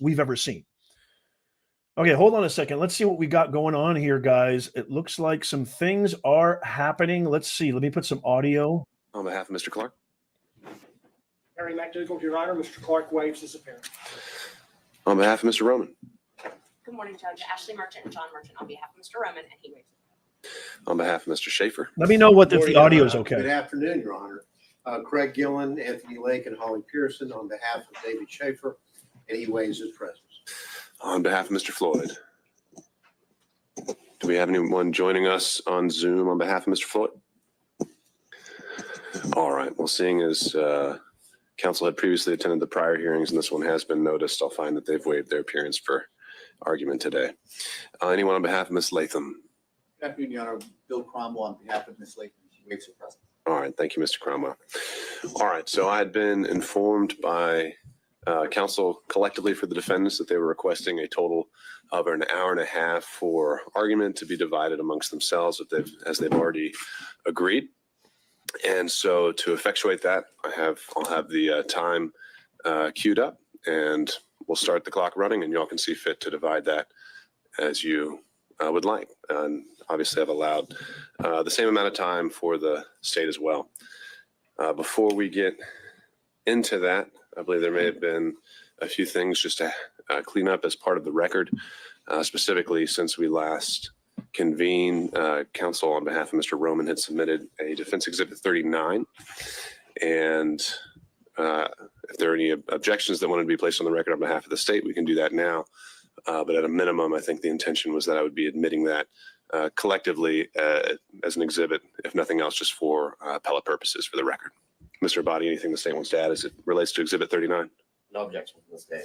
we've ever seen. Okay, hold on a second. Let's see what we got going on here, guys. It looks like some things are happening. Let's see. Let me put some audio. On behalf of Mr. Clark. Harry McDougall, Your Honor. Mr. Clark waives his appearance. On behalf of Mr. Roman. Good morning, Judge. Ashley Merchant and John Merchant on behalf of Mr. Roman, and he waives. On behalf of Mr. Schaefer. Let me know if the audio is okay. Good afternoon, Your Honor. Craig Gillen, Anthony Lake, and Holly Pearson on behalf of David Schaefer, and he waives his presence. On behalf of Mr. Floyd. Do we have anyone joining us on Zoom on behalf of Mr. Floyd? All right. Well, seeing as counsel had previously attended the prior hearings and this one has been noticed, I'll find that they've waived their appearance for argument today. Anyone on behalf of Ms. Latham? Good afternoon, Your Honor. Bill Cromwell on behalf of Ms. Latham. She waives her presence. All right. Thank you, Mr. Cromwell. All right. So I had been informed by counsel collectively for the defendants that they were requesting a total of an hour and a half for argument to be divided amongst themselves as they've already agreed. And so to effectuate that, I'll have the time queued up, and we'll start the clock running, and y'all can see fit to divide that as you would like. And obviously I've allowed the same amount of time for the state as well. Before we get into that, I believe there may have been a few things just to clean up as part of the record, specifically since we last convened. Counsel on behalf of Mr. Roman had submitted a Defense Exhibit 39. And if there are any objections that wanted to be placed on the record on behalf of the state, we can do that now. But at a minimum, I think the intention was that I would be admitting that collectively as an exhibit, if nothing else, just for appellate purposes for the record. Mr. Abadi, anything the state wants to add as it relates to Exhibit 39? No objection from the state.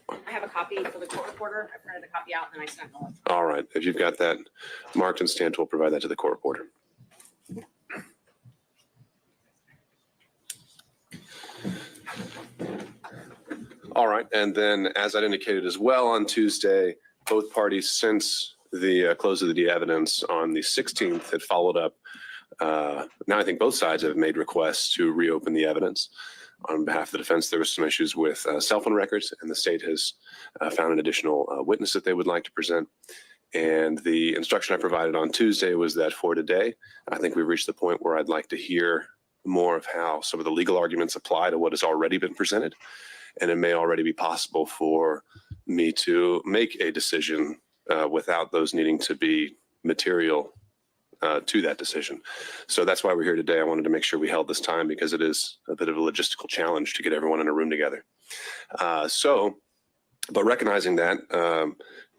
I have a copy for the court reporter. I printed a copy out and then I sent it. All right. If you've got that marked and stamped, we'll provide that to the court reporter. All right. And then, as I indicated as well on Tuesday, both parties since the close of the evidence on the 16th had followed up. Now I think both sides have made requests to reopen the evidence. On behalf of the defense, there were some issues with cell phone records, and the state has found an additional witness that they would like to present. And the instruction I provided on Tuesday was that for today, I think we've reached the point where I'd like to hear more of how some of the legal arguments apply to what has already been presented. And it may already be possible for me to make a decision without those needing to be material to that decision. So that's why we're here today. I wanted to make sure we held this time because it is a bit of a logistical challenge to get everyone in a room together. But recognizing that,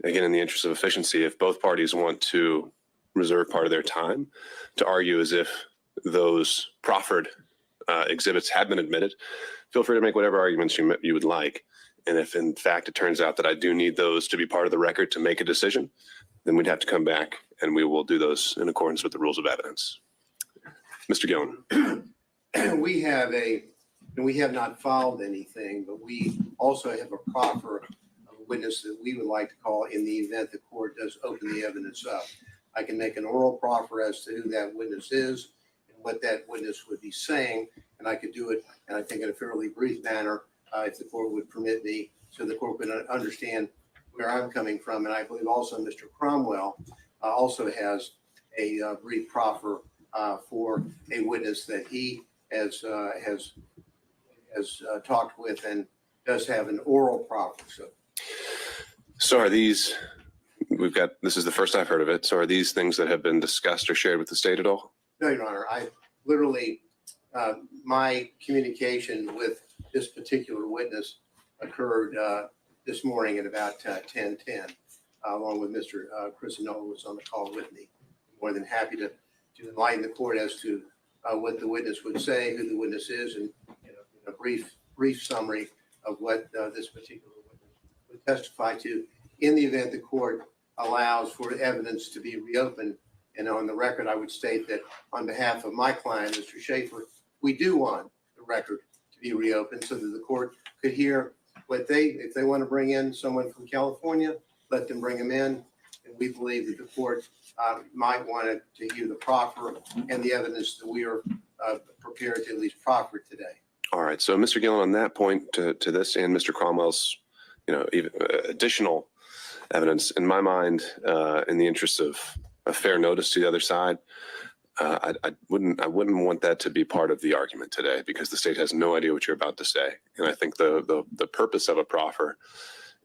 again, in the interest of efficiency, if both parties want to reserve part of their time to argue as if those proffered exhibits have been admitted, feel free to make whatever arguments you would like. And if in fact it turns out that I do need those to be part of the record to make a decision, then we'd have to come back and we will do those in accordance with the rules of evidence. Mr. Gillen. We have not filed anything, but we also have a proffer of a witness that we would like to call in the event the court does open the evidence up. I can make an oral proffer as to who that witness is and what that witness would be saying, and I could do it, and I think in a fairly brief manner, if the court would permit me, so the court would understand where I'm coming from. And I believe also Mr. Cromwell also has a brief proffer for a witness that he has talked with and does have an oral proffer. So are these, this is the first I've heard of it. So are these things that have been discussed or shared with the state at all? No, Your Honor. I literally, my communication with this particular witness occurred this morning at about 10:10, along with Mr. Chris Anola was on the call with me. More than happy to enlighten the court as to what the witness would say, who the witness is, and a brief summary of what this particular witness would testify to in the event the court allows for evidence to be reopened. And on the record, I would state that on behalf of my client, Mr. Schaefer, we do want the record to be reopened so that the court could hear what if they want to bring in someone from California, let them bring them in. And we believe that the court might want to hear the proffer and the evidence that we are prepared to at least proffer today. All right. So Mr. Gillen, on that point to this and Mr. Cromwell's even additional evidence. In my mind, in the interest of a fair notice to the other side, I wouldn't want that to be part of the argument today, because the state has no idea what you're about to say. And I think the purpose of a proffer,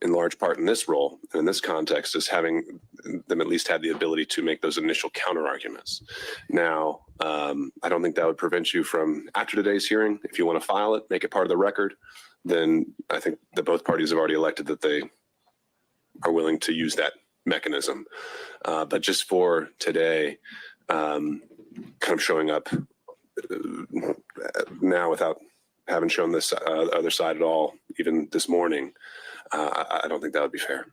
in large part in this role and in this context, is having them at least have the ability to make those initial counter arguments. Now, I don't think that would prevent you from, after today's hearing, if you want to file it, make it part of the record, then I think that both parties have already elected that they are willing to use that mechanism. But just for today, kind of showing up now without having shown this other side at all, even this morning, I don't think that would be fair.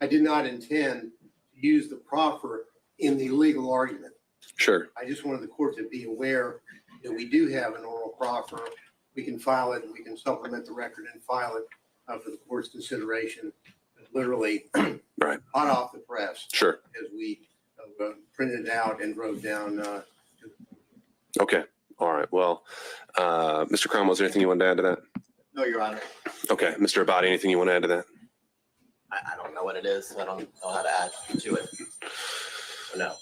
I did not intend to use the proffer in the legal argument. Sure. I just wanted the court to be aware that we do have an oral proffer. We can file it, and we can supplement the record and file it for the court's consideration. Literally, Right. hot off the press. Sure. As we printed it out and wrote down. Okay. All right. Well, Mr. Cromwell, is there anything you wanted to add to that? No, Your Honor. Okay. Mr. Abadi, anything you want to add to that? I don't know what it is. I don't know how to add to it. No.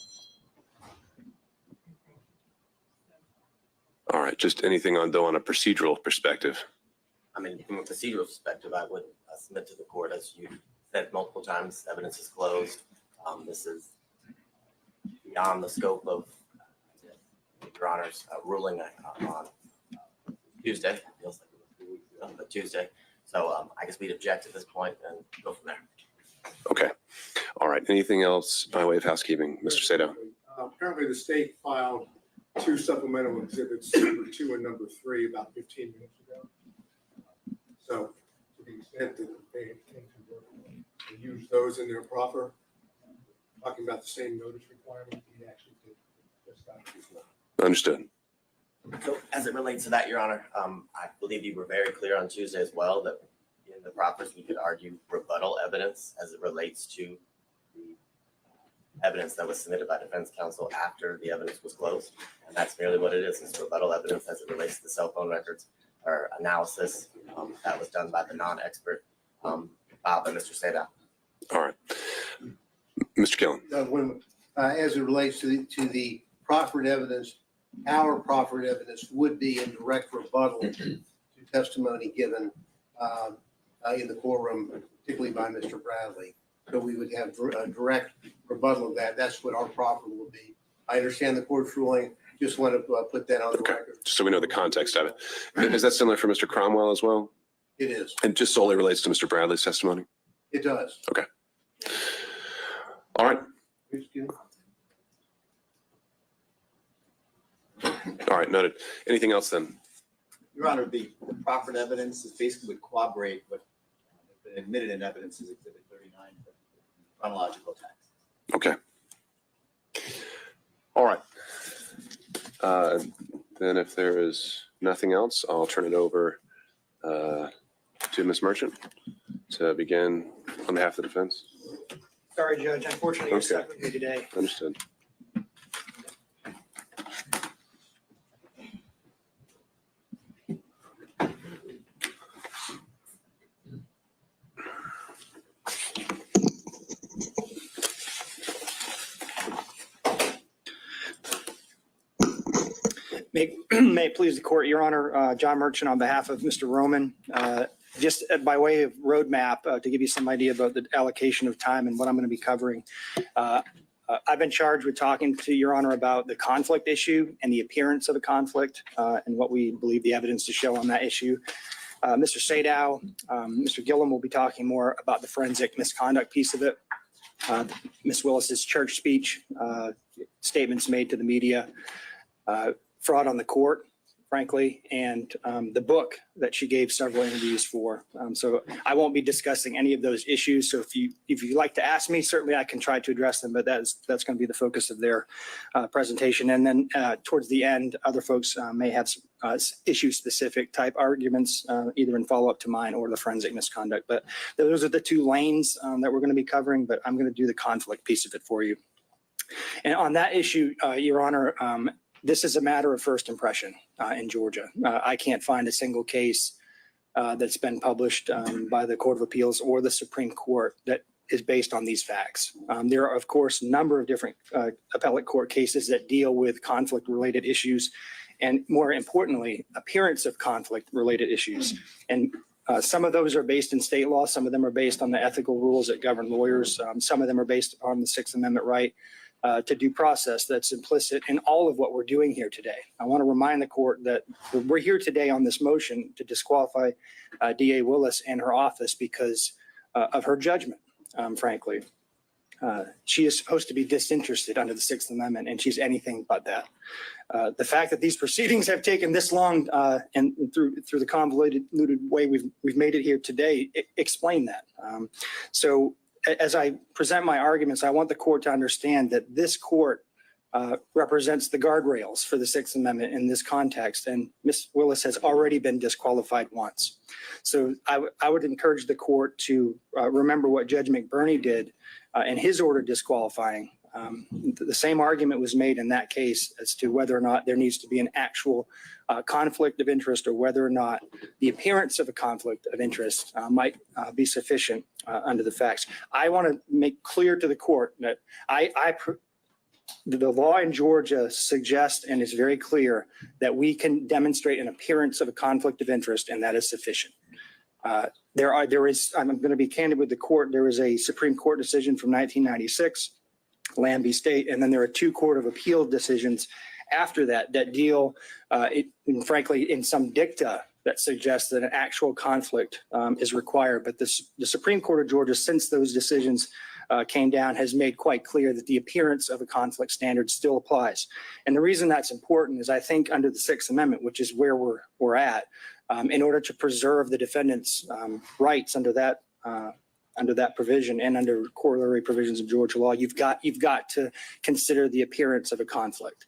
All right. Just anything on a procedural perspective. I mean, from a procedural perspective, I would submit to the court, as you said multiple times, evidence is closed. This is beyond the scope of Your Honor's ruling on Tuesday. Feels like it was 2 weeks ago, but Tuesday. So I guess we'd object at this point and go from there. Okay. All right. Anything else by way of housekeeping, Mr. Sato? Apparently, the state filed 2 supplemental exhibits, number 2 and number 3, about 15 minutes ago. So to the extent that they came to work and use those in their proffer, talking about the same notice requirement, we actually did just that as well. Understood. So as it relates to that, Your Honor, I believe you were very clear on Tuesday as well that in the proffers we could argue rebuttal evidence as it relates to the evidence that was submitted by defense counsel after the evidence was closed. And that's merely what it is. It's rebuttal evidence as it relates to the cell phone records or analysis that was done by the non-expert filed by Mr. Seda. All right. Mr. Killen. As it relates to the proffered evidence, our proffered evidence would be in direct rebuttal to testimony given in the courtroom, particularly by Mr. Bradley. So we would have a direct rebuttal of that. That's what our proffer will be. I understand the court's ruling. Just want to put that on the record. Just so we know the context of it. Is that similar for Mr. Cromwell as well? It is. And just solely relates to Mr. Bradley's testimony? It does. Okay. All right. All right. Noted. Anything else then? Your Honor, the proffered evidence is basically would corroborate what has been admitted in evidence as Exhibit 39, but chronological text. Okay. All right. Then if there is nothing else, I'll turn it over to Ms. Merchant to begin on behalf of the defense. Sorry, Judge. Unfortunately, you're stuck with me today. Understood. May it please the court, Your Honor, John Merchant on behalf of Mr. Roman. Just by way of roadmap to give you some idea about the allocation of time and what I'm going to be covering. I've been charged with talking to Your Honor about the conflict issue and the appearance of a conflict and what we believe the evidence to show on that issue. Mr. Sadow, Mr. Gillum will be talking more about the forensic misconduct piece of it. Ms. Willis's church speech, statements made to the media, fraud on the court, frankly, and the book that she gave several interviews for. So I won't be discussing any of those issues. So if you'd like to ask me, certainly I can try to address them, but that's going to be the focus of their presentation. And then towards the end, other folks may have some issue-specific type arguments, either in follow-up to mine or the forensic misconduct. But those are the 2 lanes that we're going to be covering, but I'm going to do the conflict piece of it for you. And on that issue, Your Honor, this is a matter of first impression in Georgia. I can't find a single case that's been published by the Court of Appeals or the Supreme Court that is based on these facts. There are, of course, a number of different appellate court cases that deal with conflict-related issues, and more importantly, appearance of conflict-related issues. And some of those are based in state law. Some of them are based on the ethical rules that govern lawyers. Some of them are based on the Sixth Amendment right to due process that's implicit in all of what we're doing here today. I want to remind the court that we're here today on this motion to disqualify DA Willis and her office because of her judgment, frankly. She is supposed to be disinterested under the Sixth Amendment, and she's anything but that. The fact that these proceedings have taken this long and through the convoluted way we've made it here today, explain that. So as I present my arguments, I want the court to understand that this court represents the guardrails for the Sixth Amendment in this context, and Ms. Willis has already been disqualified once. So I would encourage the court to remember what Judge McBurney did in his order disqualifying. The same argument was made in that case as to whether or not there needs to be an actual conflict of interest, or whether or not the appearance of a conflict of interest might be sufficient under the facts. I want to make clear to the court that the law in Georgia suggests and is very clear that we can demonstrate an appearance of a conflict of interest, and that is sufficient. I'm going to be candid with the court. There is a Supreme Court decision from 1996, Lambie State, and then there are 2 Court of Appeal decisions after that deal, frankly, in some dicta that suggests that an actual conflict is required. But the Supreme Court of Georgia, since those decisions came down, has made quite clear that the appearance of a conflict standard still applies. And the reason that's important is I think under the Sixth Amendment, which is where we're at, in order to preserve the defendant's rights under that provision and under corollary provisions of Georgia law, you've got to consider the appearance of a conflict.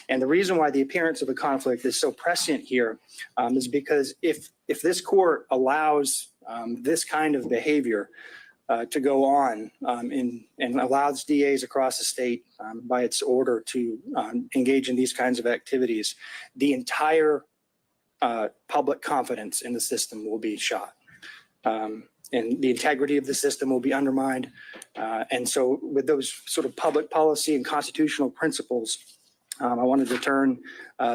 And the reason why the appearance of a conflict is so prescient here is because if this court allows this kind of behavior to go on and allows DAs across the state by its order to engage in these kinds of activities, the entire public confidence in the system will be shot. And the integrity of the system will be undermined. And so with those sort of public policy and constitutional principles, I wanted to turn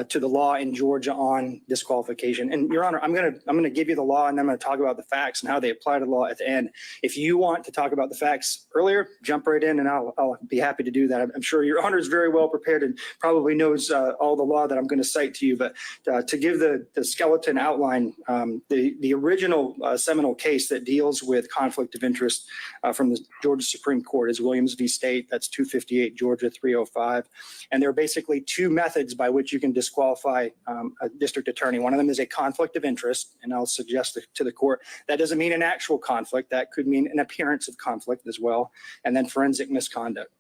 to the law in Georgia on disqualification. And Your Honor, I'm going to give you the law, and then I'm going to talk about the facts and how they apply to the law at the end. If you want to talk about the facts earlier, jump right in, and I'll be happy to do that. I'm sure Your Honor is very well prepared and probably knows all the law that I'm going to cite to you. But to give the skeleton outline, the original seminal case that deals with conflict of interest from the Georgia Supreme Court is Williams v. State. That's 258 Georgia 305. And there are basically 2 methods by which you can disqualify a district attorney. One of them is a conflict of interest, and I'll suggest to the court that doesn't mean an actual conflict. That could mean an appearance of conflict as well, and then forensic misconduct.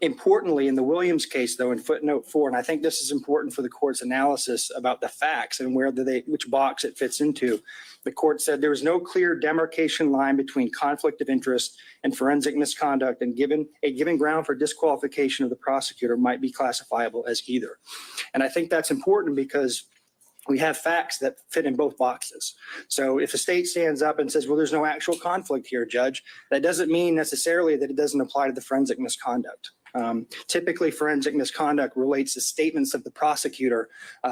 Importantly, in the Williams case, though, in footnote 4, and I think this is important for the court's analysis about the facts and which box it fits into, the court said there was no clear demarcation line between conflict of interest and forensic misconduct, and a given ground for disqualification of the prosecutor might be classifiable as either. And I think that's important because we have facts that fit in both boxes. So if a state stands up and says, well, there's no actual conflict here, Judge, that doesn't mean necessarily that it doesn't apply to the forensic misconduct. Typically, forensic misconduct relates to statements of the prosecutor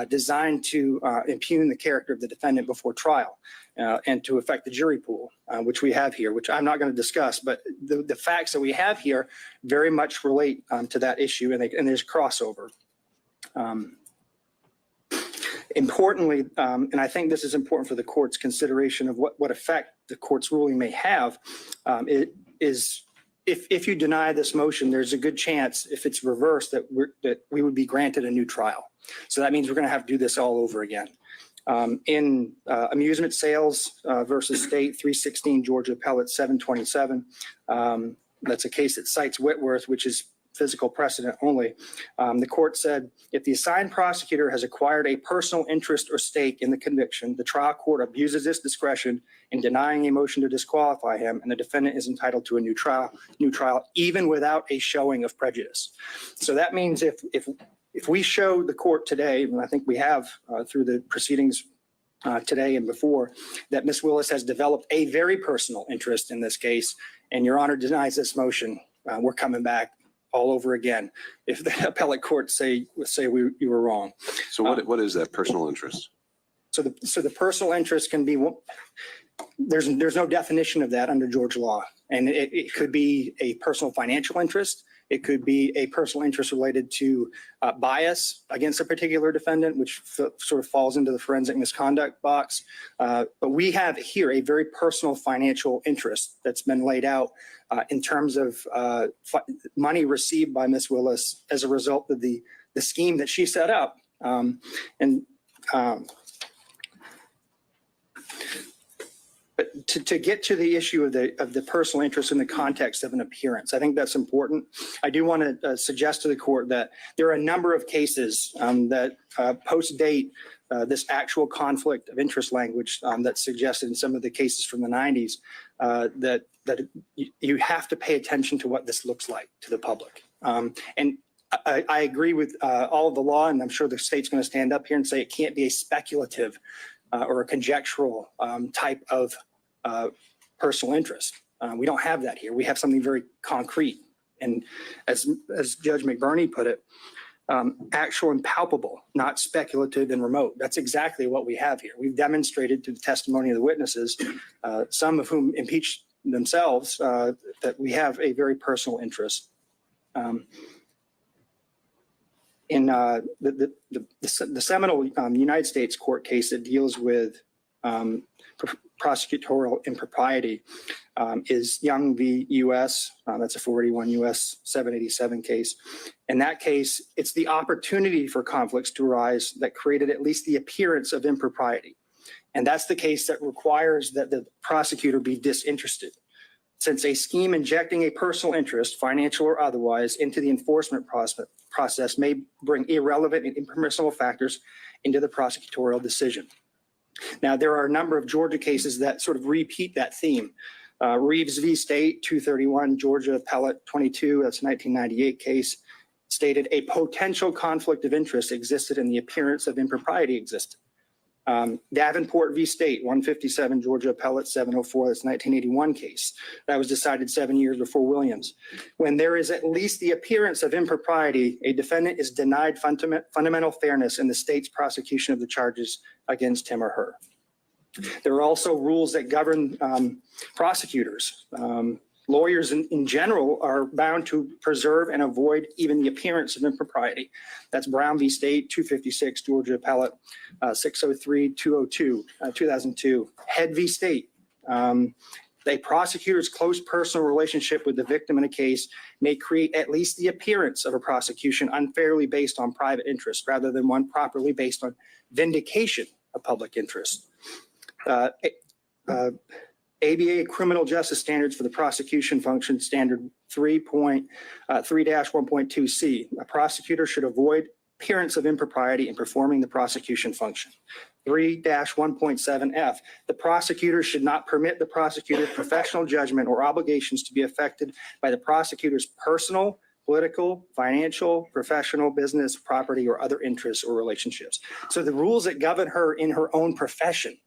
designed to impugn the character of the defendant before trial and to affect the jury pool, which we have here, which I'm not going to discuss, but the facts that we have here very much relate to that issue, and there's crossover. Importantly, and I think this is important for the court's consideration of what effect the court's ruling may have, if you deny this motion, there's a good chance, if it's reversed, that we would be granted a new trial. So that means we're going to have to do this all over again. In amusement sales versus state 316 Georgia Appellate 727, that's a case that cites Whitworth, which is physical precedent only. The court said, if the assigned prosecutor has acquired a personal interest or stake in the conviction, the trial court abuses its discretion in denying a motion to disqualify him, and the defendant is entitled to a new trial, even without a showing of prejudice. So that means if we show the court today, and I think we have through the proceedings today and before, that Ms. Willis has developed a very personal interest in this case, and Your Honor denies this motion, we're coming back all over again if the appellate court say you were wrong. So what is that personal interest? So the personal interest can be, there's no definition of that under Georgia law. And it could be a personal financial interest. It could be a personal interest related to bias against a particular defendant, which sort of falls into the forensic misconduct box. But we have here a very personal financial interest that's been laid out in terms of money received by Ms. Willis as a result of the scheme that she set up. But to get to the issue of the personal interest in the context of an appearance, I think that's important. I do want to suggest to the court that there are a number of cases that post-date this actual conflict of interest language that's suggested in some of the cases from the 90s that you have to pay attention to what this looks like to the public. And I agree with all of the law, and I'm sure the state's going to stand up here and say it can't be a speculative or a conjectural type of personal interest. We don't have that here. We have something very concrete. And as Judge McBurney put it, actual and palpable, not speculative and remote. That's exactly what we have here. We've demonstrated through the testimony of the witnesses, some of whom impeached themselves, that we have a very personal interest. In the seminal United States court case that deals with prosecutorial impropriety is Young v. U.S. That's a 481 U.S. 787 case. In that case, it's the opportunity for conflicts to arise that created at least the appearance of impropriety. And that's the case that requires that the prosecutor be disinterested. Since a scheme injecting a personal interest, financial or otherwise, into the enforcement process may bring irrelevant and impermissible factors into the prosecutorial decision. Now, there are a number of Georgia cases that sort of repeat that theme. Reeves v. State, 231, Georgia Appellate 22, that's a 1998 case, stated a potential conflict of interest existed and the appearance of impropriety existed. Davenport v. State, 157, Georgia Appellate 704, that's a 1981 case. That was decided 7 years before Williams. When there is at least the appearance of impropriety, a defendant is denied fundamental fairness in the state's prosecution of the charges against him or her. There are also rules that govern prosecutors. Lawyers in general are bound to preserve and avoid even the appearance of impropriety. That's Brown v. State, 256, Georgia Appellate 603, 202, 2002. Head v. State. A prosecutor's close personal relationship with the victim in a case may create at least the appearance of a prosecution unfairly based on private interest rather than one properly based on vindication of public interest. ABA Criminal Justice Standards for the Prosecution Function, Standard 3.1.2c. A prosecutor should avoid appearance of impropriety in performing the prosecution function. 3-1.7f. The prosecutor should not permit the prosecutor's professional judgment or obligations to be affected by the prosecutor's personal, political, financial, professional, business, property, or other interests or relationships. So the rules that govern her in her own profession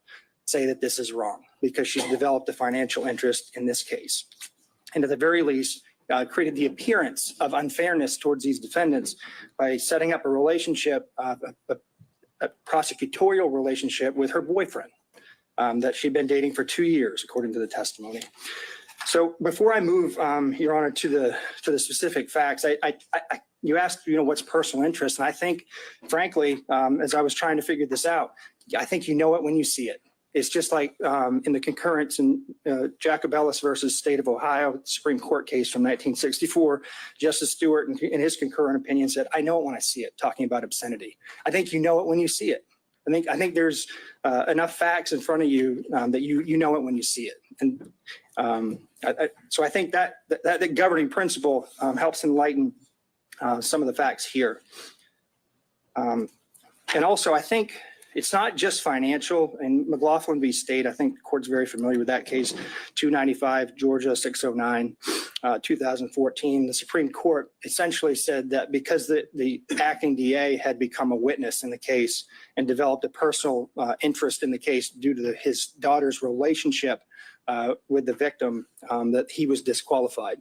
say that this is wrong because she's developed a financial interest in this case. And at the very least, created the appearance of unfairness towards these defendants by setting up a relationship, a prosecutorial relationship with her boyfriend that she'd been dating for 2 years, according to the testimony. So before I move, Your Honor, to the specific facts, you asked, what's personal interest, and I think, frankly, as I was trying to figure this out, I think you know it when you see it. It's just like in the concurrence in Jacobellis versus State of Ohio Supreme Court case from 1964, Justice Stewart in his concurrent opinion said, I know it when I see it, talking about obscenity. I think you know it when you see it. I think there's enough facts in front of you that you know it when you see it. And so I think that governing principle helps enlighten some of the facts here. And also, I think it's not just financial. And McLaughlin v. State, I think the court's very familiar with that case, 295 Georgia 609, 2014. The Supreme Court essentially said that because the acting DA had become a witness in the case and developed a personal interest in the case due to his daughter's relationship with the victim, that he was disqualified.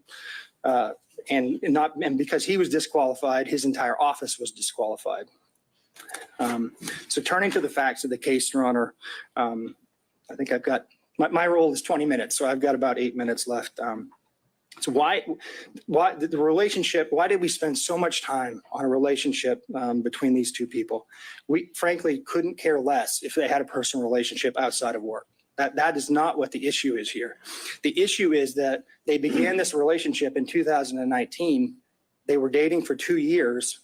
And because he was disqualified, his entire office was disqualified. So turning to the facts of the case, Your Honor, I think I've got, my role is 20 minutes, so I've got about 8 minutes left. So why the relationship, why did we spend so much time on a relationship between these two people? We frankly couldn't care less if they had a personal relationship outside of work. That is not what the issue is here. The issue is that they began this relationship in 2019. They were dating for 2 years,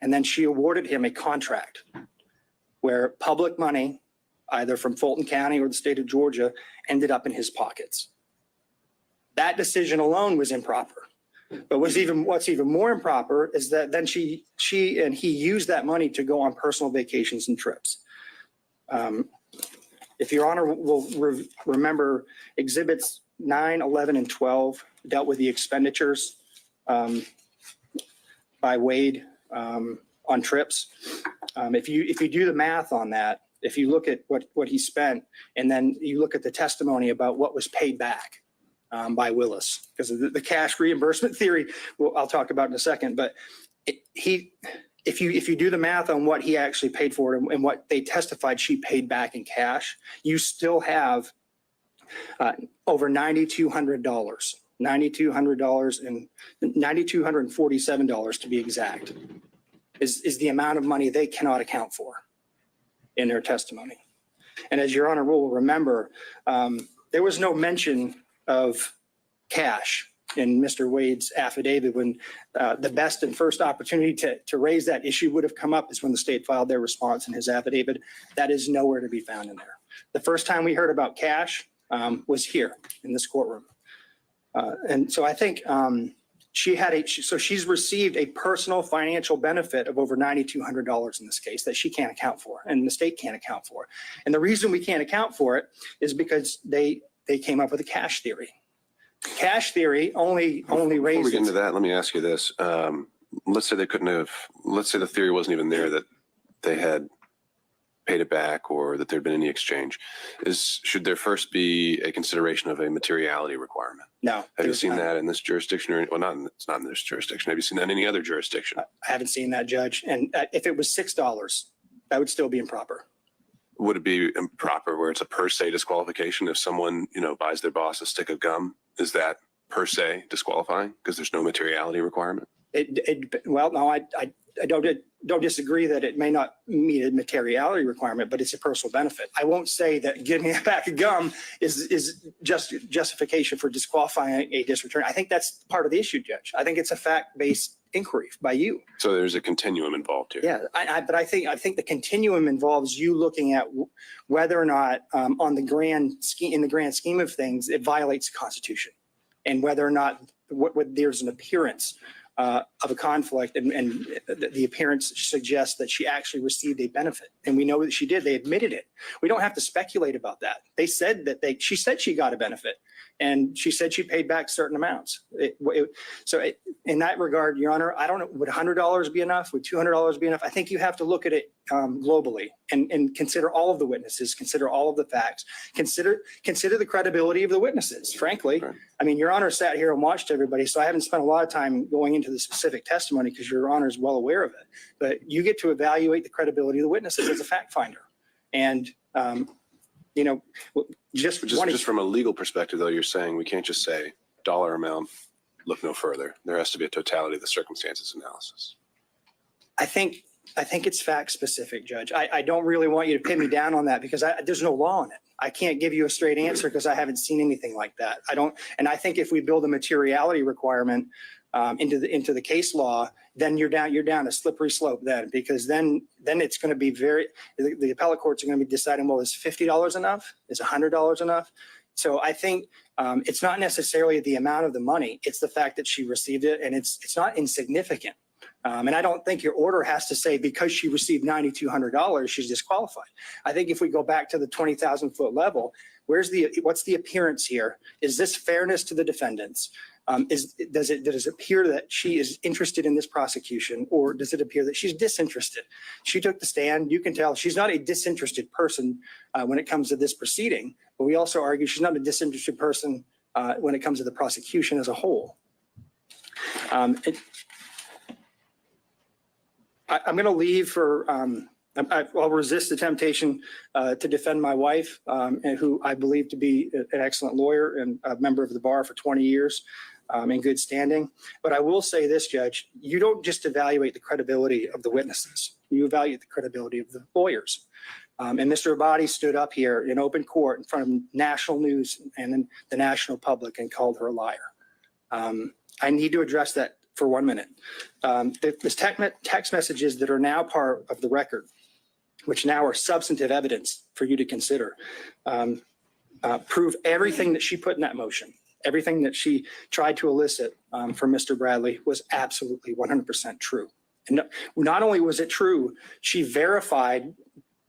and then she awarded him a contract where public money, either from Fulton County or the state of Georgia, ended up in his pockets. That decision alone was improper. But what's even more improper is that then she and he used that money to go on personal vacations and trips. If Your Honor will remember, exhibits 9, 11, and 12 dealt with the expenditures by Wade on trips. If you do the math on that, if you look at what he spent, and then you look at the testimony about what was paid back by Willis, because of the cash reimbursement theory, I'll talk about in a second, but if you do the math on what he actually paid for it and what they testified she paid back in cash, you still have over $9,200, $9,200 and $9,247 to be exact, is the amount of money they cannot account for in their testimony. And as Your Honor will remember, there was no mention of cash in Mr. Wade's affidavit. When the best and first opportunity to raise that issue would have come up is when the state filed their response in his affidavit. That is nowhere to be found in there. The first time we heard about cash was here in this courtroom. And so I think she's received a personal financial benefit of over $9,200 in this case that she can't account for, and the state can't account for. And the reason we can't account for it is because they came up with a cash theory. Cash theory only Before raises. we get into that, let me ask you this. Let's say let's say the theory wasn't even there that they had paid it back or that there'd been any exchange. Should there first be a consideration of a materiality requirement? No. Have you seen that in this jurisdiction or, well, it's not in this jurisdiction. Have you seen that in any other jurisdiction? I haven't seen that, Judge. And if it was $6, that would still be improper. Would it be improper where it's a per se disqualification if someone, buys their boss a stick of gum? Is that per se disqualifying because there's no materiality requirement? Well, no, I don't disagree that it may not meet a materiality requirement, but it's a personal benefit. I won't say that giving a pack of gum is just justification for disqualifying a district attorney. I think that's part of the issue, Judge. I think it's a fact-based inquiry by you. So there's a continuum involved here. Yeah, but I think the continuum involves you looking at whether or not in the grand scheme of things, it violates the Constitution, and whether or not there's an appearance of a conflict, and the appearance suggests that she actually received a benefit. And we know that she did. They admitted it. We don't have to speculate about that. They said that she said she got a benefit, and she said she paid back certain amounts. So in that regard, Your Honor, I don't know, would $100 be enough? Would $200 be enough? I think you have to look at it globally and consider all of the witnesses, consider all of the facts, consider the credibility of the witnesses, frankly. Right. I mean, Your Honor sat here and watched everybody, so I haven't spent a lot of time going into the specific testimony because Your Honor is well aware of it. But you get to evaluate the credibility of the witnesses as a fact finder. And, Just from a legal perspective, though, you're saying we can't just say dollar amount, look no further. There has to be a totality of the circumstances analysis. I think it's fact specific, Judge. I don't really want you to pin me down on that because there's no law on it. I can't give you a straight answer because I haven't seen anything like that. And I think if we build a materiality requirement into the case law, then you're down a slippery slope then, because then it's going to be the appellate courts are going to be deciding, well, is $50 enough? Is $100 enough? So I think it's not necessarily the amount of the money. It's the fact that she received it, and it's not insignificant. And I don't think your order has to say because she received $9,200, she's disqualified. I think if we go back to the 20,000 foot level, what's the appearance here? Is this fairness to the defendants? Does it appear that she is interested in this prosecution, or does it appear that she's disinterested? She took the stand. You can tell she's not a disinterested person when it comes to this proceeding, but we also argue she's not a disinterested person when it comes to the prosecution as a whole. I'm going to leave for, I'll resist the temptation to defend my wife, and who I believe to be an excellent lawyer and a member of the bar for 20 years in good standing. But I will say this, Judge, you don't just evaluate the credibility of the witnesses. You evaluate the credibility of the lawyers. And Mr. Abadi stood up here in open court in front of national news and the national public and called her a liar. I need to address that for 1 minute. There's text messages that are now part of the record, which now are substantive evidence for you to consider, prove everything that she put in that motion, everything that she tried to elicit from Mr. Bradley was absolutely 100% true. And not only was it true, she verified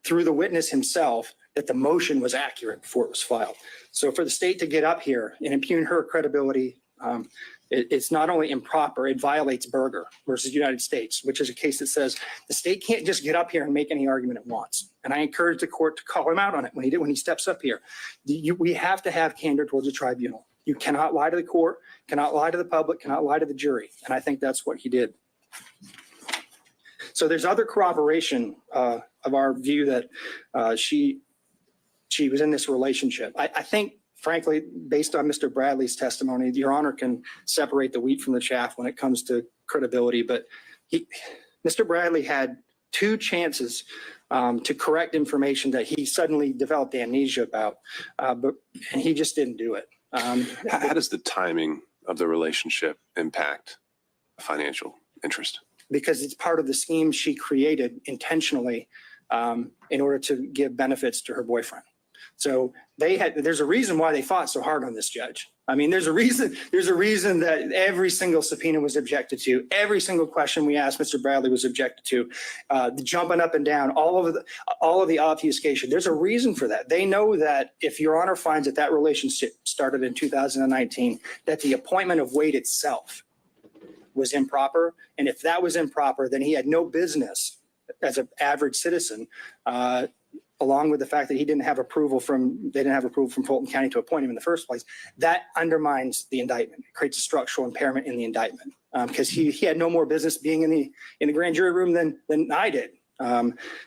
through the witness himself that the motion was accurate before it was filed. So for the state to get up here and impugn her credibility, it's not only improper, it violates Berger versus United States, which is a case that says the state can't just get up here and make any argument it wants. And I encourage the court to call him out on it when he steps up here. We have to have candor towards the tribunal. You cannot lie to the court, cannot lie to the public, cannot lie to the jury. And I think that's what he did. So there's other corroboration of our view that she was in this relationship. I think, frankly, based on Mr. Bradley's testimony, Your Honor can separate the wheat from the chaff when it comes to credibility. But Mr. Bradley had 2 chances to correct information that he suddenly developed amnesia about, and he just didn't do it. How does the timing of the relationship impact financial interest? Because it's part of the scheme she created intentionally in order to give benefits to her boyfriend. So there's a reason why they fought so hard on this, Judge. I mean, there's a reason that every single subpoena was objected to. Every single question we asked Mr. Bradley was objected to. The jumping up and down, all of the obfuscation. There's a reason for that. They know that if Your Honor finds that relationship started in 2019, that the appointment of Wade itself was improper. And if that was improper, then he had no business as an average citizen, along with the fact that they didn't have approval from Fulton County to appoint him in the first place. That undermines the indictment. It creates a structural impairment in the indictment because he had no more business being in the grand jury room than I did.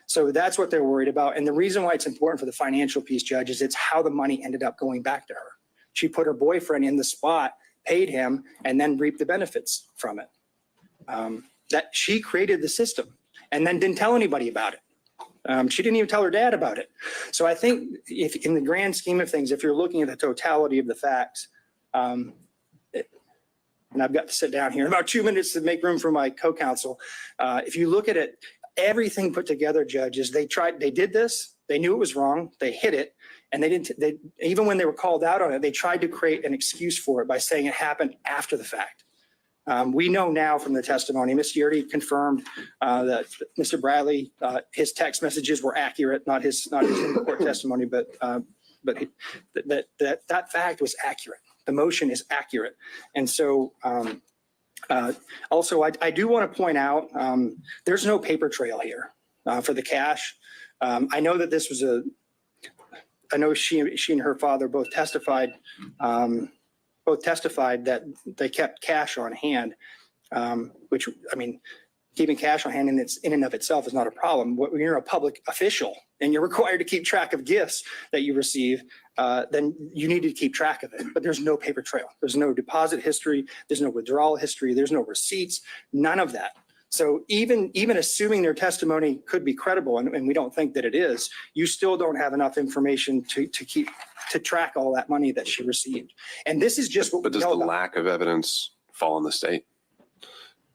So that's what they're worried about. And the reason why it's important for the financial piece, Judge, is it's how the money ended up going back to her. She put her boyfriend in the spot, paid him, and then reaped the benefits from it. That she created the system and then didn't tell anybody about it. She didn't even tell her dad about it. So I think if in the grand scheme of things, if you're looking at the totality of the facts, and I've got to sit down here in about 2 minutes to make room for my co-counsel. If you look at it, everything put together, judges, they did this, they knew it was wrong, they hid it, and even when they were called out on it, they tried to create an excuse for it by saying it happened after the fact. We know now from the testimony, Ms. Yurdy confirmed that Mr. Bradley, his text messages were accurate, not his court testimony, but that fact was accurate. The motion is accurate. And so also, I do want to point out, there's no paper trail here for the cash. I know that this was I know she and her father both testified that they kept cash on hand, which, I mean, keeping cash on hand in and of itself is not a problem. When you're a public official and you're required to keep track of gifts that you receive, then you need to keep track of it. But there's no paper trail. There's no deposit history. There's no withdrawal history. There's no receipts, none of that. So even assuming their testimony could be credible, and we don't think that it is, you still don't have enough information to track all that money that she received. And this is just what. But does the lack of evidence fall on the state?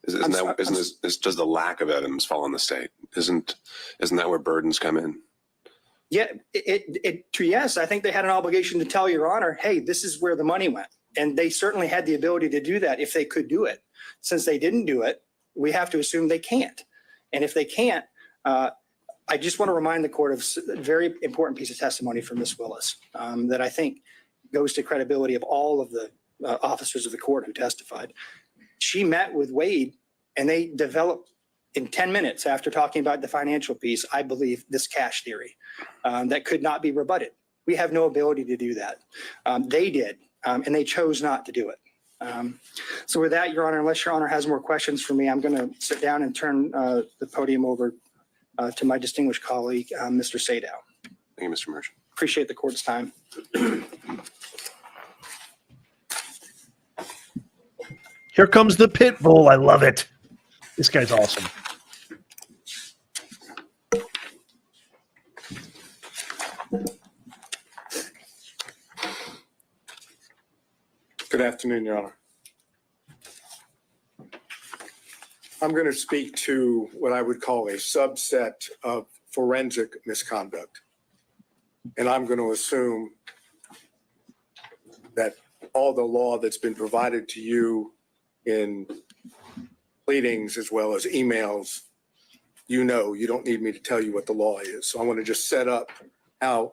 Does the lack of evidence fall on the state? Isn't that where burdens come in? Yeah, yes, I think they had an obligation to tell Your Honor, hey, this is where the money went. And they certainly had the ability to do that if they could do it. Since they didn't do it, we have to assume they can't. And if they can't, I just want to remind the court of a very important piece of testimony from Ms. Willis that I think goes to credibility of all of the officers of the court who testified. She met with Wade and they developed in 10 minutes after talking about the financial piece, I believe, this cash theory that could not be rebutted. We have no ability to do that. They did, and they chose not to do it. So with that, Your Honor, unless Your Honor has more questions for me, I'm going to sit down and turn the podium over to my distinguished colleague, Mr. Sadow. Thank you, Mr. Merchant. Appreciate the court's time. Here comes the pit bull. I love it. This guy's awesome. Good afternoon, Your Honor. I'm going to speak to what I would call a subset of forensic misconduct. And I'm going to assume that all the law that's been provided to you in pleadings as well as emails, you know, you don't need me to tell you what the law is. So I want to just set up how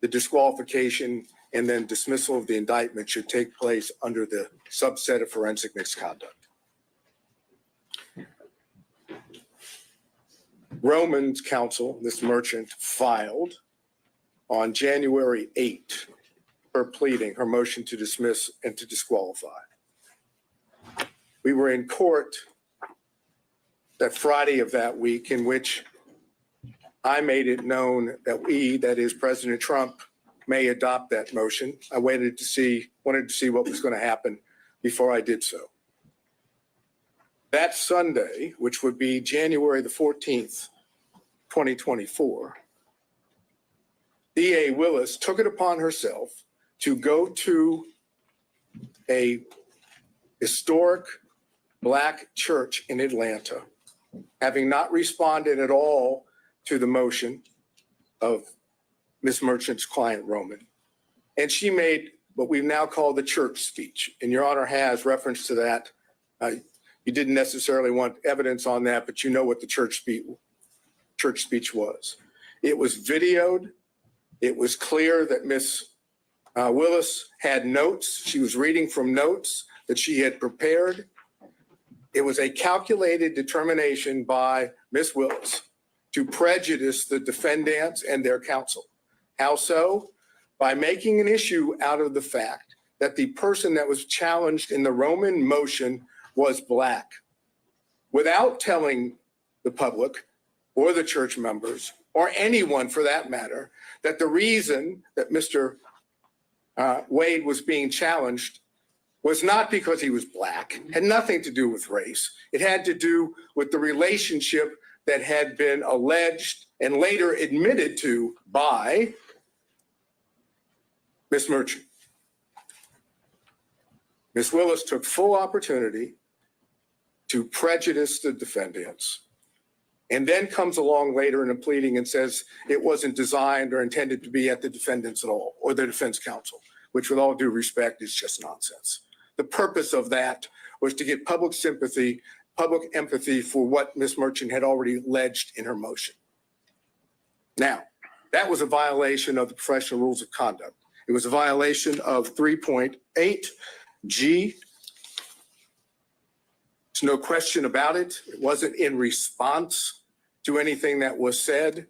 the disqualification and then dismissal of the indictment should take place under the subset of forensic misconduct. Roman's counsel, Ms. Merchant, filed on January 8th her pleading, her motion to dismiss and to disqualify. We were in court that Friday of that week in which I made it known that we, that is President Trump, may adopt that motion. I wanted to see what was going to happen before I did so. That Sunday, which would be January the 14th, 2024, DA Willis took it upon herself to go to a historic Black church in Atlanta, having not responded at all to the motion of Ms. Merchant's client, Roman. And she made what we've now called the church speech. And Your Honor has reference to that. You didn't necessarily want evidence on that, but you know what the church speech was. It was videoed. It was clear that Ms. Willis had notes. She was reading from notes that she had prepared. It was a calculated determination by Ms. Willis to prejudice the defendants and their counsel. How so? By making an issue out of the fact that the person that was challenged in the Roman motion was Black, without telling the public or the church members or anyone for that matter, that the reason that Mr. Wade was being challenged was not because he was Black, had nothing to do with race. It had to do with the relationship that had been alleged and later admitted to by Ms. Merchant. Ms. Willis took full opportunity to prejudice the defendants and then comes along later in a pleading and says it wasn't designed or intended to be at the defendants at all or the defense counsel, which with all due respect is just nonsense. The purpose of that was to get public sympathy, public empathy for what Ms. Merchant had already alleged in her motion. Now, that was a violation of the professional rules of conduct. It was a violation of 3.8 G. There's no question about it. It wasn't in response to anything that was said.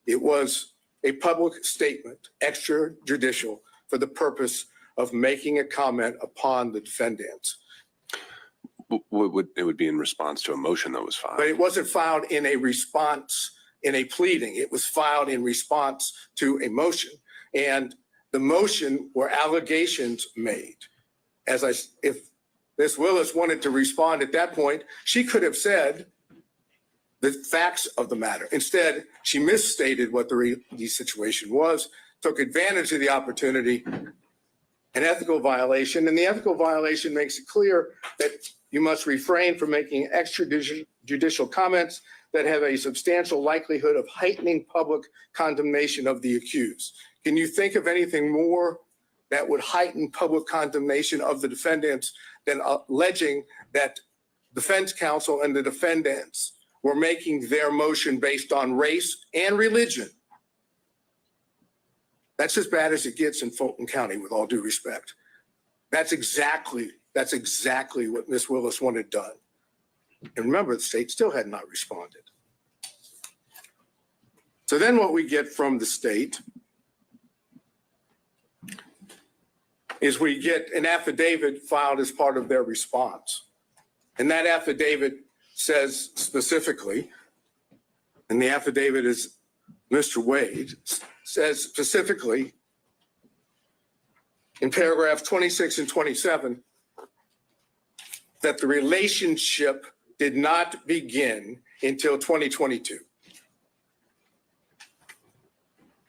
It was a public statement, extrajudicial, for the purpose of making a comment upon the defendants. It would be in response to a motion that was filed. But it wasn't filed in a response, in a pleading. It was filed in response to a motion. And the motion were allegations made. If Ms. Willis wanted to respond at that point, she could have said the facts of the matter. Instead, she misstated what the situation was, took advantage of the opportunity, an ethical violation. And the ethical violation makes it clear that you must refrain from making extrajudicial comments that have a substantial likelihood of heightening public condemnation of the accused. Can you think of anything more that would heighten public condemnation of the defendants than alleging that defense counsel and the defendants were making their motion based on race and religion. That's as bad as it gets in Fulton County, with all due respect. That's exactly what Ms. Willis wanted done. And remember, the state still had not responded. So then what we get from the state is we get an affidavit filed as part of their response. And that affidavit says specifically, and the affidavit is Mr. Wade, says specifically in paragraph 26 and 27 that the relationship did not begin until 2022.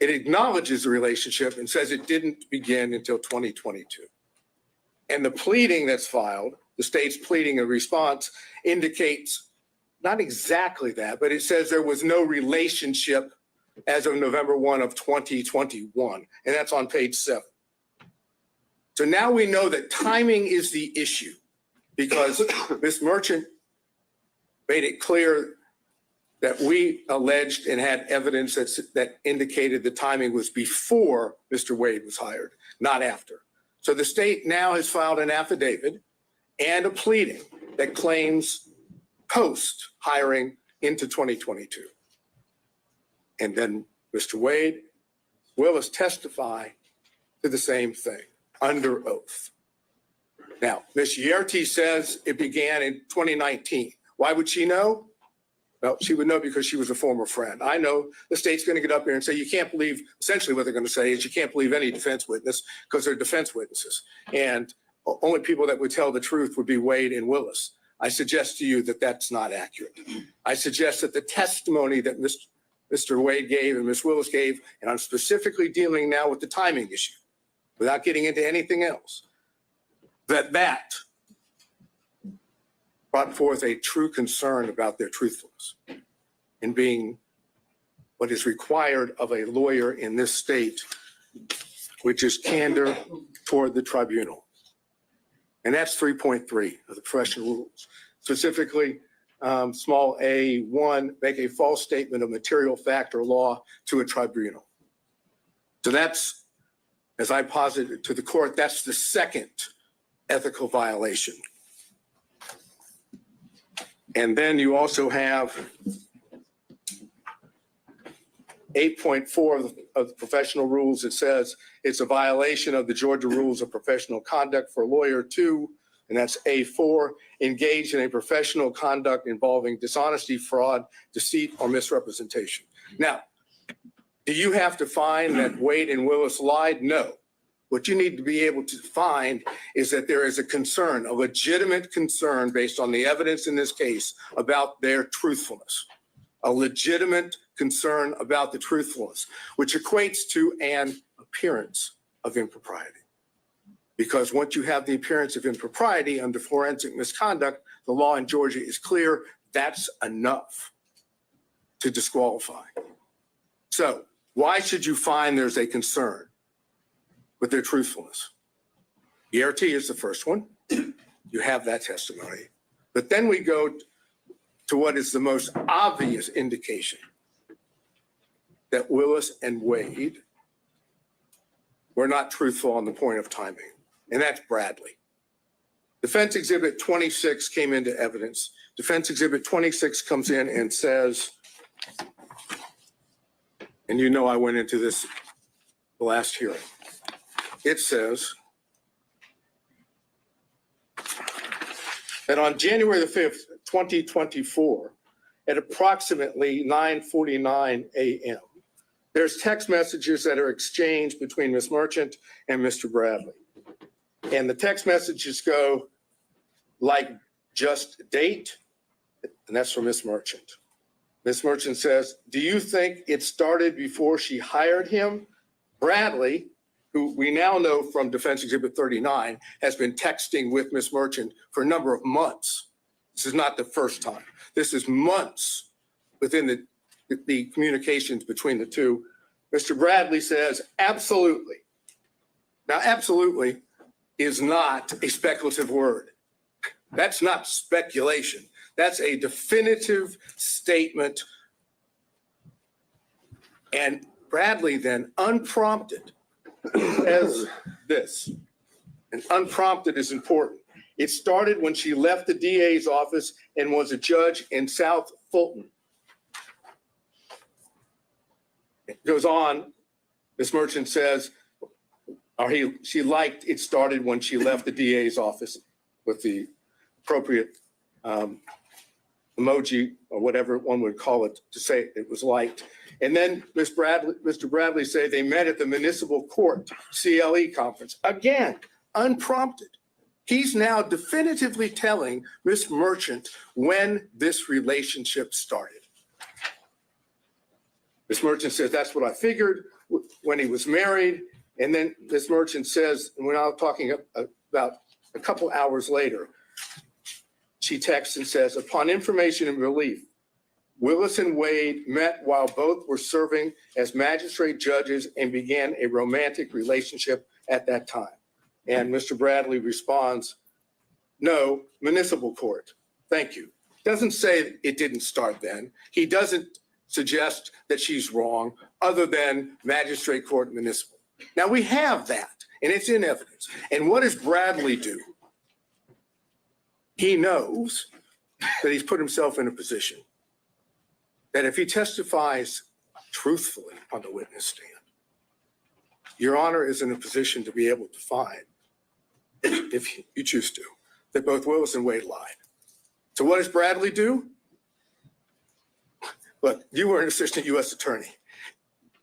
It acknowledges the relationship and says it didn't begin until 2022. And the pleading that's filed, the state's pleading in response, indicates not exactly that, but it says there was no relationship as of November 1 of 2021, and that's on page 7. So now we know that timing is the issue, because Ms. Merchant made it clear that we alleged and had evidence that indicated the timing was before Mr. Wade was hired, not after. So the state now has filed an affidavit and a pleading that claims post-hiring into 2022. And then Mr. Wade Willis testify to the same thing under oath. Now, Ms. Yerty says it began in 2019. Why would she know? Well, she would know because she was a former friend. I know the state's going to get up here and say, you can't believe, essentially what they're going to say is you can't believe any defense witness because they're defense witnesses. And only people that would tell the truth would be Wade and Willis. I suggest to you that that's not accurate. I suggest that the testimony that Mr. Wade gave and Ms. Willis gave, and I'm specifically dealing now with the timing issue, without getting into anything else, that brought forth a true concern about their truthfulness in being what is required of a lawyer in this state, which is candor toward the tribunal. And that's 3.3 of the professional rules. Specifically, small a1, make a false statement of material fact or law to a tribunal. So that's, as I posited to the court, that's the second ethical violation. And then you also have 8.4 of the professional rules. It says it's a violation of the Georgia Rules of Professional Conduct for a lawyer to, and that's A4, engage in a professional conduct involving dishonesty, fraud, deceit, or misrepresentation. Now, do you have to find that Wade and Willis lied? No. What you need to be able to find is that there is a concern, a legitimate concern based on the evidence in this case about their truthfulness, a legitimate concern about the truthfulness, which equates to an appearance of impropriety. Because once you have the appearance of impropriety under forensic misconduct, the law in Georgia is clear, that's enough to disqualify. So why should you find there's a concern with their truthfulness? ERT is the first one. You have that testimony. But then we go to what is the most obvious indication that Willis and Wade were not truthful on the point of timing, and that's Bradley. Defense Exhibit 26 came into evidence. Defense Exhibit 26 comes in and says, and you know I went into this the last hearing. It says that on January the 5th, 2024, at approximately 9:49 a.m., there's text messages that are exchanged between Ms. Merchant and Mr. Bradley. And the text messages go like, just date, and that's from Ms. Merchant. Ms. Merchant says, do you think it started before she hired him? Bradley, who we now know from Defense Exhibit 39, has been texting with Ms. Merchant for a number of months. This is not the first time. This is months within the communications between the two. Mr. Bradley says, absolutely. Now, absolutely is not a speculative word. That's not speculation. That's a definitive statement. And Bradley then, unprompted, says this. And unprompted is important. It started when she left the DA's office and was a judge in South Fulton. It goes on, Ms. Merchant says, she liked it started when she left the DA's office with the appropriate emoji or whatever one would call it to say it was liked. And then Mr. Bradley say they met at the municipal court CLE conference. Again, unprompted. He's now definitively telling Ms. Merchant when this relationship started. Ms. Merchant says, that's what I figured when he was married. And then Ms. Merchant says, and we're now talking about a couple hours later, she texts and says, upon information and relief, Willis and Wade met while both were serving as magistrate judges and began a romantic relationship at that time. And Mr. Bradley responds, no, municipal court. Thank you. Doesn't say it didn't start then. He doesn't suggest that she's wrong other than magistrate court municipal. Now we have that and it's in evidence. And what does Bradley do? He knows that he's put himself in a position that if he testifies truthfully on the witness stand, Your Honor is in a position to be able to find, if you choose to, that both Willis and Wade lied. So what does Bradley do? Look, you were an assistant U.S. attorney.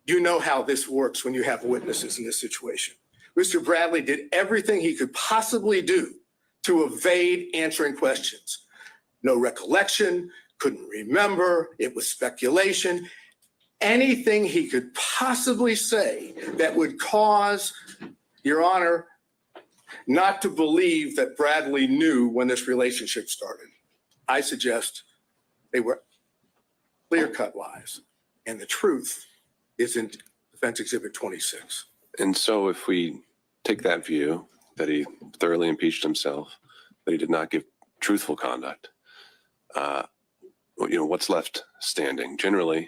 You know how this works when you have witnesses in this situation. Mr. Bradley did everything he could possibly do to evade answering questions. No recollection, couldn't remember, it was speculation. Anything he could possibly say that would cause, Your Honor, not to believe that Bradley knew when this relationship started. I suggest they were clear-cut lies, and the truth is in Defense Exhibit 26. And so if we take that view, that he thoroughly impeached himself, that he did not give truthful conduct, what's left standing? Generally,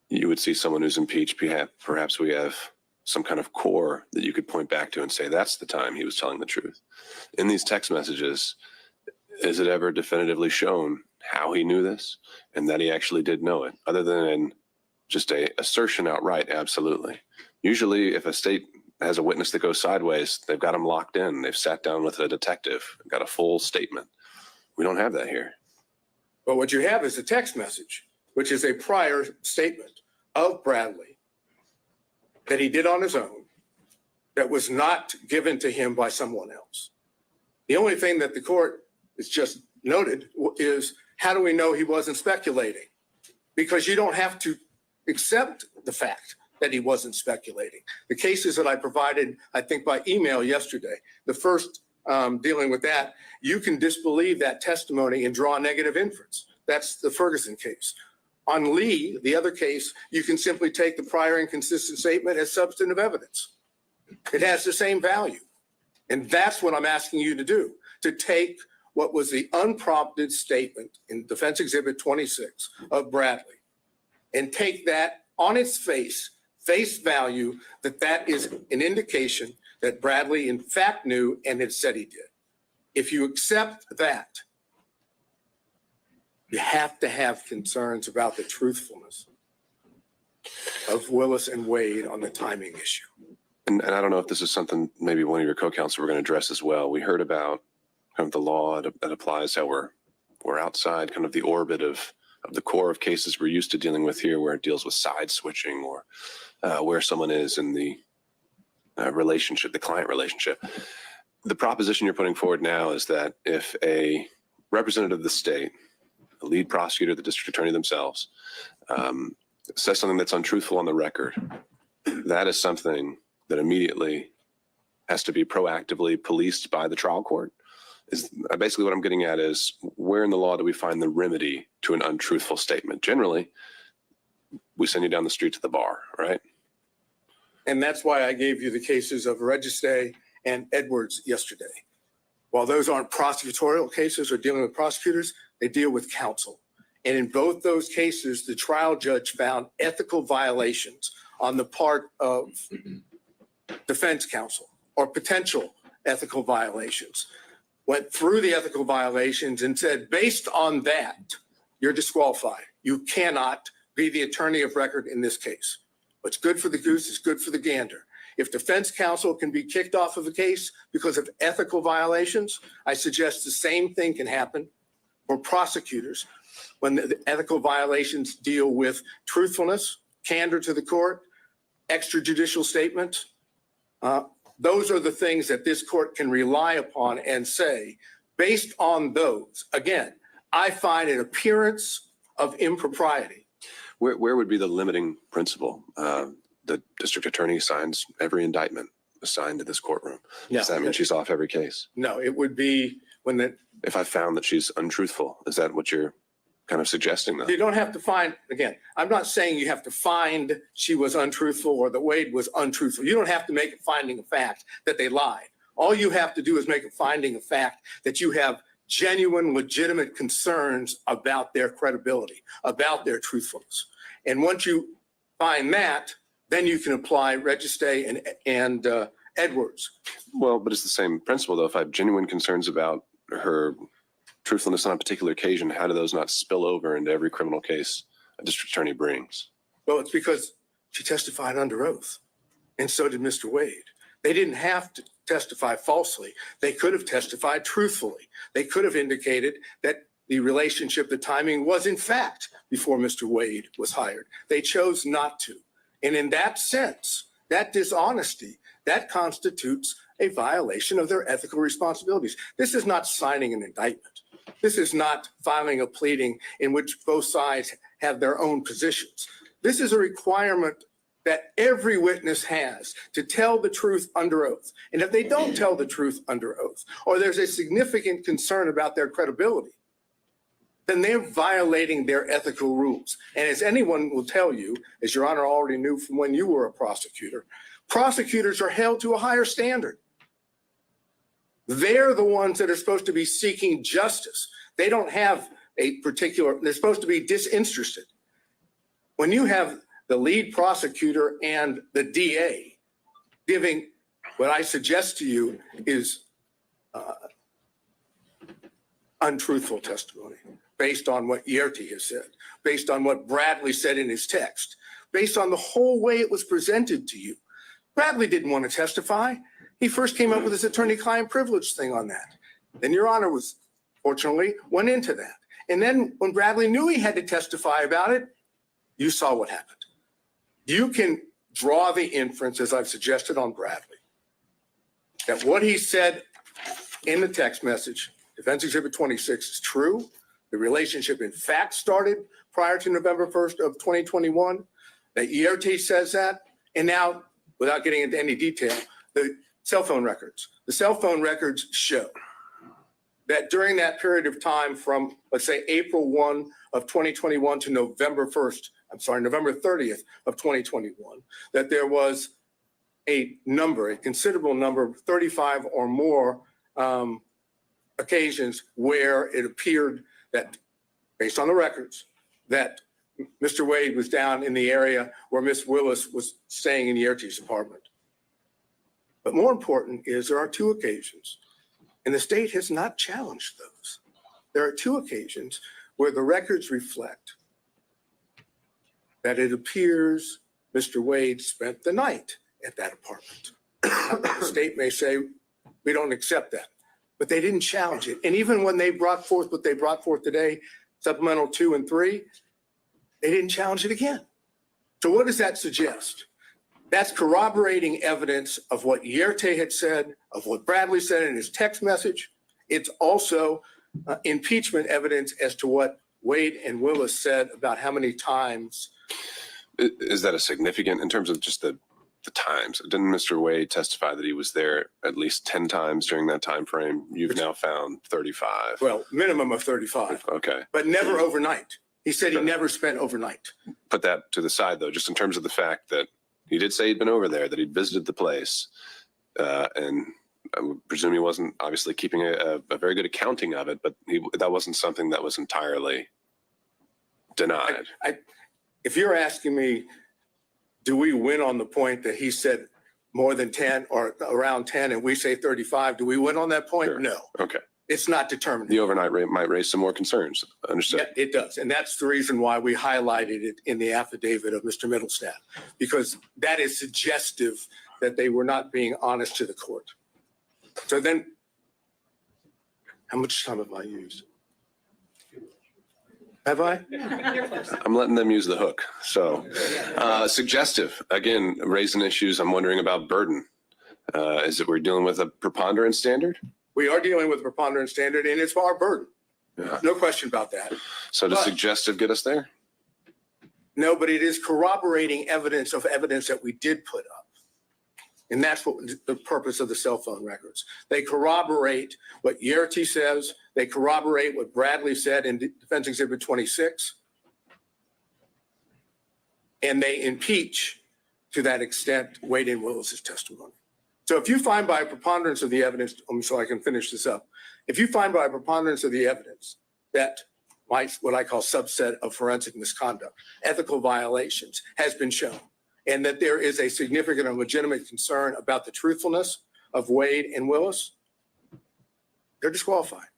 you would see someone who's impeached, perhaps we have some kind of core that you could point back to and say, that's the time he was telling the truth. In these text messages, is it ever definitively shown how he knew this and that he actually did know it, other than just a assertion outright? Absolutely. Usually if a state has a witness that goes sideways, they've got him locked in. They've sat down with a detective, got a full statement. We don't have that here. But what you have is a text message, which is a prior statement of Bradley that he did on his own, that was not given to him by someone else. The only thing that the court has just noted is, how do we know he wasn't speculating? Because you don't have to accept the fact that he wasn't speculating. The cases that I provided, I think by email yesterday, the first dealing with that, you can disbelieve that testimony and draw a negative inference. That's the Ferguson case. On Lee, the other case, you can simply take the prior inconsistent statement as substantive evidence. It has the same value. And that's what I'm asking you to do, to take what was the unprompted statement in Defense Exhibit 26 of Bradley and take that on its face value, that is an indication that Bradley in fact knew and had said he did. If you accept that, you have to have concerns about the truthfulness of Willis and Wade on the timing issue. And I don't know if this is something maybe one of your co-counsel were going to address as well. We heard about kind of the law that applies, how we're outside kind of the orbit of the core of cases we're used to dealing with here, where it deals with side switching or where someone is in the relationship, the client relationship. The proposition you're putting forward now is that if a representative of the state, a lead prosecutor, the district attorney themselves, says something that's untruthful on the record, that is something that immediately has to be proactively policed by the trial court. Is basically what I'm getting at is, where in the law do we find the remedy to an untruthful statement? Generally, we send you down the street to the bar, right? And that's why I gave you the cases of Registe and Edwards yesterday. While those aren't prosecutorial cases or dealing with prosecutors, they deal with counsel. And in both those cases, the trial judge found ethical violations on the part of defense counsel or potential ethical violations. Went through the ethical violations and said, based on that, you're disqualified. You cannot be the attorney of record in this case. What's good for the goose is good for the gander. If defense counsel can be kicked off of a case because of ethical violations, I suggest the same thing can happen for prosecutors when the ethical violations deal with truthfulness, candor to the court, extrajudicial statements. Those are the things that this court can rely upon and say, based on those, again, I find an appearance of impropriety. Where would be the limiting principle? The district attorney signs every indictment assigned to this courtroom. Does that mean she's off every case? No, it would be when the, If I found that she's untruthful, is that what you're kind of suggesting though? you don't have to find, again, I'm not saying you have to find she was untruthful or that Wade was untruthful. You don't have to make a finding of fact that they lied. All you have to do is make a finding of fact that you have genuine, legitimate concerns about their credibility, about their truthfulness. And once you find that, then you can apply Registay and Edwards. Well, but it's the same principle though. If I have genuine concerns about her truthfulness on a particular occasion, how do those not spill over into every criminal case a district attorney brings? Well, it's because she testified under oath, and so did Mr. Wade. They didn't have to testify falsely. They could have testified truthfully. They could have indicated that the relationship, the timing was in fact before Mr. Wade was hired. They chose not to. And in that sense, that dishonesty, that constitutes a violation of their ethical responsibilities. This is not signing an indictment. This is not filing a pleading in which both sides have their own positions. This is a requirement that every witness has to tell the truth under oath. And if they don't tell the truth under oath, or there's a significant concern about their credibility, then they're violating their ethical rules. And as anyone will tell you, as Your Honor already knew from when you were a prosecutor, prosecutors are held to a higher standard. They're the ones that are supposed to be seeking justice. They don't have a particular, they're supposed to be disinterested. When you have the lead prosecutor and the DA giving what I suggest to you is untruthful testimony based on what Yerty has said, based on what Bradley said in his text, based on the whole way it was presented to you. Bradley didn't want to testify. He first came up with his attorney-client privilege thing on that. Then Your Honor was, fortunately, went into that. And then when Bradley knew he had to testify about it, you saw what happened. You can draw the inference, as I've suggested on Bradley, that what he said in the text message, Defense Exhibit 26, is true. The relationship, in fact, started prior to November 1st of 2021. That ERT says that. And now, without getting into any detail, the cell phone records. The cell phone records show that during that period of time from, let's say, April 1 of 2021 to November 30th of 2021, that there was a considerable number of 35 or more occasions where it appeared that, based on the records, that Mr. Wade was down in the area where Miss Willis was staying in Yerty's apartment. But more important is there are two occasions, and the state has not challenged those. There are two occasions where the records reflect that it appears Mr. Wade spent the night at that apartment. The state may say, we don't accept that, but they didn't challenge it. And even when they brought forth what they brought forth today, supplemental 2 and 3, they didn't challenge it again. So what does that suggest? That's corroborating evidence of what Yerte had said, of what Bradley said in his text message. It's also impeachment evidence as to what Wade and Willis said about how many times. Is that a significant, in terms of just the times? Didn't Mr. Wade testify that he was there at least 10 times during that time frame? You've now found 35. Well, minimum of 35. Okay. But never overnight. He said he never spent overnight. Put that to the side, though, just in terms of the fact that he did say he'd been over there, that he'd visited the place. And I would presume he wasn't obviously keeping a very good accounting of it, but that wasn't something that was entirely denied. If you're asking me, do we win on the point that he said more than 10 or around 10 and we say 35, do we win on that point? Sure. No, Okay. it's not determined. The overnight rate might raise some more concerns. Understood. Yeah, it does. And that's the reason why we highlighted it in the affidavit of Mr. Middlestaff, because that is suggestive that they were not being honest to the court. So then, how much time have I used? Have I? I'm letting them use the hook. So suggestive, again, raising issues. I'm wondering about burden. Is it we're dealing with a preponderance standard? We are dealing with a preponderance standard and it's our burden. Yeah. No question about that. So does But- suggestive get us there? No, but it is corroborating evidence of evidence that we did put up. And that's what the purpose of the cell phone records. They corroborate what Yerty says. They corroborate what Bradley said in Defense Exhibit 26. And they impeach, to that extent, Wade and Willis's testimony. So if you find by a preponderance of the evidence, so I can finish this up. If you find by a preponderance of the evidence that what I call subset of forensic misconduct, ethical violations has been shown, and that there is a significant and legitimate concern about the truthfulness of Wade and Willis, they're disqualified.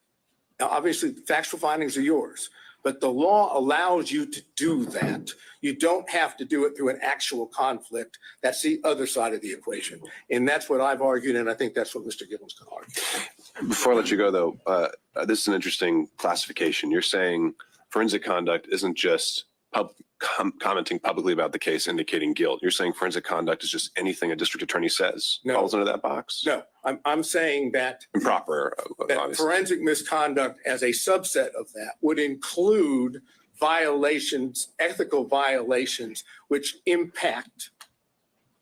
Now, obviously, the factual findings are yours, but the law allows you to do that. You don't have to do it through an actual conflict. That's the other side of the equation. And that's what I've argued, and I think that's what Mr. Gibbons can argue. Before I let you go, though, this is an interesting classification. You're saying forensic conduct isn't just commenting publicly about the case indicating guilt. You're saying forensic conduct is just anything a district attorney says falls under that box? No, I'm saying that Improper, that obviously. forensic misconduct as a subset of that would include violations, ethical violations, which impact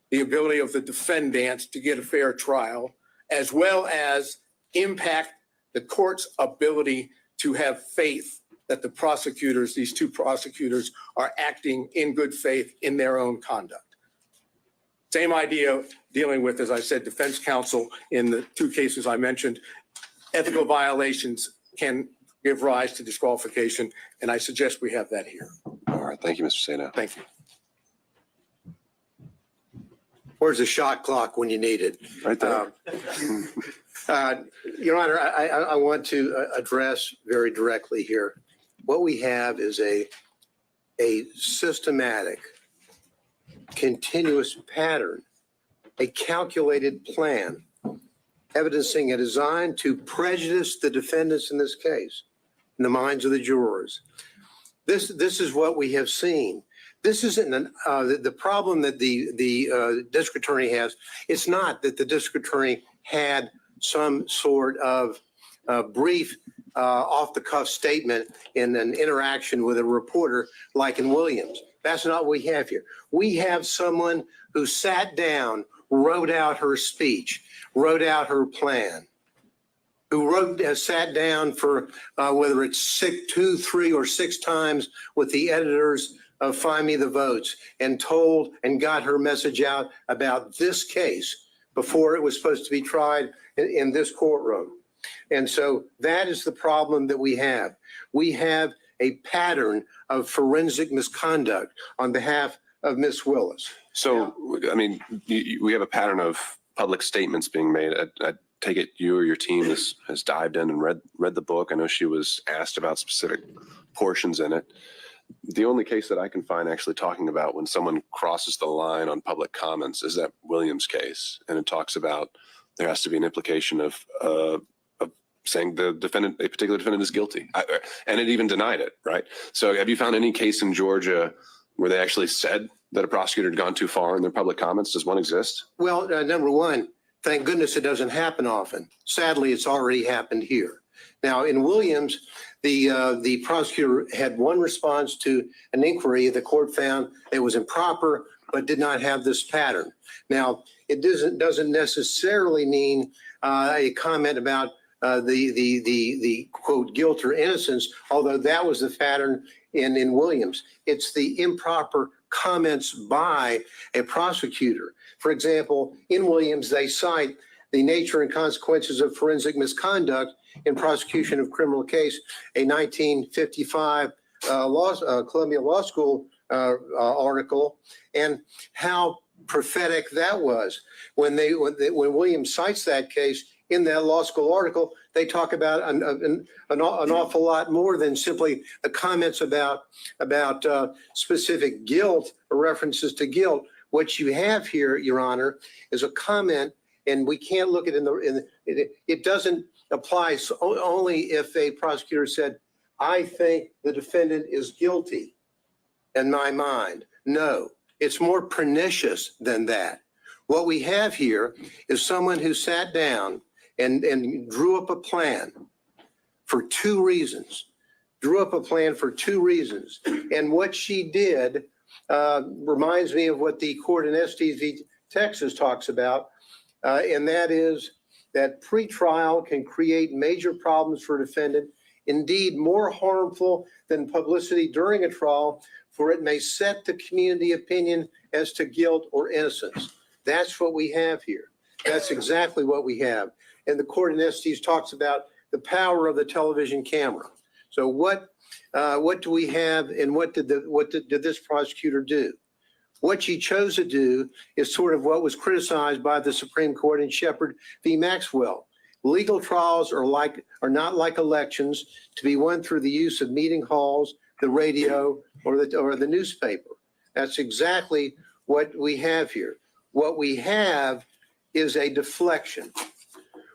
the ability of the defendants to get a fair trial, as well as impact the court's ability to have faith that the prosecutors, these two prosecutors, are acting in good faith in their own conduct. Same idea dealing with, as I said, defense counsel in the two cases I mentioned. Ethical violations can give rise to disqualification, and I suggest we have that here. All right. Thank you, Mr. Sano. Thank you. Where's the shot clock when you need it? Right there. Your Honor, I want to address very directly here. What we have is a systematic, continuous pattern, a calculated plan, evidencing a design to prejudice the defendants in this case, in the minds of the jurors. This is what we have seen. This isn't the problem that the district attorney has. It's not that the district attorney had some sort of brief off-the-cuff statement in an interaction with a reporter like in Williams. That's not what we have here. We have someone who sat down, wrote out her speech, wrote out her plan, who sat down for whether it's 2, 3, or 6 times with the editors of Find Me the Votes and told and got her message out about this case before it was supposed to be tried in this courtroom. And so that is the problem that we have. We have a pattern of forensic misconduct on behalf of Ms. Willis. So, I mean, we have a pattern of public statements being made. I take it you or your team has dived in and read the book. I know she was asked about specific portions in it. The only case that I can find actually talking about when someone crosses the line on public comments is that Williams case. And it talks about there has to be an implication of saying the defendant, a particular defendant is guilty. And it even denied it, right? So have you found any case in Georgia where they actually said that a prosecutor had gone too far in their public comments? Does one exist? Well, number one, thank goodness it doesn't happen often. Sadly, it's already happened here. Now, in Williams, the prosecutor had one response to an inquiry. The court found it was improper, but did not have this pattern. Now, it doesn't necessarily mean a comment about the quote guilt or innocence, although that was the pattern in Williams. It's the improper comments by a prosecutor. For example, in Williams, they cite the nature and consequences of forensic misconduct in prosecution of criminal case, a 1955 Columbia Law School article, and how prophetic that was. When Williams cites that case in that law school article, they talk about an awful lot more than simply the comments about specific guilt or references to guilt. What you have here, Your Honor, is a comment, and we can't look at it doesn't apply only if a prosecutor said, I think the defendant is guilty in my mind. No, it's more pernicious than that. What we have here is someone who sat down and drew up a plan for two reasons. And what she did reminds me of what the court in Estes v. Texas talks about, and that is that pretrial can create major problems for a defendant, indeed more harmful than publicity during a trial, for it may set the community opinion as to guilt or innocence. That's what we have here. That's exactly what we have. And the court in Estes talks about the power of the television camera. So what do we have, and what did this prosecutor do? What she chose to do is sort of what was criticized by the Supreme Court in Shepard v. Maxwell. Legal trials are not like elections to be won through the use of meeting halls, the radio, or the newspaper. That's exactly what we have here. What we have is a deflection.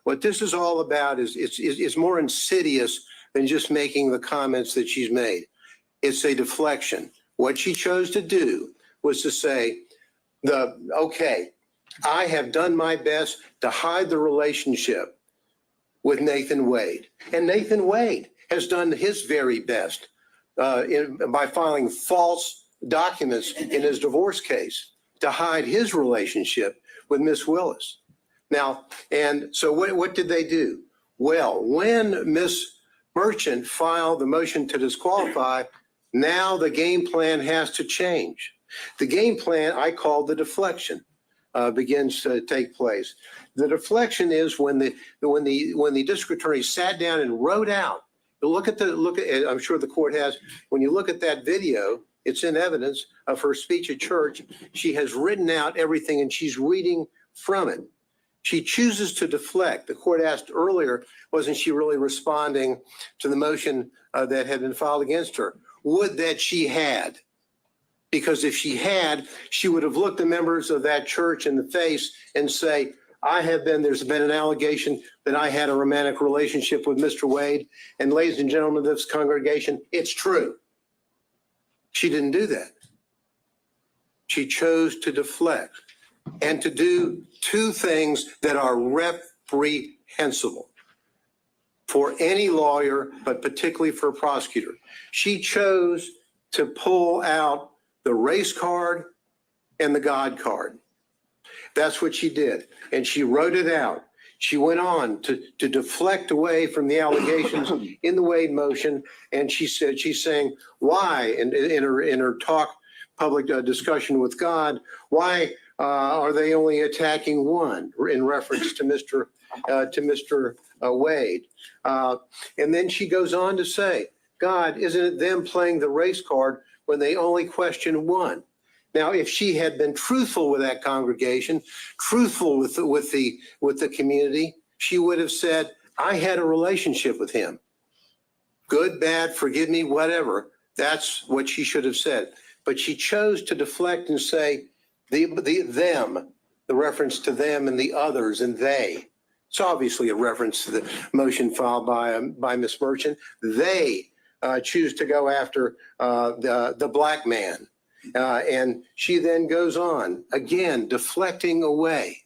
What this is all about is more insidious than just making the comments that she's made. It's a deflection. What she chose to do was to say, okay, I have done my best to hide the relationship with Nathan Wade. And Nathan Wade has done his very best by filing false documents in his divorce case to hide his relationship with Miss Willis. Now, and so what did they do? Well, when Miss Merchant filed the motion to disqualify, now the game plan has to change. The game plan I call the deflection begins to take place. The deflection is when the district attorney sat down and wrote out. Look at I'm sure the court has. When you look at that video, it's in evidence of her speech at church. She has written out everything and she's reading from it. She chooses to deflect. The court asked earlier, wasn't she really responding to the motion that had been filed against her? Would that she had. Because if she had, she would have looked the members of that church in the face and say, there's been an allegation that I had a romantic relationship with Mr. Wade. And ladies and gentlemen of this congregation, it's true. She didn't do that. She chose to deflect and to do two things that are reprehensible for any lawyer, but particularly for a prosecutor. She chose to pull out the race card and the God card. That's what she did. And she wrote it out. She went on to deflect away from the allegations in the Wade motion. And she said, she's saying, why, in her talk, public discussion with God, why are they only attacking one in reference to Mr. Wade? And then she goes on to say, God, isn't it them playing the race card when they only question one? Now, if she had been truthful with that congregation, truthful with the community, she would have said, I had a relationship with him. Good, bad, forgive me, whatever. That's what she should have said. But she chose to deflect and say, them, the reference to them and the others and they. It's obviously a reference to the motion filed by Ms. Merchant. They choose to go after the black man. And she then goes on, again, deflecting away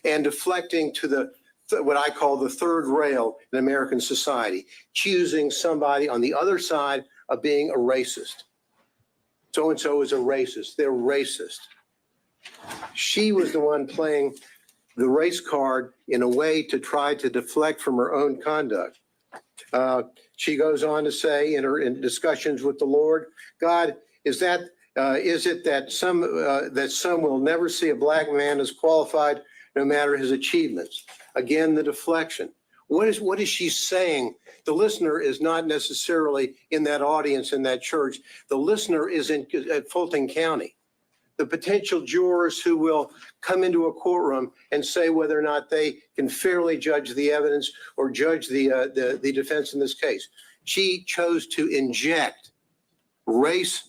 and deflecting to what I call the third rail in American society, choosing somebody on the other side of being a racist. So-and-so is a racist. They're racist. She was the one playing the race card in a way to try to deflect from her own conduct. She goes on to say in discussions with the Lord, God, is it that some will never see a black man as qualified no matter his achievements. Again, the deflection. What is she saying? The listener is not necessarily in that audience in that church. The listener is at Fulton County. The potential jurors who will come into a courtroom and say whether or not they can fairly judge the evidence or judge the defense in this case. She chose to inject race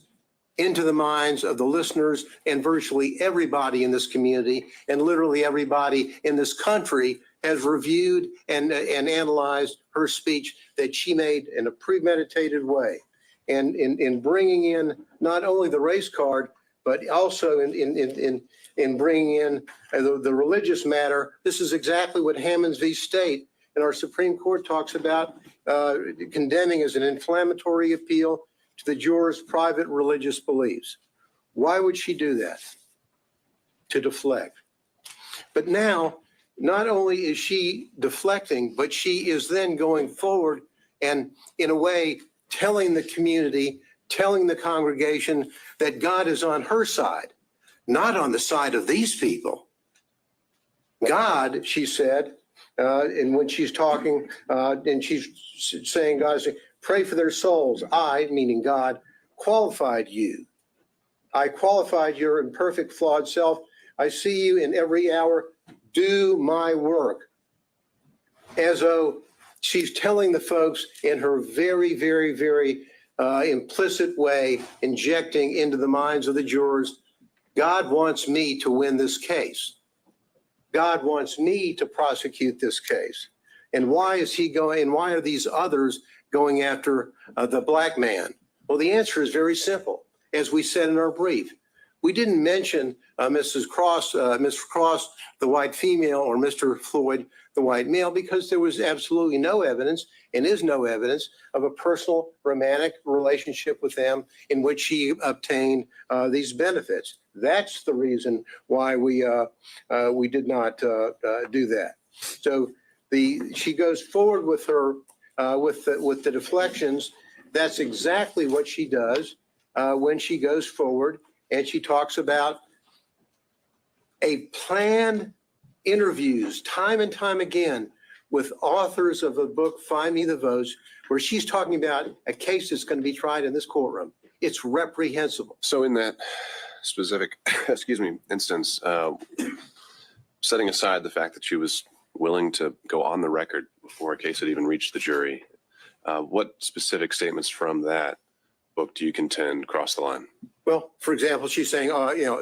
into the minds of the listeners and virtually everybody in this community, and literally everybody in this country has reviewed and analyzed her speech that she made in a premeditated way. And in bringing in not only the race card, but also in bringing in the religious matter, this is exactly what Hammonds v. State and our Supreme Court talks about condemning as an inflammatory appeal to the jurors' private religious beliefs. Why would she do that? To deflect. But now, not only is she deflecting, but she is then going forward and, in a way, telling the community, telling the congregation that God is on her side, not on the side of these people. God, she said, and when she's talking, and she's saying, God, pray for their souls. I, meaning God, qualified you. I qualified your imperfect, flawed self. I see you in every hour. Do my work. As though she's telling the folks in her very, very, very implicit way, injecting into the minds of the jurors, God wants me to win this case. God wants me to prosecute this case. And why is he going, and why are these others going after the black man? Well, the answer is very simple. As we said in our brief, we didn't mention Mrs. Cross, the white female, or Mr. Floyd, the white male, because there was absolutely no evidence, and is no evidence, of a personal romantic relationship with them in which she obtained these benefits. That's the reason why we did not do that. So she goes forward with her with the deflections. That's exactly what she does when she goes forward, and she talks about a planned interviews time and time again with authors of the book Find Me the Votes, where she's talking about a case that's going to be tried in this courtroom. It's reprehensible. So in that specific, instance, setting aside the fact that she was willing to go on the record before a case had even reached the jury, what specific statements from that book do you contend cross the line? Well, for example, she's saying,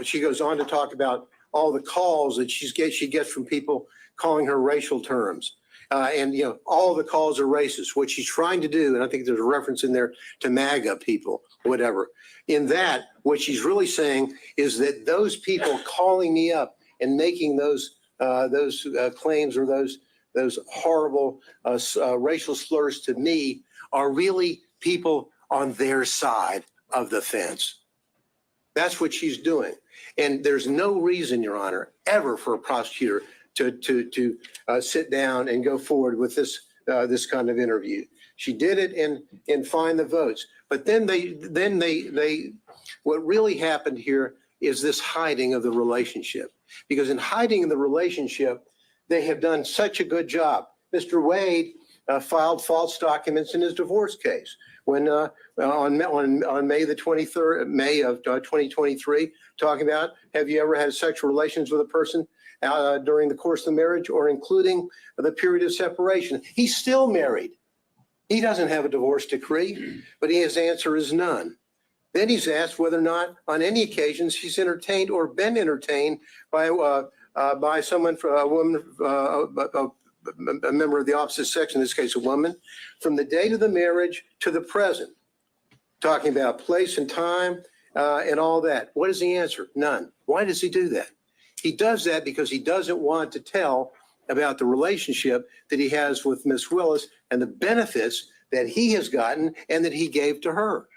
she goes on to talk about all the calls that she gets from people calling her racial terms. And all the calls are racist. What she's trying to do, and I think there's a reference in there to MAGA people, whatever. In that, what she's really saying is that those people calling me up and making those claims or those horrible racial slurs to me are really people on their side of the fence. That's what she's doing. And there's no reason, Your Honor, ever for a prosecutor to sit down and go forward with this kind of interview. She did it in Find the Votes. But then what really happened here is this hiding of the relationship. Because in hiding the relationship, they have done such a good job. Mr. Wade filed false documents in his divorce case when on May the 23rd, May of 2023, talking about, have you ever had sexual relations with a person during the course of the marriage or including the period of separation? He's still married. He doesn't have a divorce decree, but his answer is none. Then he's asked whether or not on any occasions he's entertained or been entertained by someone, a woman, a member of the opposite sex, in this case a woman, from the date of the marriage to the present, talking about place and time and all that. What is the answer? None. Why does he do that? He does that because he doesn't want to tell about the relationship that he has with Miss Willis and the benefits that he has gotten and that he gave to her.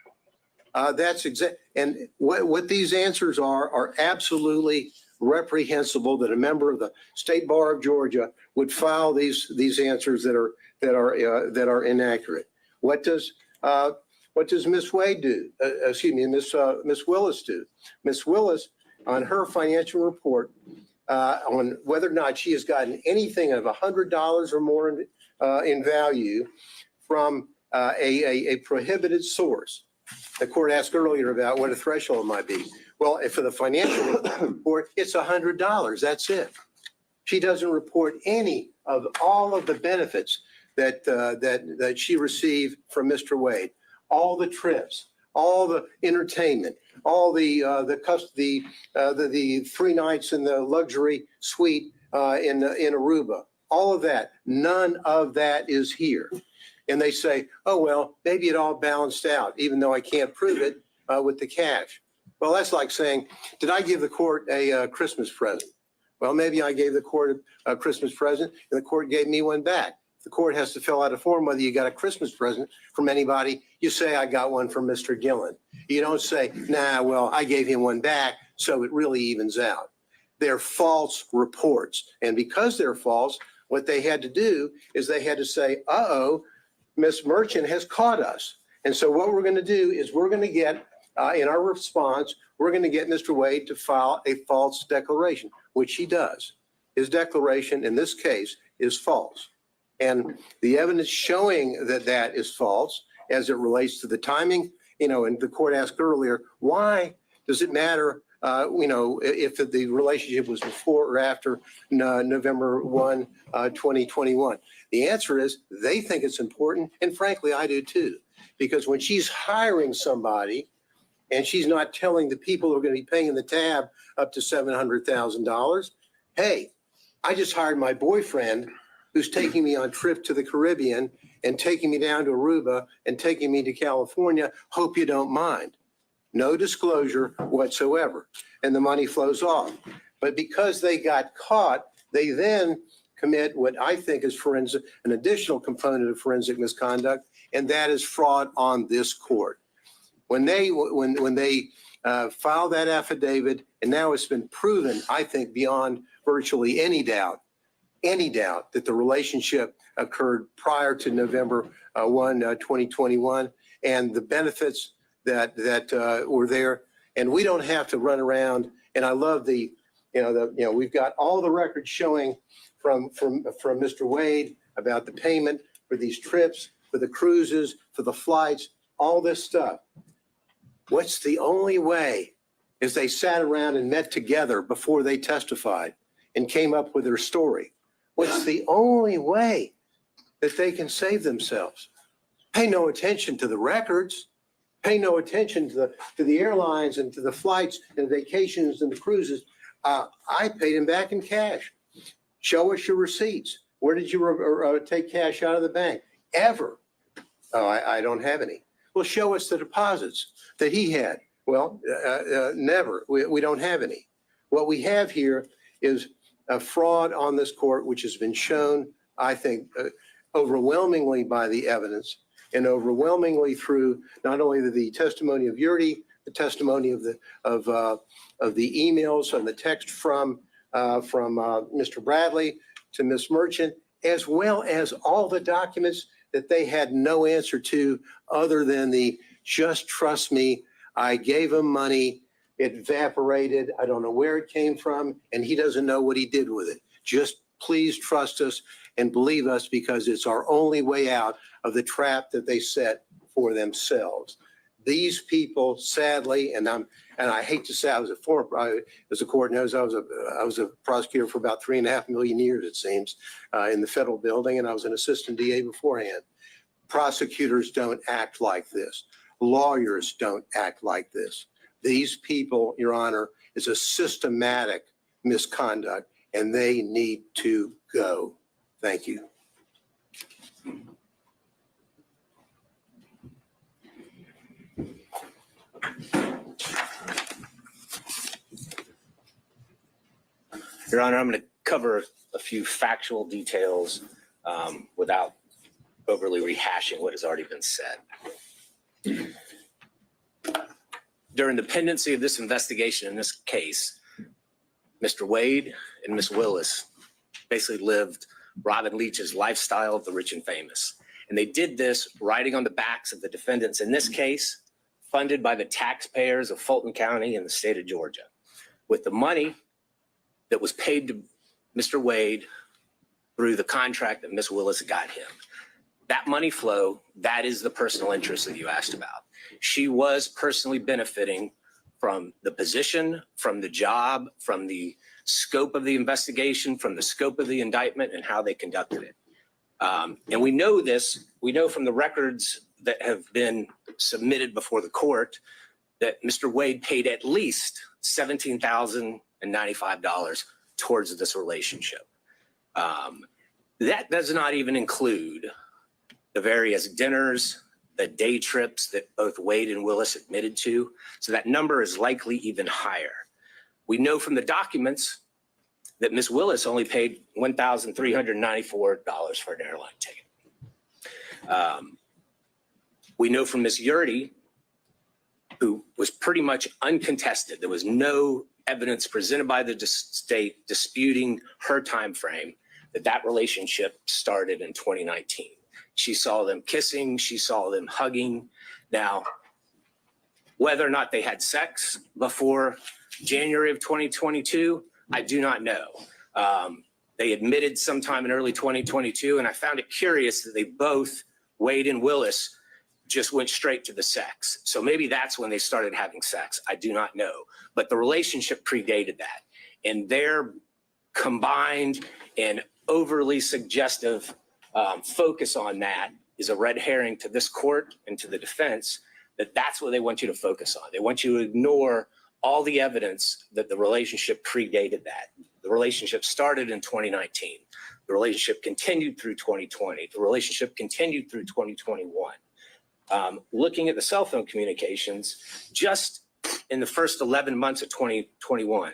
That's exact. And what these answers are absolutely reprehensible, that a member of the State Bar of Georgia would file these answers that are inaccurate. What does Miss Wade do? Miss Willis do? Miss Willis, on her financial report, on whether or not she has gotten anything of $100 or more in value from a prohibited source. The court asked earlier about what a threshold might be. Well, if for the financial report, it's $100. That's it. She doesn't report any of all of the benefits that she received from Mr. Wade, all the trips, all the entertainment, all the 3 nights in the luxury suite in Aruba, all of that. None of that is here. And they say, oh, well, maybe it all balanced out, even though I can't prove it with the cash. Well, that's like saying, did I give the court a Christmas present? Well, maybe I gave the court a Christmas present and the court gave me one back. The court has to fill out a form whether you got a Christmas present from anybody. You say, I got one from Mr. Gillen. You don't say, nah, well, I gave him one back, so it really evens out. They're false reports. And because they're false, what they had to do is they had to say, uh-oh, Ms. Merchant has caught us. And so what we're going to do is we're going to get, in our response, we're going to get Mr. Wade to file a false declaration, which he does. His declaration in this case is false. And the evidence showing that that is false as it relates to the timing, and the court asked earlier, why does it matter, if the relationship was before or after November 1, 2021? The answer is they think it's important, and frankly, I do too. Because when she's hiring somebody and she's not telling the people who are going to be paying the tab up to $700,000, hey, I just hired my boyfriend who's taking me on a trip to the Caribbean and taking me down to Aruba and taking me to California. Hope you don't mind. No disclosure whatsoever. And the money flows off. But because they got caught, they then commit what I think is an additional component of forensic misconduct, and that is fraud on this court. When they filed that affidavit, and now it's been proven, I think, beyond virtually any doubt that the relationship occurred prior to November 1, 2021, and the benefits that were there. And we don't have to run around. And I love we've got all the records showing from Mr. Wade about the payment for these trips, for the cruises, for the flights, all this stuff. What's the only way is they sat around and met together before they testified and came up with their story. What's the only way that they can save themselves? Pay no attention to the records. Pay no attention to the airlines and to the flights and vacations and the cruises. I paid him back in cash. Show us your receipts. Where did you take cash out of the bank? Ever? Oh, I don't have any. Well, show us the deposits that he had. Well, never. We don't have any. What we have here is a fraud on this court, which has been shown, I think, overwhelmingly by the evidence and overwhelmingly through not only the testimony of Yurdi, the testimony of the emails and the text from Mr. Bradley to Ms. Merchant, as well as all the documents that they had no answer to other than the just trust me, I gave him money, it evaporated, I don't know where it came from, and he doesn't know what he did with it. Just please trust us and believe us because it's our only way out of the trap that they set for themselves. These people, sadly, and I hate to say I was a former, as the court knows, I was a prosecutor for about 3.5 million years, it seems, in the federal building, and I was an assistant DA beforehand. Prosecutors don't act like this. Lawyers don't act like this. These people, Your Honor, is a systematic misconduct, and they need to go. Thank you. Your Honor, I'm going to cover a few factual details without overly rehashing what has already been said. During the pendency of this investigation in this case, Mr. Wade and Ms. Willis basically lived Robin Leach's lifestyle of the rich and famous. And they did this riding on the backs of the defendants in this case, funded by the taxpayers of Fulton County and the state of Georgia. With the money that was paid to Mr. Wade through the contract that Ms. Willis got him. That money flow, that is the personal interest that you asked about. She was personally benefiting from the position, from the job, from the scope of the investigation, from the scope of the indictment and how they conducted it. And we know this, we know from the records that have been submitted before the court that Mr. Wade paid at least $17,095 towards this relationship. That does not even include the various dinners, the day trips that both Wade and Willis admitted to. So that number is likely even higher. We know from the documents that Ms. Willis only paid $1,394 for an airline ticket. We know from Ms. Yurdy, who was pretty much uncontested, there was no evidence presented by the state disputing her time frame, that relationship started in 2019. She saw them kissing, she saw them hugging. Now, whether or not they had sex before January of 2022, I do not know. They admitted sometime in early 2022, and I found it curious that they both, Wade and Willis, just went straight to the sex. So maybe that's when they started having sex. I do not know. But the relationship predated that. And their combined and overly suggestive focus on that is a red herring to this court and to the defense, that that's what they want you to focus on. They want you to ignore all the evidence that the relationship predated that. The relationship started in 2019. The relationship continued through 2020. The relationship continued through 2021. Looking at the cell phone communications, just in the first 11 months of 2021,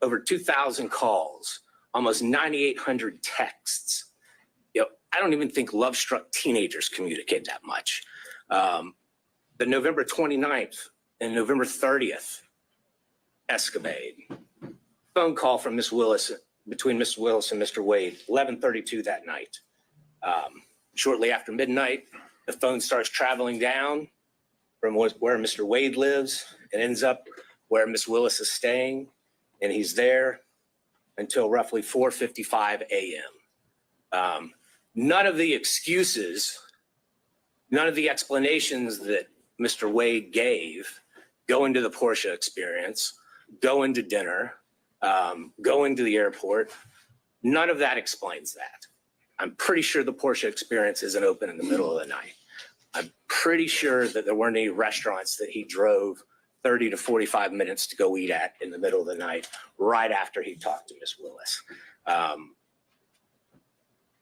over 2,000 calls, almost 9,800 texts. You know, I don't even think love-struck teenagers communicate that much. The November 29th and November 30th escapade, phone call from Ms. Willis, between Ms. Willis and Mr. Wade, 11:32 that night. Shortly after midnight, the phone starts traveling down from where Mr. Wade lives and ends up where Ms. Willis is staying, and he's there until roughly 4:55 a.m. None of the excuses, none of the explanations that Mr. Wade gave, going to the Porsche experience, going to dinner, going to the airport, none of that explains that. I'm pretty sure the Porsche experience isn't open in the middle of the night. I'm pretty sure that there weren't any restaurants that he drove 30 to 45 minutes to go eat at in the middle of the night, right after he talked to Ms. Willis.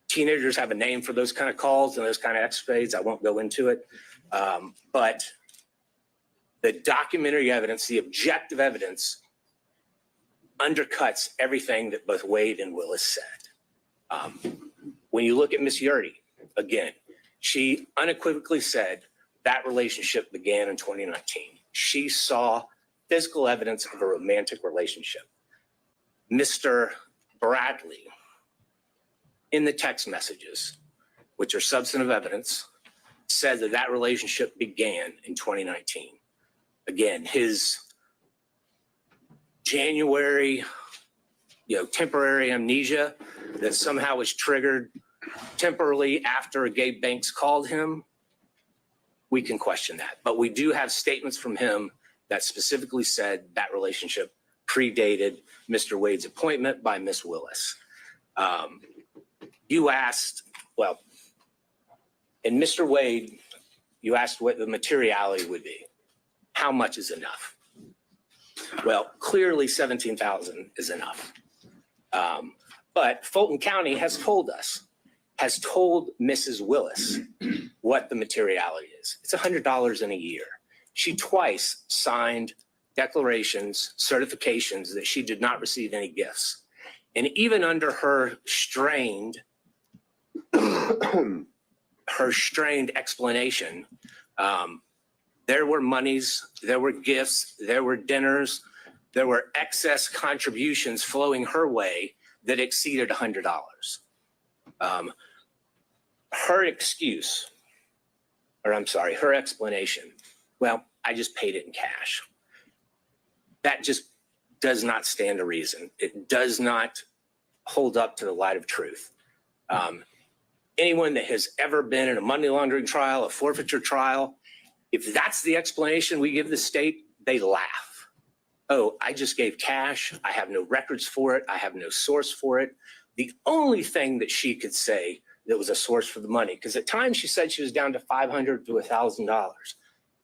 Teenagers have a name for those kind of calls and those kind of escapades. I won't go into it. But the documentary evidence, the objective evidence, undercuts everything that both Wade and Willis said. When you look at Ms. Yurdy, again, she unequivocally said that relationship began in 2019. She saw physical evidence of a romantic relationship. Mr. Bradley, in the text messages, which are substantive evidence, said that that relationship began in 2019. Again, his January, temporary amnesia that somehow was triggered temporarily after Gabe Banks called him, we can question that. But we do have statements from him that specifically said that relationship predated Mr. Wade's appointment by Ms. Willis. You asked, well, in Mr. Wade, you asked what the materiality would be. How much is enough? Well, clearly 17,000 is enough. But Fulton County has told us, has told Mrs. Willis what the materiality is. It's $100 in a year. She twice signed declarations, certifications that she did not receive any gifts. And even under her strained explanation, there were monies, there were gifts, there were dinners, there were excess contributions flowing her way that exceeded $100. Her excuse, or I'm sorry, her explanation, well, I just paid it in cash. That just does not stand to reason. It does not hold up to the light of truth. Anyone that has ever been in a money laundering trial, a forfeiture trial, if that's the explanation we give the state, they laugh. Oh, I just gave cash. I have no records for it. I have no source for it. The only thing that she could say that was a source for the money, because at times she said she was down to $500 to $1,000.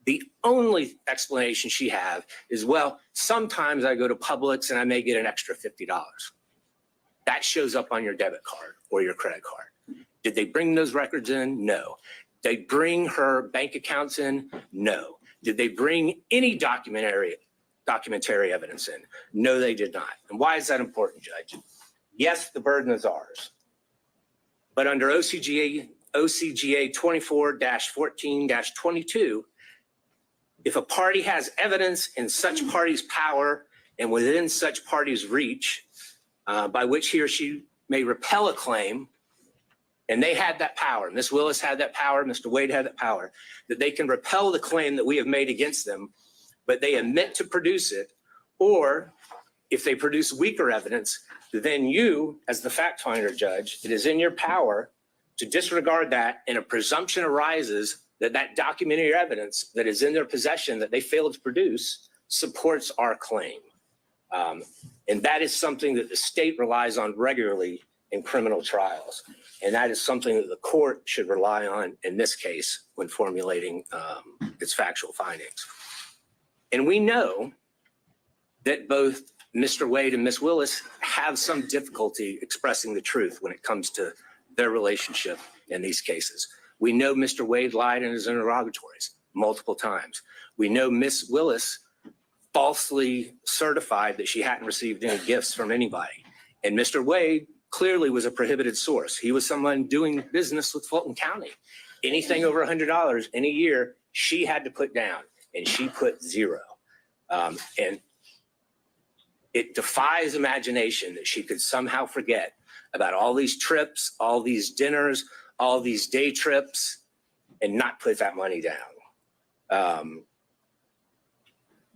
The only explanation she have is, well, sometimes I go to Publix and I may get an extra $50. That shows up on your debit card or your credit card. Did they bring those records in? No. Did they bring her bank accounts in? No. Did they bring any documentary evidence in? No, they did not. And why is that important, Judge? Yes, the burden is ours. But under OCGA 24-14-22, if a party has evidence in such party's power and within such party's reach, by which he or she may repel a claim, and they had that power, Ms. Willis had that power, Mr. Wade had that power, that they can repel the claim that we have made against them, but they admit to produce it, or if they produce weaker evidence, then you, as the fact finder, Judge, it is in your power to disregard that, and a presumption arises that that documentary evidence that is in their possession that they failed to produce supports our claim. And that is something that the state relies on regularly in criminal trials. And that is something that the court should rely on in this case when formulating its factual findings. And we know that both Mr. Wade and Ms. Willis have some difficulty expressing the truth when it comes to their relationship in these cases. We know Mr. Wade lied in his interrogatories multiple times. We know Ms. Willis falsely certified that she hadn't received any gifts from anybody. And Mr. Wade clearly was a prohibited source. He was someone doing business with Fulton County. Anything over $100 in a year, she had to put down, and she put zero. And it defies imagination that she could somehow forget about all these trips, all these dinners, all these day trips, and not put that money down.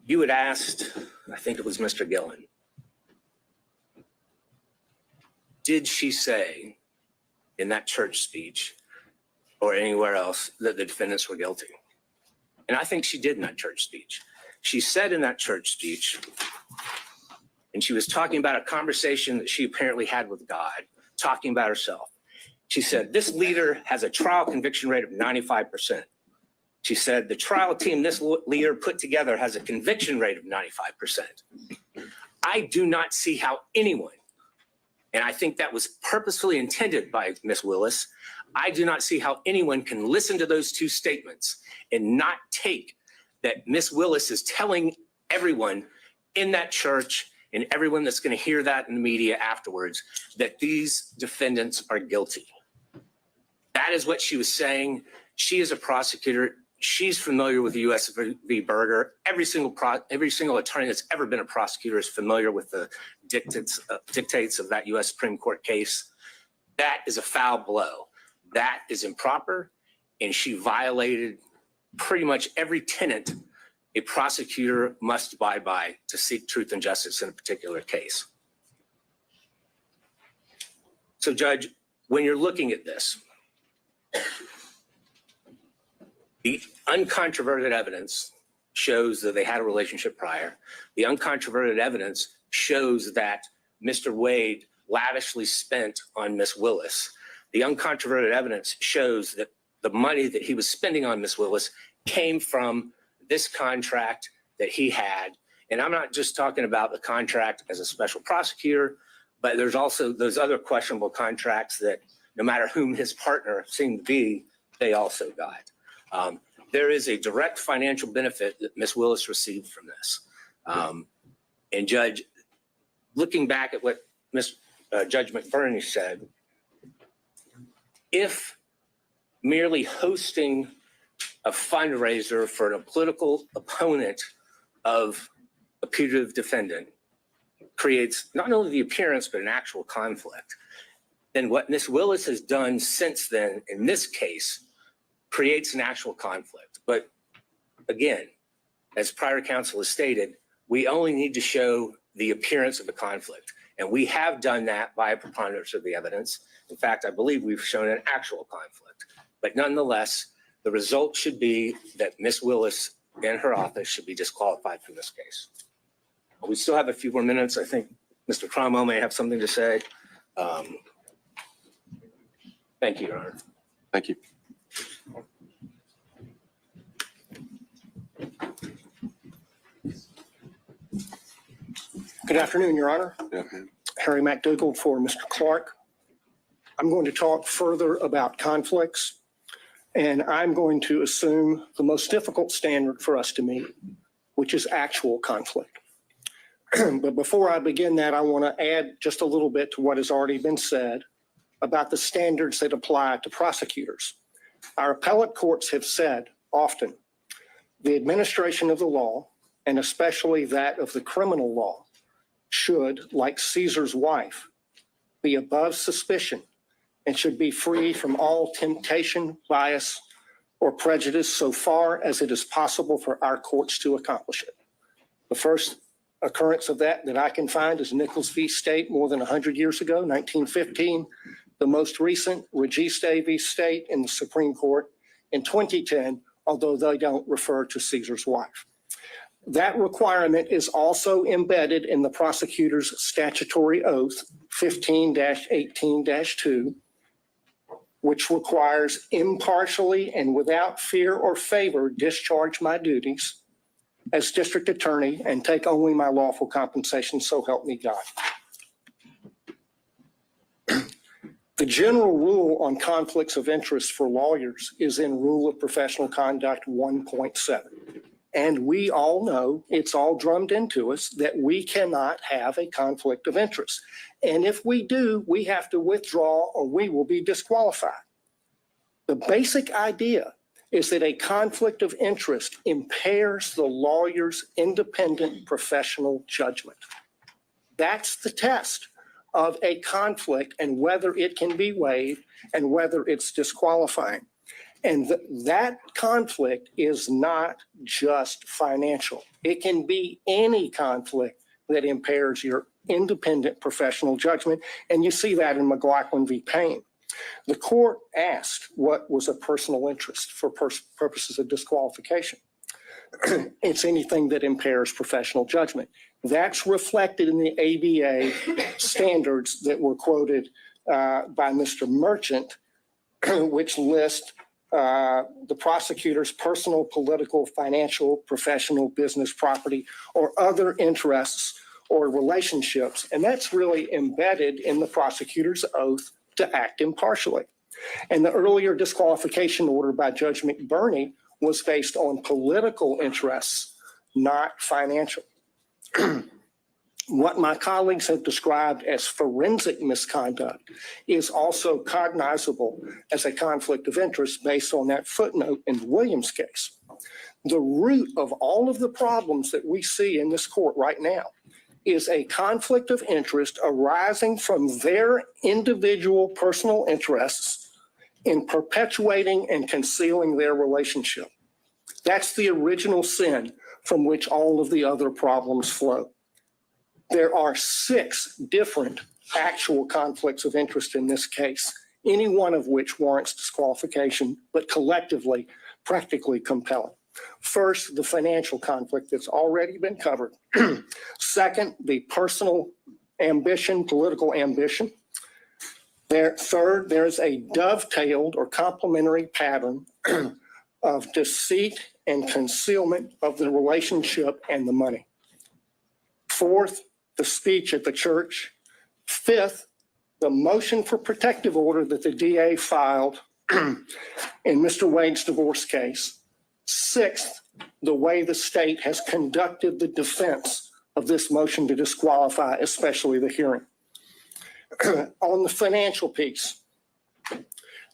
You had asked, I think it was Mr. Gillen, did she say in that church speech or anywhere else that the defendants were guilty? And I think she did in that church speech. She said in that church speech, and she was talking about a conversation that she apparently had with God, talking about herself. She said, this leader has a trial conviction rate of 95%. She said, the trial team this leader put together has a conviction rate of 95%. I do not see how anyone, and I think that was purposefully intended by Ms. Willis, I do not see how anyone can listen to those two statements and not take that Ms. Willis is telling everyone in that church and everyone that's going to hear that in the media afterwards that these defendants are guilty. That is what she was saying. She is a prosecutor. She's familiar with the U.S. v. Berger. Every single attorney that's ever been a prosecutor is familiar with the dictates of that U.S. Supreme Court case. That is a foul blow. That is improper, and she violated pretty much every tenet a prosecutor must abide by to seek truth and justice in a particular case. So, Judge, when you're looking at this, the uncontroverted evidence shows that they had a relationship prior. The uncontroverted evidence shows that Mr. Wade lavishly spent on Ms. Willis. The uncontroverted evidence shows that the money that he was spending on Ms. Willis came from this contract that he had. And I'm not just talking about the contract as a special prosecutor, but there's also those other questionable contracts that no matter whom his partner seemed to be, they also got. There is a direct financial benefit that Ms. Willis received from this. And Judge, looking back at what Judge McBurney said, if merely hosting a fundraiser for a political opponent of a putative defendant creates not only the appearance, but an actual conflict, then what Ms. Willis has done since then in this case creates an actual conflict. But again, as prior counsel has stated, we only need to show the appearance of a conflict. And we have done that by a preponderance of the evidence. In fact, I believe we've shown an actual conflict. But nonetheless, the result should be that Ms. Willis and her office should be disqualified from this case. We still have a few more minutes. I think Mr. Cromwell may have something to say. Thank you, Your Honor. Thank you. Good afternoon, Your Honor. Yeah. Harry McDougall for Mr. Clark. I'm going to talk further about conflicts, and I'm going to assume the most difficult standard for us to meet, which is actual conflict. But before I begin that, I want to add just a little bit to what has already been said about the standards that apply to prosecutors. Our appellate courts have said often, the administration of the law, and especially that of the criminal law, should, like Caesar's wife, be above suspicion and should be free from all temptation, bias, or prejudice so far as it is possible for our courts to accomplish it. The first occurrence of that I can find is Nichols v. State more than 100 years ago, 1915. The most recent, Registe v. State in the Supreme Court in 2010, although they don't refer to Caesar's wife. That requirement is also embedded in the prosecutor's statutory oath, 15-18-2, which requires impartially and without fear or favor discharge my duties as district attorney and take only my lawful compensation, so help me God. The general rule on conflicts of interest for lawyers is in Rule of Professional Conduct 1.7. And we all know, it's all drummed into us, that we cannot have a conflict of interest. And if we do, we have to withdraw or we will be disqualified. The basic idea is that a conflict of interest impairs the lawyer's independent professional judgment. That's the test of a conflict and whether it can be waived and whether it's disqualifying. And that conflict is not just financial. It can be any conflict that impairs your independent professional judgment. And you see that in McLaughlin v. Payne. The court asked what was a personal interest for purposes of disqualification. It's anything that impairs professional judgment. That's reflected in the ABA standards that were quoted by Mr. Merchant, which list the prosecutor's personal, political, financial, professional, business, property, or other interests or relationships. And that's really embedded in the prosecutor's oath to act impartially. And the earlier disqualification order by Judge McBurney was based on political interests, not financial. What my colleagues have described as forensic misconduct is also cognizable as a conflict of interest based on that footnote in the Williams case. The root of all of the problems that we see in this court right now is a conflict of interest arising from their individual personal interests in perpetuating and concealing their relationship. That's the original sin from which all of the other problems flow. There are 6 different actual conflicts of interest in this case, any one of which warrants disqualification, but collectively, practically compelling. First, the financial conflict that's already been covered. Second, the personal ambition, political ambition. Third, there's a dovetailed or complementary pattern of deceit and concealment of the relationship and the money. Fourth, the speech at the church. Fifth, the motion for protective order that the DA filed in Mr. Wade's divorce case. Sixth, the way the state has conducted the defense of this motion to disqualify, especially the hearing. On the financial piece,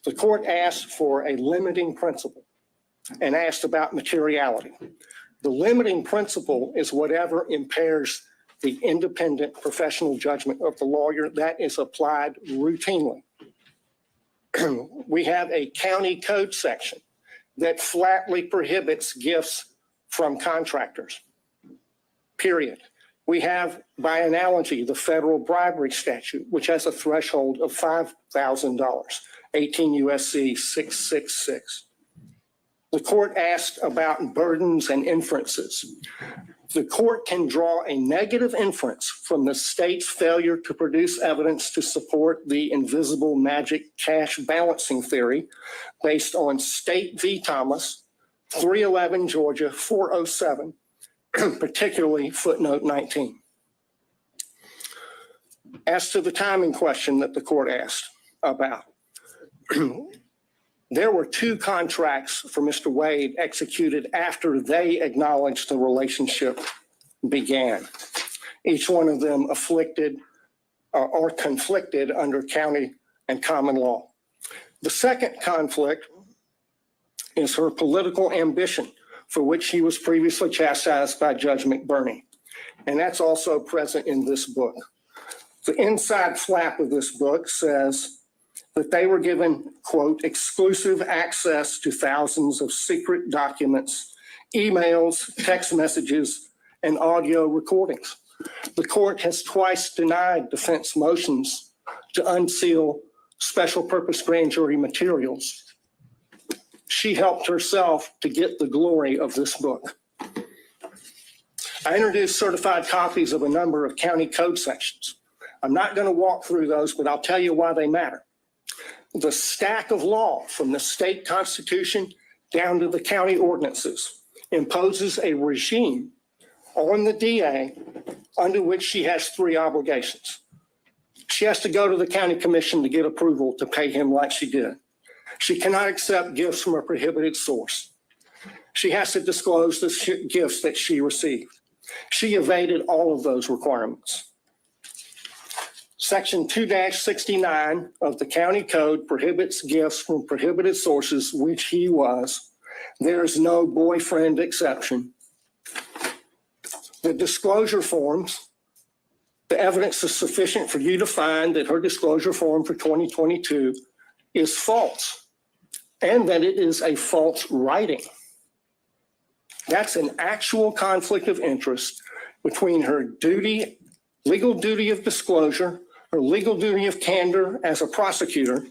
the court asked for a limiting principle and asked about materiality. The limiting principle is whatever impairs the independent professional judgment of the lawyer. That is applied routinely. We have a county code section that flatly prohibits gifts from contractors, period. We have, by analogy, the federal bribery statute, which has a threshold of $5,000, 18 U.S.C. 666. The court asked about burdens and inferences. The court can draw a negative inference from the state's failure to produce evidence to support the invisible magic cash balancing theory based on State v. Thomas, 311 Georgia 407, particularly footnote 19. As to the timing question that the court asked about, there were 2 contracts for Mr. Wade executed after they acknowledged the relationship began. Each one of them afflicted or conflicted under county and common law. The second conflict is her political ambition, for which he was previously chastised by Judge McBurney. And that's also present in this book. The inside flap of this book says that they were given, quote, exclusive access to thousands of secret documents, emails, text messages, and audio recordings. The court has twice denied defense motions to unseal special purpose grand jury materials. She helped herself to get the glory of this book. I introduced certified copies of a number of county code sections. I'm not going to walk through those, but I'll tell you why they matter. The stack of law from the state constitution down to the county ordinances imposes a regime on the DA under which she has 3 obligations. She has to go to the county commission to get approval to pay him like she did. She cannot accept gifts from a prohibited source. She has to disclose the gifts that she received. She evaded all of those requirements. Section 2-69 of the county code prohibits gifts from prohibited sources, which he was. There is no boyfriend exception. The disclosure forms, the evidence is sufficient for you to find that her disclosure form for 2022 is false and that it is a false writing. That's an actual conflict of interest between her duty, legal duty of disclosure, her legal duty of candor as a prosecutor,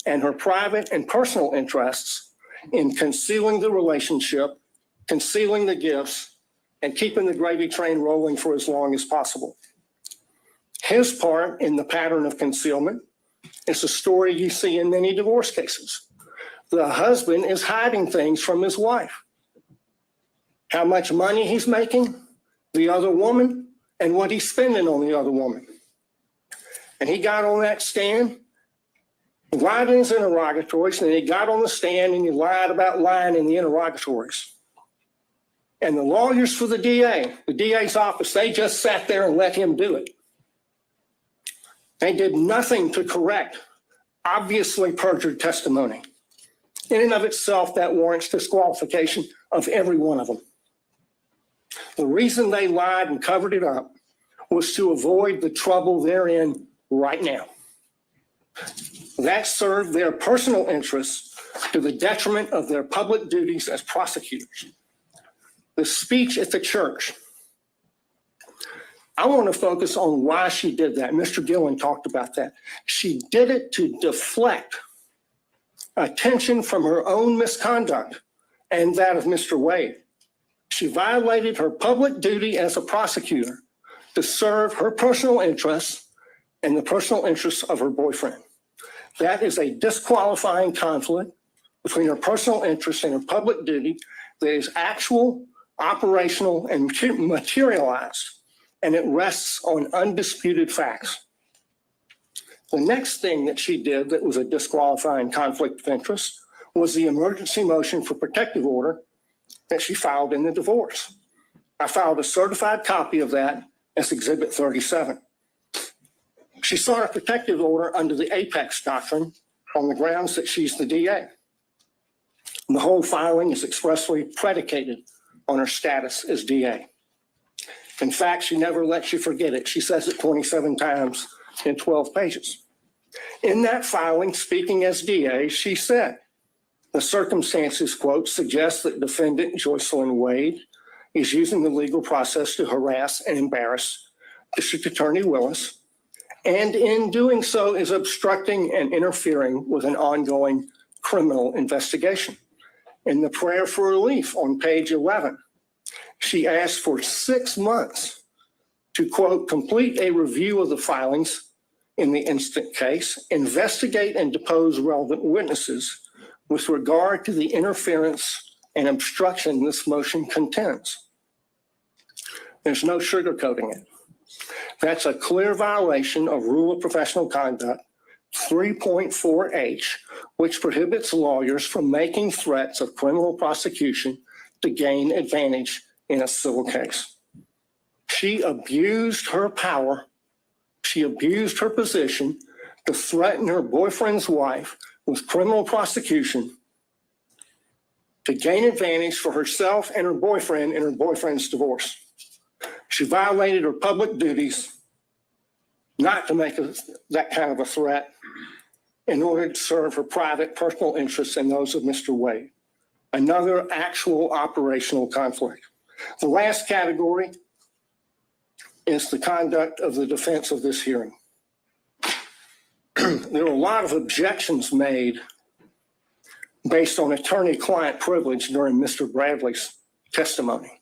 and her private and personal interests in concealing the relationship, concealing the gifts, and keeping the gravy train rolling for as long as possible. His part in the pattern of concealment is a story you see in many divorce cases. The husband is hiding things from his wife. How much money he's making, the other woman, and what he's spending on the other woman. And he got on that stand, lied in his interrogatories, and then he got on the stand and he lied about lying in the interrogatories. And the lawyers for the DA's office, they just sat there and let him do it. They did nothing to correct obviously perjured testimony. In and of itself, that warrants disqualification of every one of them. The reason they lied and covered it up was to avoid the trouble they're in right now. That served their personal interests to the detriment of their public duties as prosecutors. The speech at the church, I want to focus on why she did that. Mr. Gillen talked about that. She did it to deflect attention from her own misconduct and that of Mr. Wade. She violated her public duty as a prosecutor to serve her personal interests and the personal interests of her boyfriend. That is a disqualifying conflict between her personal interests and her public duty that is actual, operational, and materialized, and it rests on undisputed facts. The next thing that she did that was a disqualifying conflict of interest was the emergency motion for protective order that she filed in the divorce. I filed a certified copy of that as Exhibit 37. She sought a protective order under the Apex Doctrine on the grounds that she's the DA. And the whole filing is expressly predicated on her status as DA. In fact, she never lets you forget it. She says it 27 times in 12 pages. In that filing, speaking as DA, she said, the circumstances, quote, suggest that defendant Joycelyn Wade is using the legal process to harass and embarrass District Attorney Willis, and in doing so is obstructing and interfering with an ongoing criminal investigation. In the prayer for relief on page 11, she asked for 6 months to, quote, complete a review of the filings in the instant case, investigate and depose relevant witnesses with regard to the interference and obstruction this motion contends. There's no sugarcoating it. That's a clear violation of Rule of Professional Conduct 3.4H, which prohibits lawyers from making threats of criminal prosecution to gain advantage in a civil case. She abused her power. She abused her position to threaten her boyfriend's wife with criminal prosecution to gain advantage for herself and her boyfriend in her boyfriend's divorce. She violated her public duties not to make that kind of a threat in order to serve her private personal interests and those of Mr. Wade. Another actual operational conflict. The last category is the conduct of the defense of this hearing. There were a lot of objections made based on attorney-client privilege during Mr. Bradley's testimony.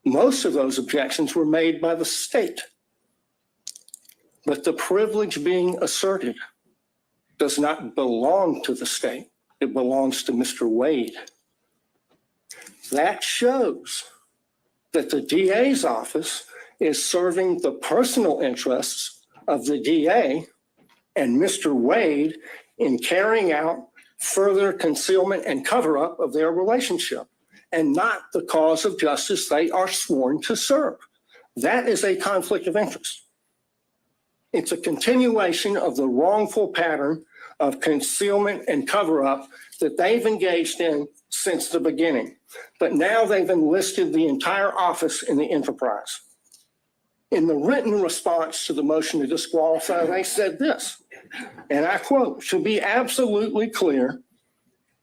Most of those objections were made by the state, but the privilege being asserted does not belong to the state. It belongs to Mr. Wade. That shows that the DA's office is serving the personal interests of the DA and Mr. Wade in carrying out further concealment and cover-up of their relationship, and not the cause of justice they are sworn to serve. That is a conflict of interest. It's a continuation of the wrongful pattern of concealment and cover-up that they've engaged in since the beginning. But now they've enlisted the entire office in the enterprise. In the written response to the motion to disqualify, they said this, and I quote, "To be absolutely clear,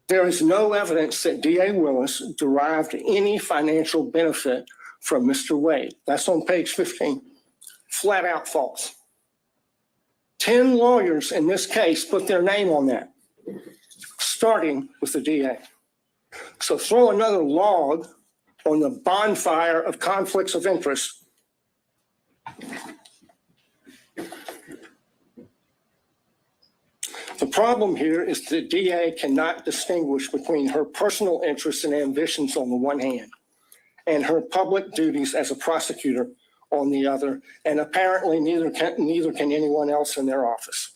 there is no evidence that DA Willis derived any financial benefit from Mr. Wade." That's on page 15. Flat out false. 10 lawyers in this case put their name on that, starting with the DA. So throw another log on the bonfire of conflicts of interest. The problem here is the DA cannot distinguish between her personal interests and ambitions on the one hand and her public duties as a prosecutor on the other, and apparently neither can anyone else in their office.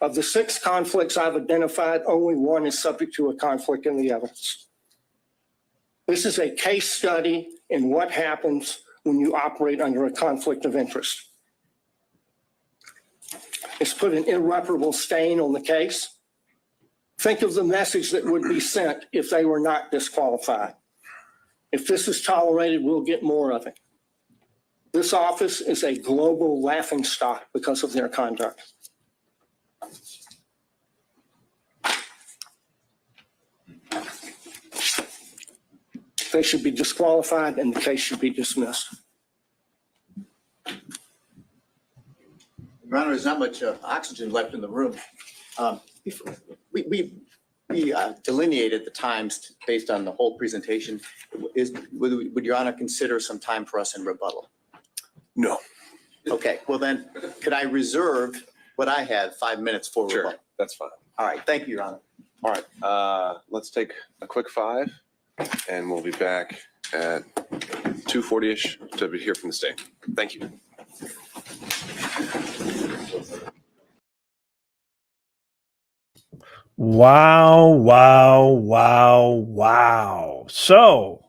Of the 6 conflicts I've identified, only one is subject to a conflict in the evidence. This is a case study in what happens when you operate under a conflict of interest. It's put an irreparable stain on the case. Think of the message that would be sent if they were not disqualified. If this is tolerated, we'll get more of it. This office is a global laughingstock because of their conduct. They should be disqualified and the case should be dismissed. Your Honor, there's not much oxygen left in the room. We delineated the times based on the whole presentation. Would Your Honor consider some time for us in rebuttal? No. Okay, well then, could I reserve what I have, 5 minutes for Sure, rebuttal? that's fine. All right, thank you, Your Honor. All right, let's take a quick 5, and we'll be back at 2:40-ish to hear from the state. Thank you. Wow, wow, wow, wow. So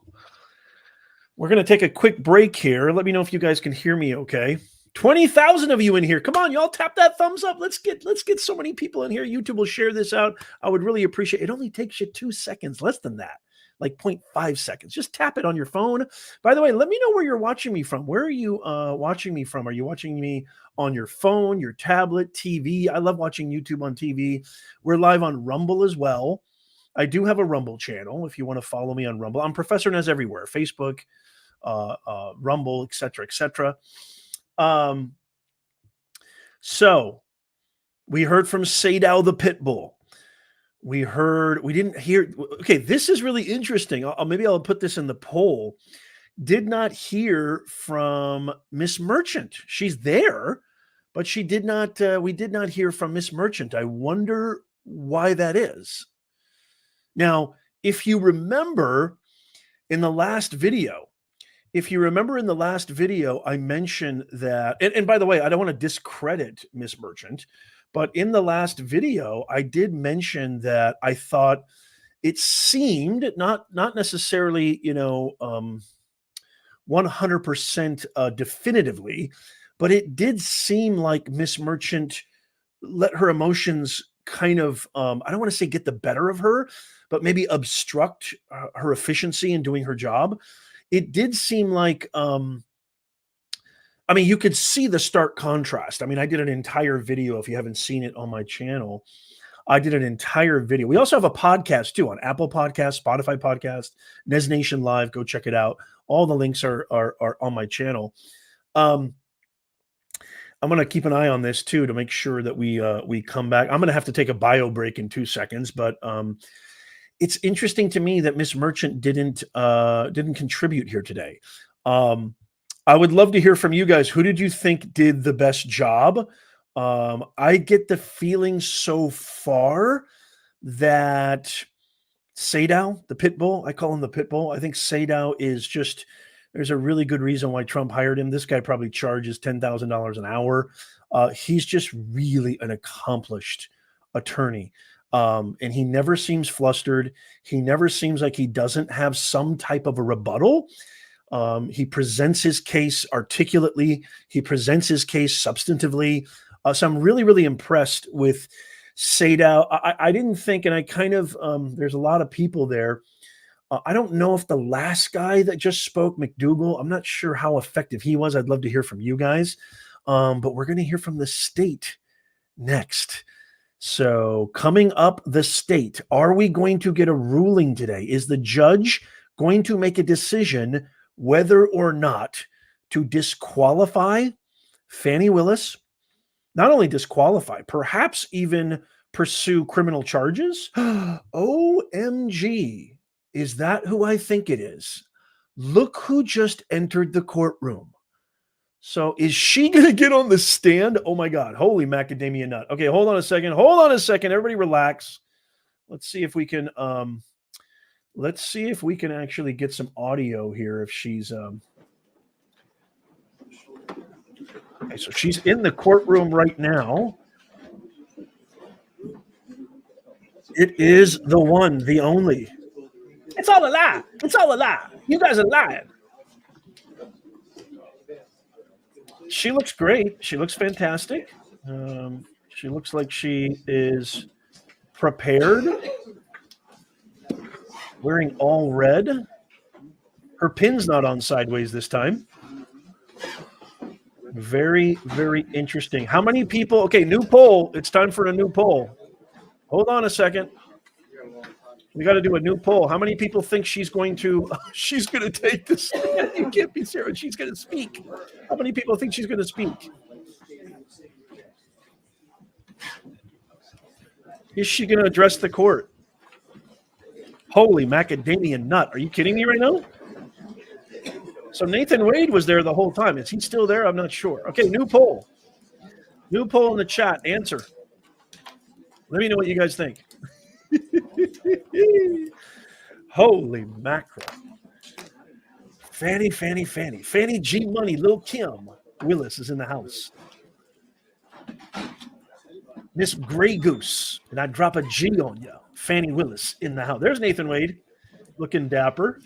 we're going to take a quick break here. Let me know if you guys can hear me okay. 20,000 of you in here. Come on, y'all, tap that thumbs up. Let's get so many people in here. YouTube will share this out. I would really appreciate it. It only takes you 2 seconds, less than that, like 0.5 seconds. Just tap it on your phone. By the way, let me know where you're watching me from. Where are you watching me from? Are you watching me on your phone, your tablet, TV? I love watching YouTube on TV. We're live on Rumble as well. I do have a Rumble channel if you want to follow me on Rumble. I'm Professor Nez everywhere, Facebook, Rumble, etc., etc. So we heard from Sadow the pit bull. We didn't hear. Okay, this is really interesting. Maybe I'll put this in the poll. Did not hear from Miss Merchant. She's there, but she did not. We did not hear from Miss Merchant. I wonder why that is. Now, if you remember in the last video, I mentioned that, and by the way, I don't want to discredit Miss Merchant, but in the last video, I did mention that I thought it seemed not necessarily, 100% definitively, but it did seem like Miss Merchant let her emotions kind of, I don't want to say get the better of her, but maybe obstruct her efficiency in doing her job. It did seem like, you could see the stark contrast. I did an entire video. If you haven't seen it on my channel, I did an entire video. We also have a podcast too on Apple Podcast, Spotify Podcast, Nez Nation Live. Go check it out. All the links are on my channel. I'm going to keep an eye on this too to make sure that we come back. I'm going to have to take a bio break in 2 seconds, but it's interesting to me that Miss Merchant didn't contribute here today. I would love to hear from you guys. Who did you think did the best job? I get the feeling so far that Sadow, the pit bull, I call him the pit bull. I think Sadow is just, there's a really good reason why Trump hired him. This guy probably charges $10,000 an hour. He's just really an accomplished attorney. And he never seems flustered. He never seems like he doesn't have some type of a rebuttal. He presents his case articulately. He presents his case substantively. So I'm really, really impressed with Sadow. I didn't think, and I kind of, there's a lot of people there. I don't know if the last guy that just spoke, McDougal, I'm not sure how effective he was. I'd love to hear from you guys. But we're going to hear from the state next. So coming up, the state, are we going to get a ruling today? Is the judge going to make a decision whether or not to disqualify Fani Willis? Not only disqualify, perhaps even pursue criminal charges? OMG. Is that who I think it is? Look who just entered the courtroom. So is she going to get on the stand? Oh my God. Holy macadamia nut. Okay, hold on a second. Everybody relax. Let's see if we can actually get some audio here if she's okay, so she's in the courtroom right now. It is the one, the only. It's all a lie. It's all a lie. You guys are lying. She looks great. She looks fantastic. She looks like she is prepared. Wearing all red. Her pin's not on sideways this time. Very, very interesting. How many people? Okay, new poll. It's time for a new poll. Hold on a second. We got to do a new poll. How many people think she's going to take this? You can't be serious. She's going to speak. How many people think she's going to speak? Is she going to address the court? Holy macadamia nut. Are you kidding me right now? So Nathan Wade was there the whole time. Is he still there? I'm not sure. Okay, new poll. New poll in the chat. Answer. Let me know what you guys think. Holy mackerel. Fani G Money, Lil Kim Willis is in the house. Miss Grey Goose, and I drop a G on you. Fani Willis in the house. There's Nathan Wade, looking dapper.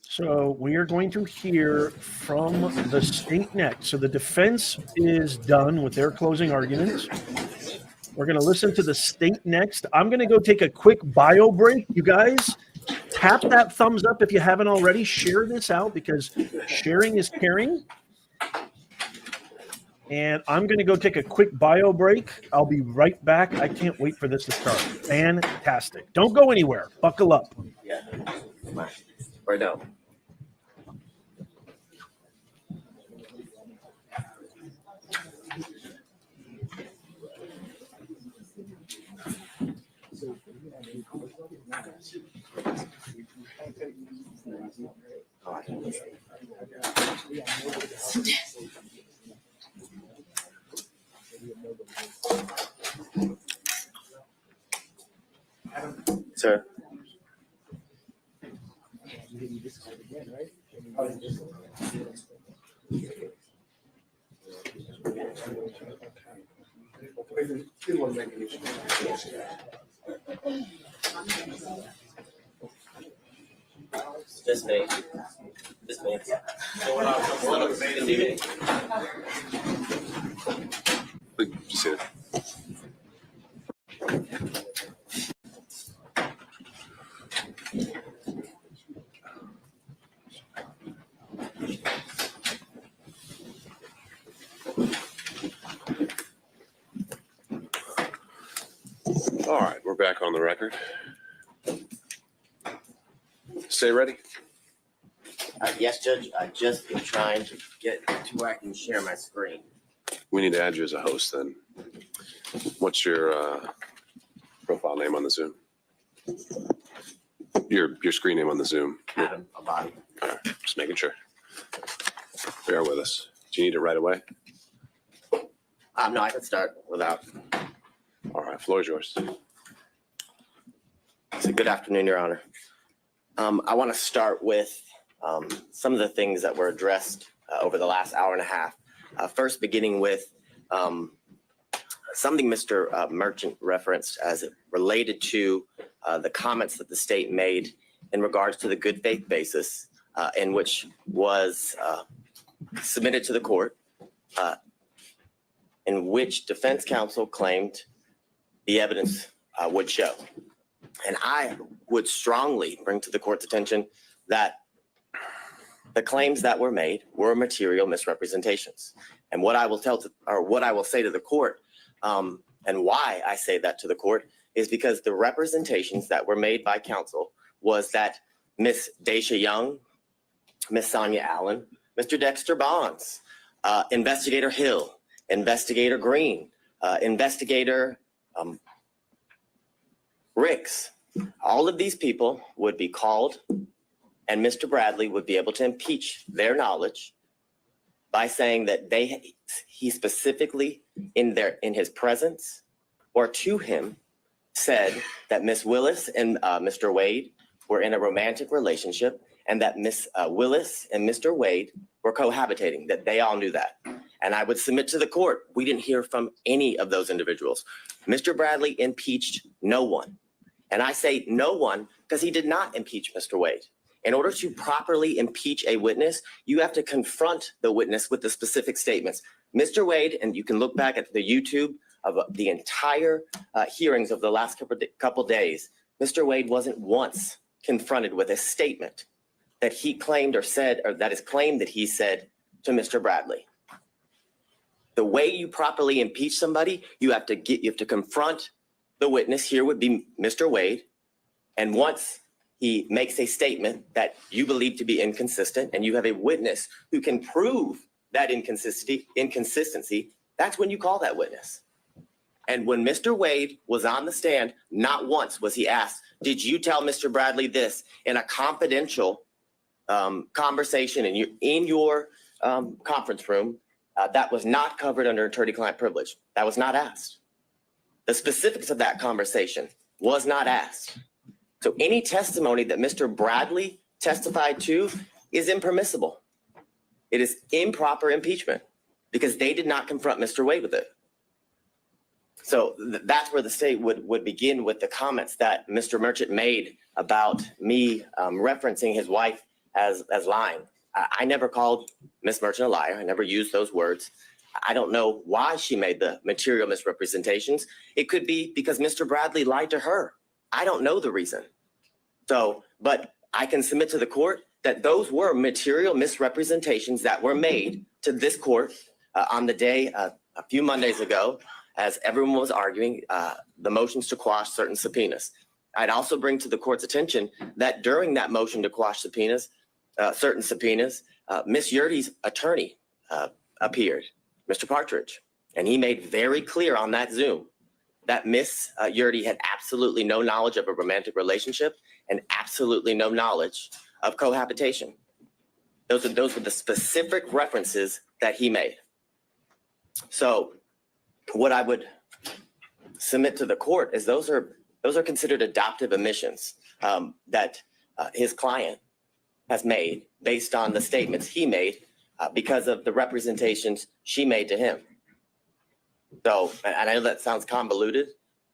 So we are going to hear from the state next. So the defense is done with their closing arguments. We're going to listen to the state next. I'm going to go take a quick bio break. You guys, tap that thumbs up if you haven't already. Share this out because sharing is caring. And I'm going to go take a quick bio break. I'll be right back. I can't wait for this to start. Fantastic. Don't go anywhere. Buckle up. Yeah. Right now. Sir. Just me. Just me. Just sit. All right, we're back on the record. Stay ready. Yes, Judge, I just am trying to get to where I can share my screen. We need to add you as a host then. What's your profile name on the Zoom? Your screen name on the Zoom. Adam Abadi. All right, just making sure. Bear with us. Do you need it right away? No, I can start without. All right, floor is yours. So good afternoon, Your Honor. I want to start with some of the things that were addressed over the last hour and a half. First, beginning with something Mr. Merchant referenced as it related to the comments that the state made in regards to the good faith basis in which was submitted to the court, in which defense counsel claimed the evidence would show. And I would strongly bring to the court's attention that the claims that were made were material misrepresentations. And what I will say to the court, and why I say that to the court, is because the representations that were made by counsel was that Miss Daisha Young, Miss Sonia Allen, Mr. Dexter Bonds, Investigator Hill, Investigator Green, Investigator Ricks, all of these people would be called and Mr. Bradley would be able to impeach their knowledge by saying that he specifically in his presence or to him said that Miss Willis and Mr. Wade were in a romantic relationship and that Miss Willis and Mr. Wade were cohabitating, that they all knew that. And I would submit to the court, we didn't hear from any of those individuals. Mr. Bradley impeached no one. And I say no one because he did not impeach Mr. Wade. In order to properly impeach a witness, you have to confront the witness with the specific statements. Mr. Wade, and you can look back at the YouTube of the entire hearings of the last couple days, Mr. Wade wasn't once confronted with a statement that he claimed or said, or that is claimed that he said to Mr. Bradley. The way you properly impeach somebody, you have to confront the witness. Here would be Mr. Wade. And once he makes a statement that you believe to be inconsistent and you have a witness who can prove that inconsistency, that's when you call that witness. And when Mr. Wade was on the stand, not once was he asked, did you tell Mr. Bradley this in a confidential conversation in your conference room that was not covered under attorney-client privilege? That was not asked. The specifics of that conversation was not asked. So any testimony that Mr. Bradley testified to is impermissible. It is improper impeachment because they did not confront Mr. Wade with it. So that's where the state would begin with the comments that Mr. Merchant made about me referencing his wife as lying. I never called Ms. Merchant a liar. I never used those words. I don't know why she made the material misrepresentations. It could be because Mr. Bradley lied to her. I don't know the reason. So, but I can submit to the court that those were material misrepresentations that were made to this court on the day a few Mondays ago, as everyone was arguing the motions to quash certain subpoenas. I'd also bring to the court's attention that during that motion to quash subpoenas, certain subpoenas, Ms. Yurdy's attorney appeared, Mr. Partridge, and he made very clear on that Zoom that Ms. Yurdy had absolutely no knowledge of a romantic relationship and absolutely no knowledge of cohabitation. Those were the specific references that he made. So what I would submit to the court is those are those are considered adoptive omissions that his client has made based on the statements he made because of the representations she made to him. So, and I know that sounds convoluted,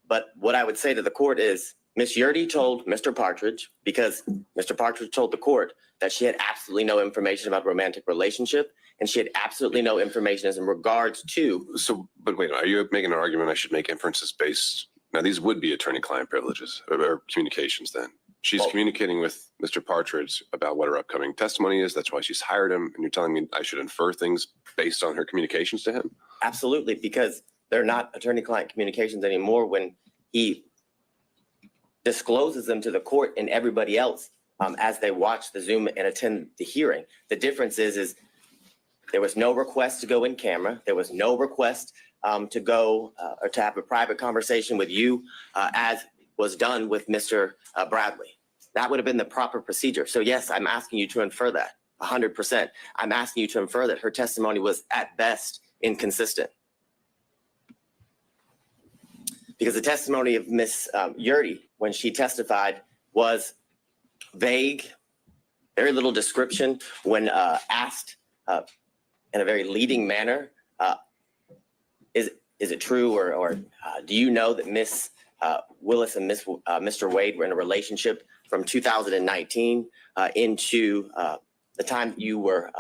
but what I would say to the court is Ms. Yurdy told Mr. Partridge, because Mr. Partridge told the court that she had absolutely no information about a romantic relationship, and she had absolutely no information as in regards to. So, but wait, are you making an argument I should make inferences based? Now, these would be attorney-client privileges or communications then. She's communicating with Mr. Partridge about what her upcoming testimony is. That's why she's hired him. And you're telling me I should infer things based on her communications to him? Absolutely, because they're not attorney-client communications anymore when he discloses them to the court and everybody else as they watch the Zoom and attend the hearing. The difference is there was no request to go in camera. There was no request to go or to have a private conversation with you as was done with Mr. Bradley. That would have been the proper procedure. So yes, I'm asking you to infer that 100%. I'm asking you to infer that her testimony was at best inconsistent. Because the testimony of Ms. Yurdy, when she testified, was vague, very little description when asked in a very leading manner. Is it true or do you know that Ms. Willis and Mr. Wade were in a relationship from 2019 into the time you were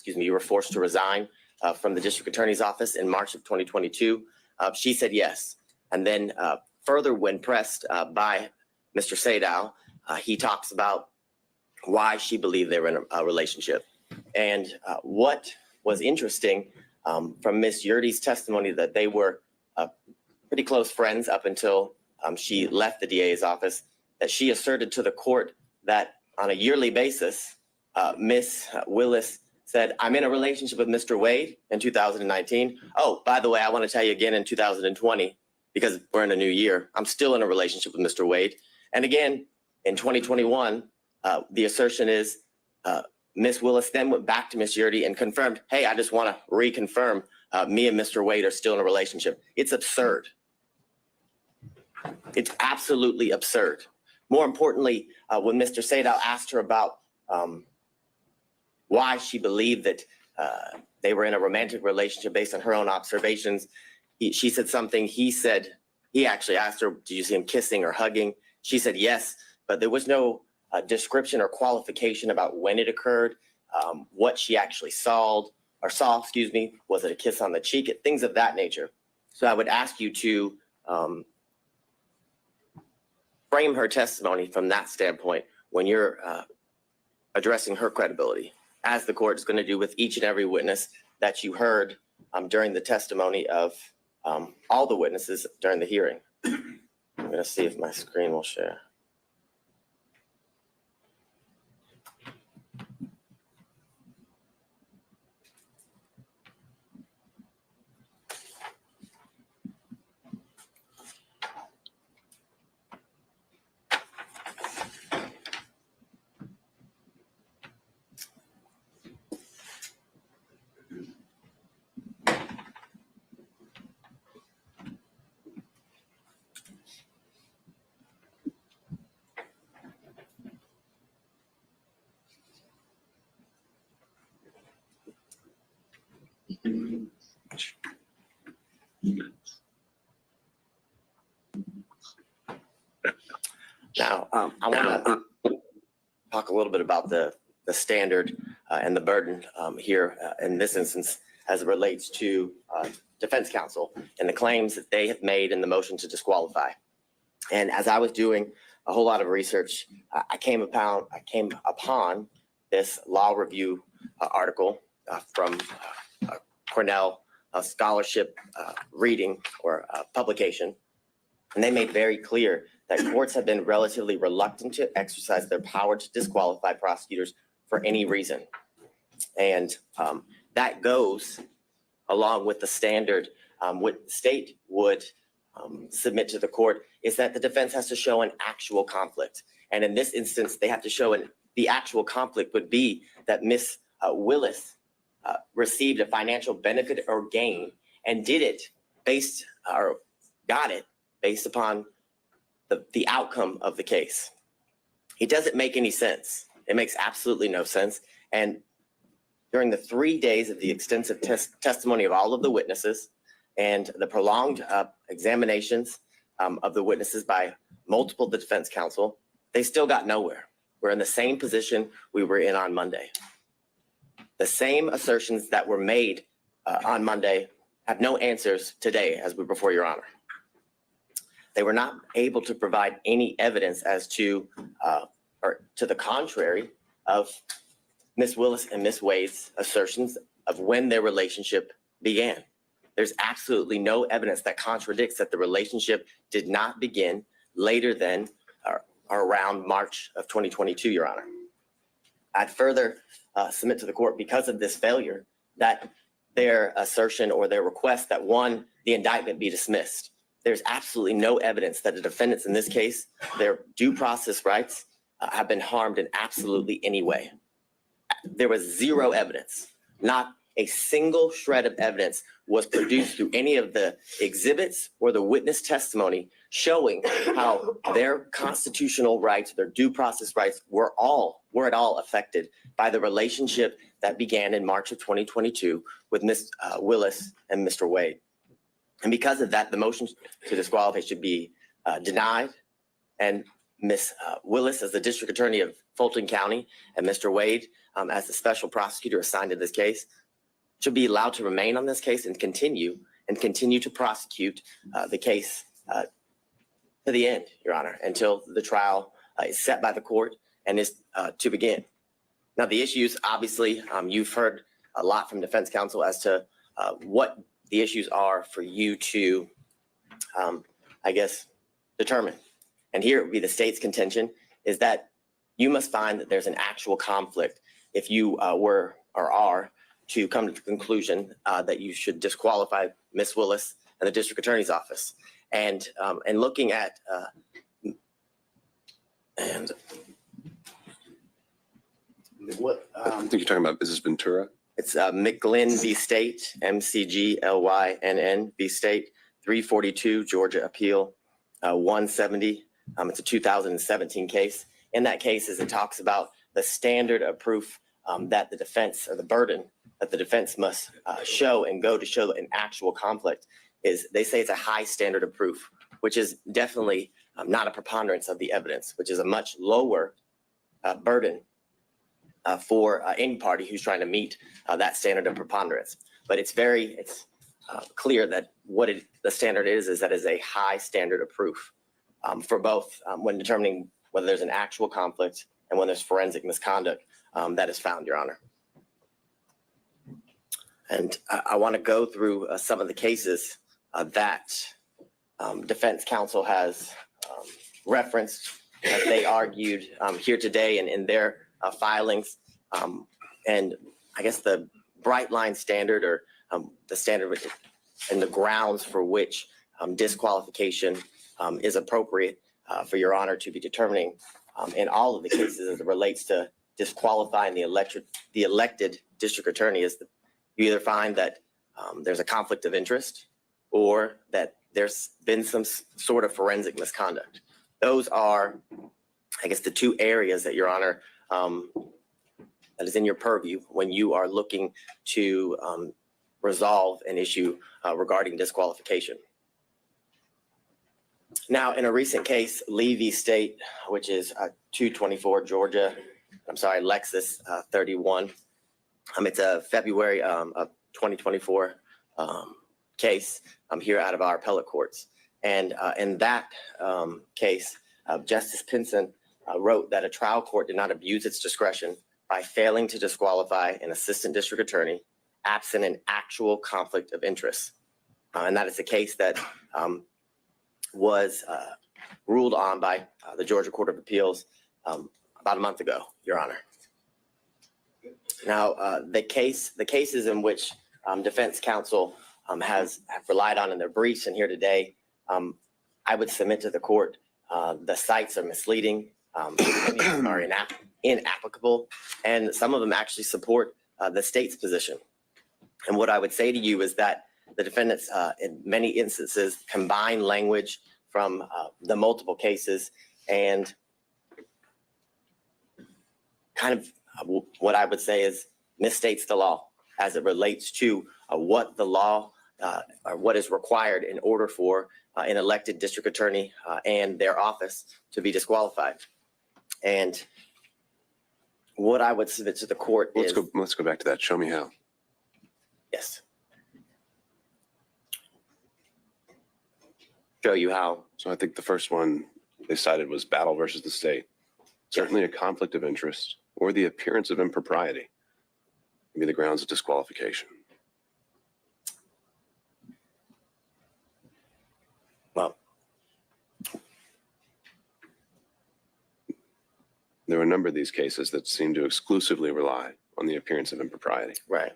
you were forced to resign from the district attorney's office in March of 2022? She said yes. And then further, when pressed by Mr. Sadow, he talks about why she believed they were in a relationship. And what was interesting from Ms. Yurdy's testimony that they were pretty close friends up until she left the DA's office, that she asserted to the court that on a yearly basis, Ms. Willis said, I'm in a relationship with Mr. Wade in 2019. Oh, by the way, I want to tell you again in 2020, because we're in a new year, I'm still in a relationship with Mr. Wade. And again, in 2021, the assertion is Ms. Willis then went back to Ms. Yurdy and confirmed, hey, I just want to reconfirm me and Mr. Wade are still in a relationship. It's absurd. It's absolutely absurd. More importantly, when Mr. Sadow asked her about why she believed that they were in a romantic relationship based on her own observations, she said something. He actually asked her, did you see him kissing or hugging? She said yes, but there was no description or qualification about when it occurred, what she actually saw, was it a kiss on the cheek, things of that nature. So I would ask you to frame her testimony from that standpoint when you're addressing her credibility, as the court is going to do with each and every witness that you heard during the testimony of all the witnesses during the hearing. I'm going to see if my screen will share. Now, I want to talk a little bit about the standard and the burden here in this instance as it relates to defense counsel and the claims that they have made in the motion to disqualify. And as I was doing a whole lot of research, I came upon this law review article from Cornell scholarship reading or publication. And they made very clear that courts have been relatively reluctant to exercise their power to disqualify prosecutors for any reason. And that goes along with the standard. What the state would submit to the court is that the defense has to show an actual conflict. And in this instance, they have to show the actual conflict would be that Ms. Willis received a financial benefit or gain and did it got it based upon the outcome of the case. It doesn't make any sense. It makes absolutely no sense. And during the 3 days of the extensive testimony of all of the witnesses and the prolonged examinations of the witnesses by multiple defense counsel, they still got nowhere. We're in the same position we were in on Monday. The same assertions that were made on Monday have no answers today as we before your honor. They were not able to provide any evidence as to, or to the contrary of Ms. Willis and Ms. Wade's assertions of when their relationship began. There's absolutely no evidence that contradicts that the relationship did not begin later than or around March of 2022, your honor. I'd further submit to the court, because of this failure, that their assertion or their request that, one, the indictment be dismissed. There's absolutely no evidence that the defendants in this case, their due process rights have been harmed in absolutely any way. There was zero evidence. Not a single shred of evidence was produced through any of the exhibits or the witness testimony showing how their constitutional rights, their due process rights were at all affected by the relationship that began in March of 2022 with Ms. Willis and Mr. Wade. And because of that, the motion to disqualify should be denied. And Ms. Willis, as the district attorney of Fulton County, and Mr. Wade, as the special prosecutor assigned to this case, should be allowed to remain on this case and continue to prosecute the case to the end, your honor, until the trial is set by the court and is to begin. Now, the issues, obviously, you've heard a lot from defense counsel as to what the issues are for you to, I guess, determine. And here it would be the state's contention is that you must find that there's an actual conflict if you were or are to come to the conclusion that you should disqualify Ms. Willis and the district attorney's office. And looking at and what I think you're talking about, is this Ventura? it's McGlynn v. State, McGlynn v. State, 342 Georgia Appeal 170. It's a 2017 case. In that case, as it talks about the standard of proof that the defense, or the burden that the defense must show and go to show an actual conflict, is they say it's a high standard of proof, which is definitely not a preponderance of the evidence, which is a much lower burden for any party who's trying to meet that standard of preponderance. But it's clear that what the standard is that is a high standard of proof for both when determining whether there's an actual conflict and when there's forensic misconduct that is found, your honor. And I want to go through some of the cases that defense counsel has referenced as they argued here today and in their filings. And I guess the bright line standard, or the standard and the grounds for which disqualification is appropriate for your honor to be determining in all of the cases as it relates to disqualifying the elected district attorney, is that you either find that there's a conflict of interest or that there's been some sort of forensic misconduct. Those are, I guess, the two areas that your honor that is in your purview when you are looking to resolve an issue regarding disqualification. Now, in a recent case, Lee v. State, which is 224 Georgia, Lexus 31. It's a February of 2024 case here out of our appellate courts. And in that case, Justice Pinson wrote that a trial court did not abuse its discretion by failing to disqualify an assistant district attorney absent an actual conflict of interest. And that is the case that was ruled on by the Georgia Court of Appeals about a month ago, your honor. Now, the cases in which defense counsel have relied on in their briefs and here today, I would submit to the court the cites are misleading, many of them are inapplicable, and some of them actually support the state's position. And what I would say to you is that the defendants, in many instances, combine language from the multiple cases and kind of what I would say is misstates the law as it relates to what the law or what is required in order for an elected district attorney and their office to be disqualified. And what I would submit to the court is— Let's go back to that. Show me how. Yes. Show you how. So I think the first one they cited was battle versus the state. Certainly a conflict of interest or the appearance of impropriety can be the grounds of disqualification. Well, there are a number of these cases that seem to exclusively rely on the appearance of impropriety. right.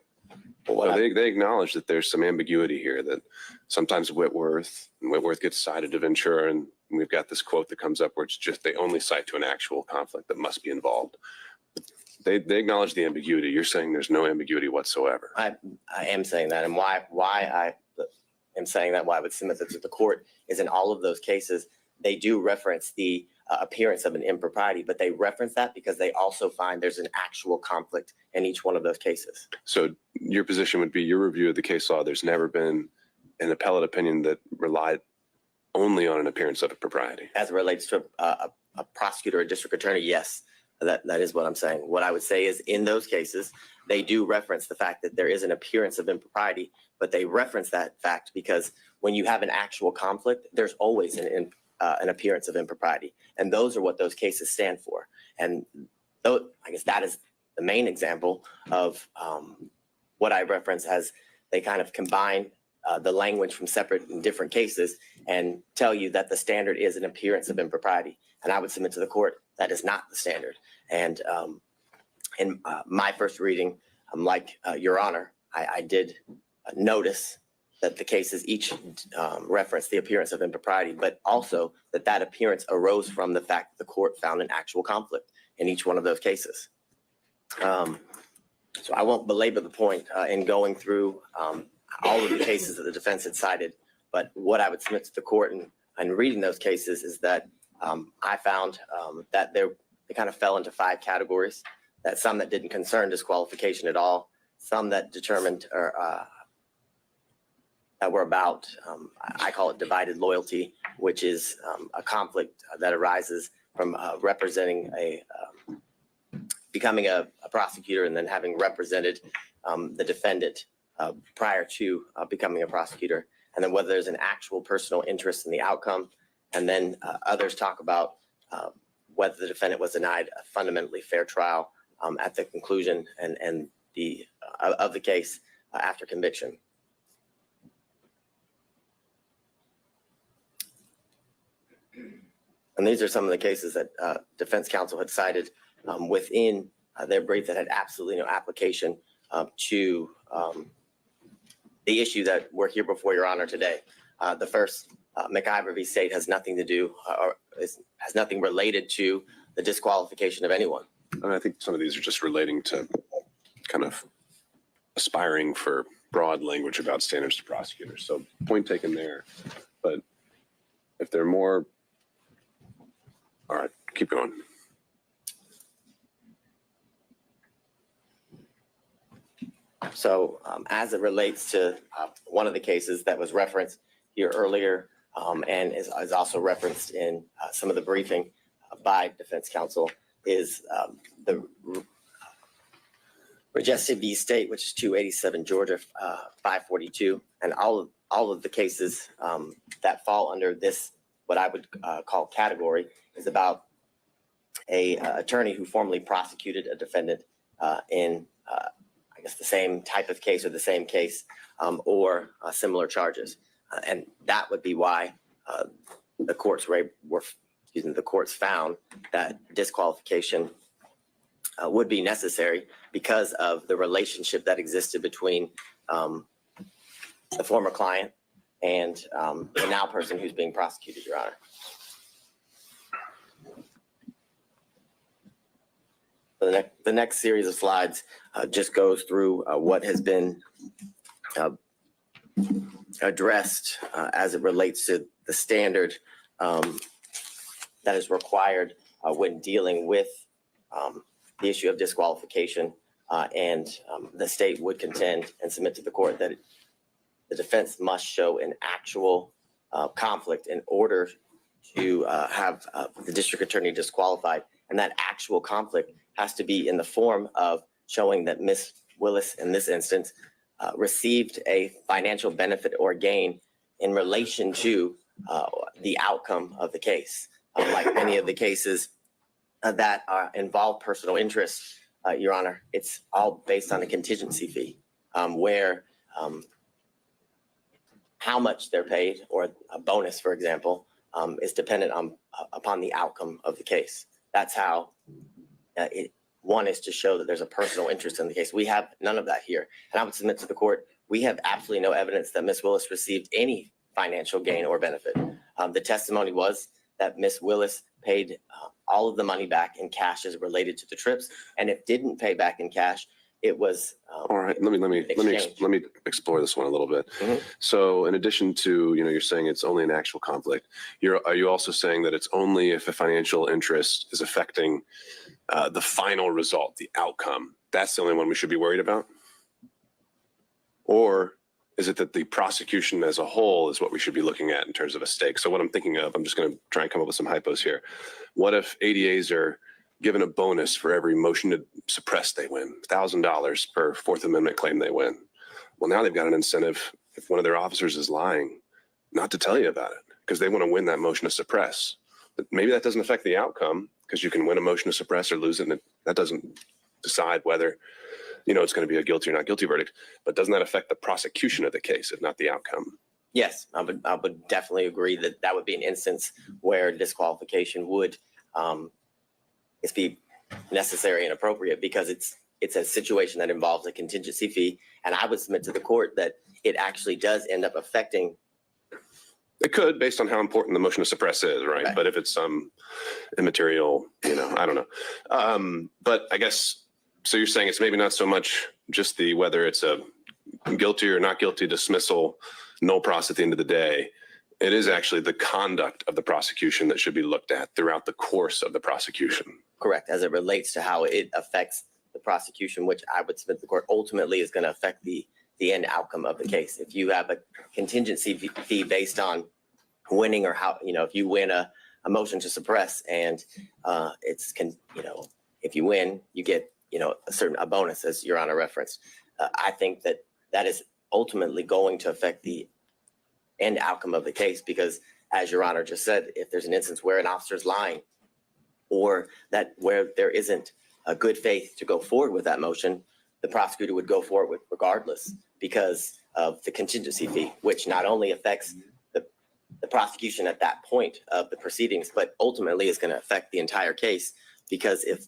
Well, what So I- they acknowledge that there's some ambiguity here, that sometimes Whitworth gets cited to Ventura, and we've got this quote that comes up where it's just they only cite to an actual conflict that must be involved. They acknowledge the ambiguity. You're saying there's no ambiguity whatsoever. I am saying that, and why I am saying that, why I would submit that to the court is in all of those cases, they do reference the appearance of an impropriety, but they reference that because they also find there's an actual conflict in each one of those cases. So your position would be, your review of the case law, there's never been an appellate opinion that relied only on an appearance of impropriety. As it relates to a prosecutor or district attorney, yes, that is what I'm saying. What I would say is in those cases, they do reference the fact that there is an appearance of impropriety, but they reference that fact because when you have an actual conflict, there's always an appearance of impropriety. And those are what those cases stand for. And though, I guess that is the main example of what I reference as they kind of combine the language from separate and different cases and tell you that the standard is an appearance of impropriety. And I would submit to the court that is not the standard. And in my first reading, like Your Honor, I did notice that the cases each reference the appearance of impropriety, but also that appearance arose from the fact that the court found an actual conflict in each one of those cases. So I won't belabor the point in going through all of the cases that the defense had cited, but what I would submit to the court and reading those cases is that I found that they kind of fell into 5 categories, that some that didn't concern disqualification at all, some that determined or that were about, I call it divided loyalty, which is a conflict that arises from representing becoming a prosecutor and then having represented the defendant prior to becoming a prosecutor, and then whether there's an actual personal interest in the outcome. And then others talk about whether the defendant was denied a fundamentally fair trial at the conclusion and of the case after conviction. And these are some of the cases that defense counsel had cited within their brief that had absolutely no application to the issue that we're here before Your Honor today. The first, McIver v. State, has nothing to do or has nothing related to the disqualification of anyone. And I think some of these are just relating to kind of aspiring for broad language about standards to prosecutors. So point taken there. But if there are more, all right, keep going. So as it relates to one of the cases that was referenced here earlier and is also referenced in some of the briefing by defense counsel is the Regested v. State, which is 287 Georgia 542. And all of the cases that fall under this, what I would call category, is about a attorney who formerly prosecuted a defendant in I guess the same type of case or the same case or similar charges. And that would be why the courts the courts found that disqualification would be necessary because of the relationship that existed between the former client and the now person who's being prosecuted, Your Honor. The next series of slides just goes through what has been addressed as it relates to the standard that is required when dealing with the issue of disqualification. And the state would contend and submit to the court that the defense must show an actual conflict in order to have the district attorney disqualified. And that actual conflict has to be in the form of showing that Ms. Willis, in this instance, received a financial benefit or gain in relation to the outcome of the case. Like many of the cases that involve personal interest, Your Honor, it's all based on a contingency fee, where how much they're paid, or a bonus, for example, is dependent upon the outcome of the case. That's how one is to show that there's a personal interest in the case. We have none of that here. And I would submit to the court, we have absolutely no evidence that Ms. Willis received any financial gain or benefit. The testimony was that Ms. Willis paid all of the money back in cash as related to the trips. And if didn't pay back in cash, it was All right, let me explore this one a little bit. Mhm. So in addition to, you're saying it's only an actual conflict, are you also saying that it's only if a financial interest is affecting the final result, the outcome? That's the only one we should be worried about? Or is it that the prosecution as a whole is what we should be looking at in terms of a stake? So what I'm thinking of, I'm just going to try and come up with some hypos here. What if ADAs are given a bonus for every motion to suppress they win, $1,000 per Fourth Amendment claim they win? Well, now they've got an incentive, if one of their officers is lying, not to tell you about it, because they want to win that motion to suppress. But maybe that doesn't affect the outcome, because you can win a motion to suppress or lose it, and that doesn't decide whether it's going to be a guilty or not guilty verdict. But doesn't that affect the prosecution of the case, if not the outcome? Yes, I would definitely agree that that would be an instance where disqualification would be necessary and appropriate, because it's a situation that involves a contingency fee. And I would submit to the court that it actually does end up affecting. It could, based on how important the motion to suppress is, right? But if it's some immaterial, I don't know. But I guess, so you're saying it's maybe not so much just whether it's a guilty or not guilty dismissal, no pros at the end of the day. It is actually the conduct of the prosecution that should be looked at throughout the course of the prosecution. Correct, as it relates to how it affects the prosecution, which I would submit to the court ultimately is going to affect the end outcome of the case. If you have a contingency fee based on winning, or how, if you win a motion to suppress and if you win, you get, a bonus, as Your Honor referenced. I think that is ultimately going to affect the end outcome of the case, because as Your Honor just said, if there's an instance where an officer is lying, or where there isn't a good faith to go forward with that motion, the prosecutor would go forward with regardless, because of the contingency fee, which not only affects the prosecution at that point of the proceedings, but ultimately is going to affect the entire case. Because if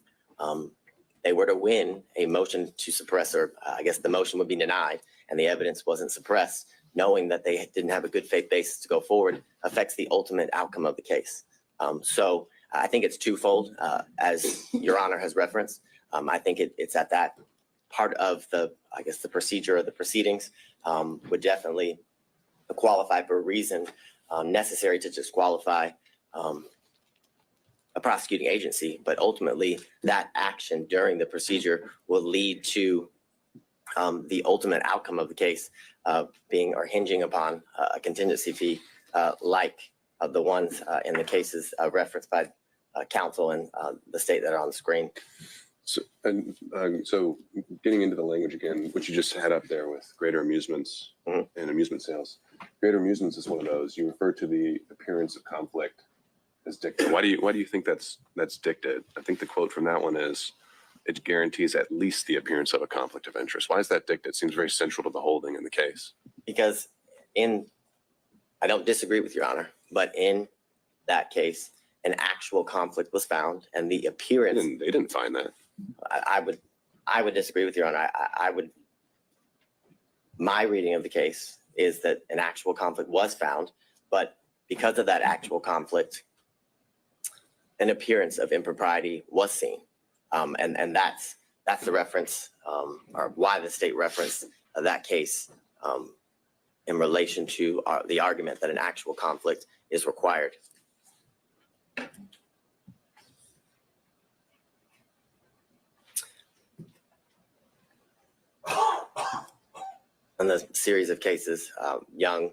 they were to win a motion to suppress, or I guess the motion would be denied and the evidence wasn't suppressed, knowing that they didn't have a good faith basis to go forward affects the ultimate outcome of the case. So I think it's twofold, as Your Honor has referenced. I think it's at that part of the procedure of the proceedings would definitely qualify for a reason necessary to disqualify a prosecuting agency. But ultimately, that action during the procedure will lead to the ultimate outcome of the case being or hinging upon a contingency fee like the ones in the cases referenced by counsel and the state that are on the screen. So getting into the language again, which you just had up there with greater amusements and amusement sales. Greater amusements is one of those. You refer to the appearance of conflict as dictated. Why do you think that's dictated? I think the quote from that one is, it guarantees at least the appearance of a conflict of interest. Why is that dictated? It seems very central to the holding in the case. Because I don't disagree with Your Honor, but in that case, an actual conflict was found, and the appearance. They didn't find that. I would disagree with Your Honor. My reading of the case is that an actual conflict was found, but because of that actual conflict, an appearance of impropriety was seen. And that's the reference, or why the state referenced that case in relation to the argument that an actual conflict is required. in the series of cases, Young,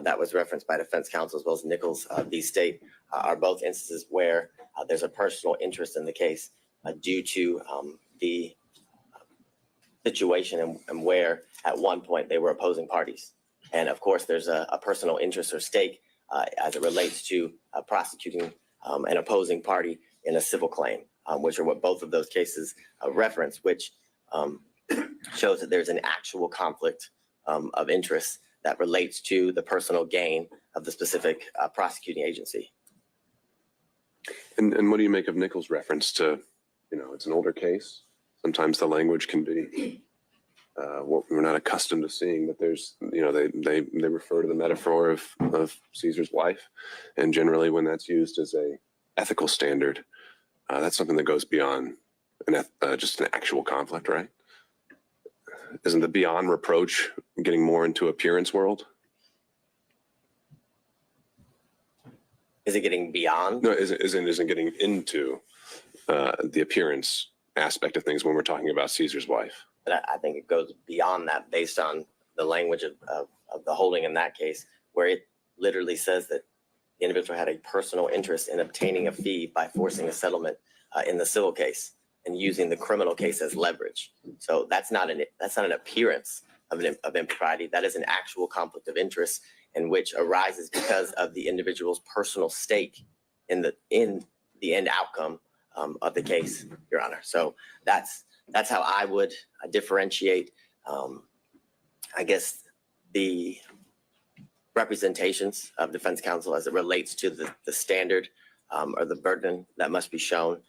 that was referenced by defense counsel, as well as Nichols v. State, are both instances where there's a personal interest in the case due to the situation and where at one point they were opposing parties. And of course, there's a personal interest or stake as it relates to prosecuting an opposing party in a civil claim, which are what both of those cases reference, which shows that there's an actual conflict of interest that relates to the personal gain of the specific prosecuting agency. And what do you make of Nichols' reference to, it's an older case. Sometimes the language can be what we're not accustomed to seeing, but there's, they refer to the metaphor of Caesar's wife. And generally when that's used as a ethical standard, that's something that goes beyond just an actual conflict, right? Isn't the beyond reproach getting more into appearance world? Is it getting beyond? No, isn't getting into the appearance aspect of things when we're talking about Caesar's wife. But I think it goes beyond that based on the language of the holding in that case, where it literally says that the individual had a personal interest in obtaining a fee by forcing a settlement in the civil case and using the criminal case as leverage. So that's not an appearance of impropriety. That is an actual conflict of interest in which arises because of the individual's personal stake in the end outcome of the case, Your Honor. So that's how I would differentiate, I guess, the representations of defense counsel as it relates to the standard or the burden that must be shown,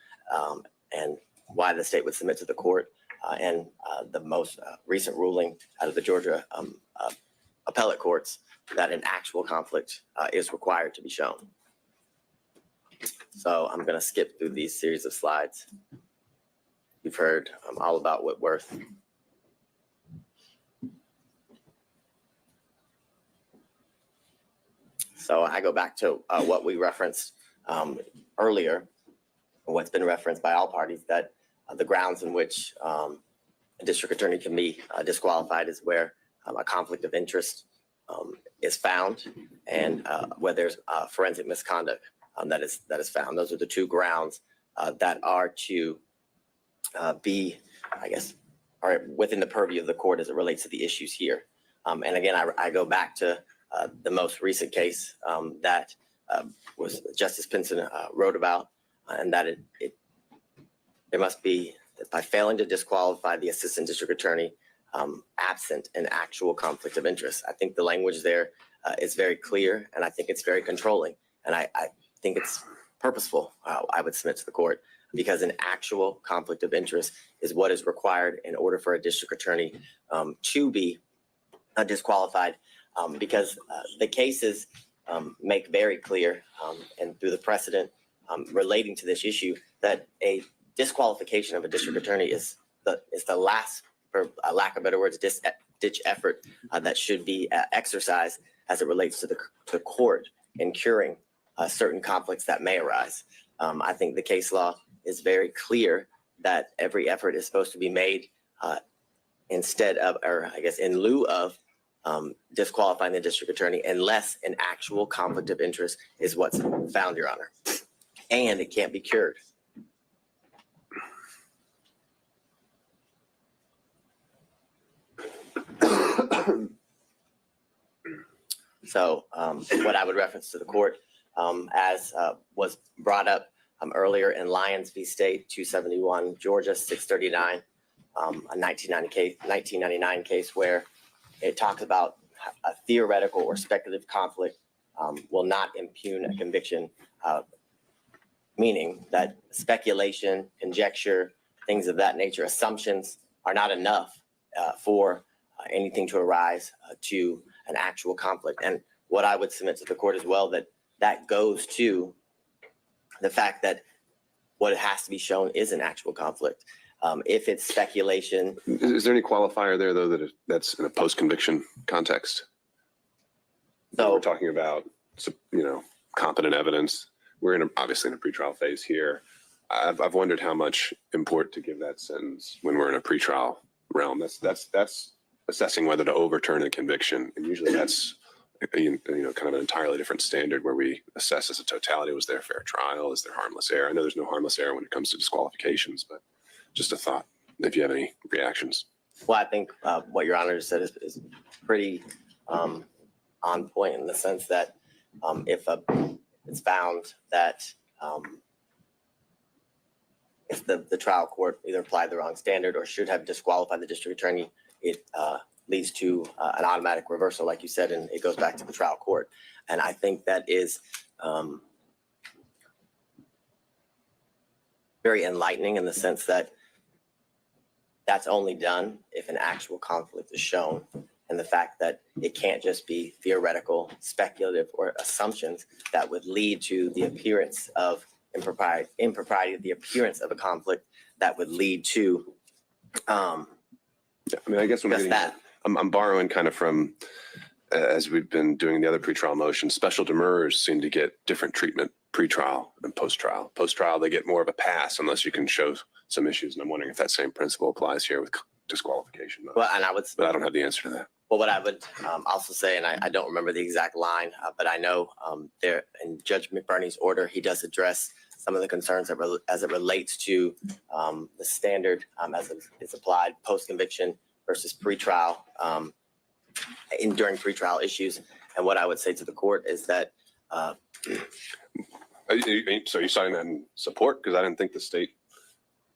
and why the state would submit to the court, and the most recent ruling out of the Georgia appellate courts that an actual conflict is required to be shown. So I'm going to skip through these series of slides. You've heard all about Whitworth. So I go back to what we referenced earlier, what's been referenced by all parties, that the grounds in which a district attorney can be disqualified is where a conflict of interest is found, and where there's forensic misconduct that is found. Those are the two grounds that are to be, I guess, are within the purview of the court as it relates to the issues here. And again, I go back to the most recent case that was Justice Pinson wrote about, and that there must be, by failing to disqualify the assistant district attorney absent an actual conflict of interest. I think the language there is very clear, and I think it's very controlling, and I think it's purposeful. I would submit to the court, because an actual conflict of interest is what is required in order for a district attorney to be disqualified, because the cases make very clear, and through the precedent relating to this issue, that a disqualification of a district attorney is the last, for lack of better words, ditch effort that should be exercised as it relates to the court in curing certain conflicts that may arise. I think the case law is very clear that every effort is supposed to be made instead of, or I guess in lieu of, disqualifying the district attorney unless an actual conflict of interest is what's found, Your Honor. And it can't be cured. So what I would reference to the court, as was brought up earlier in Lyons v. State, 271 Georgia 639, a 1999 case where it talks about a theoretical or speculative conflict will not impugn a conviction, meaning that speculation, conjecture, things of that nature, assumptions are not enough for anything to arise to an actual conflict. And what I would submit to the court as well, that goes to the fact that what has to be shown is an actual conflict. If it's speculation. Is there any qualifier there, though, that's in a post-conviction context? So we're talking about, competent evidence. We're obviously in a pretrial phase here. I've wondered how much import to give that sentence when we're in a pretrial realm. That's assessing whether to overturn a conviction. And usually that's, kind of an entirely different standard where we assess as a totality, was there a fair trial? Is there harmless error? I know there's no harmless error when it comes to disqualifications, but just a thought, if you have any reactions. Well, I think what Your Honor said is pretty on point in the sense that if it's found that if the trial court either applied the wrong standard or should have disqualified the district attorney, it leads to an automatic reversal, like you said, and it goes back to the trial court. And I think that is very enlightening in the sense that that's only done if an actual conflict is shown. And the fact that it can't just be theoretical, speculative, or assumptions that would lead to the appearance of impropriety, the appearance of a conflict that would lead to I mean, I guess when just that. I'm borrowing kind of from, as we've been doing the other pretrial motions, special demurrers seem to get different treatment pre-trial and post-trial. Post-trial, they get more of a pass unless you can show some issues. And I'm wondering if that same principle applies here with disqualification. Well, and but I don't have the answer to that. Well, what I would also say, and I don't remember the exact line, but I know there in Judge McBurney's order, he does address some of the concerns as it relates to the standard as it's applied post-conviction versus pre-trial during pre-trial issues. And what I would say to the court is that. So are you citing that in support? Because I didn't think the state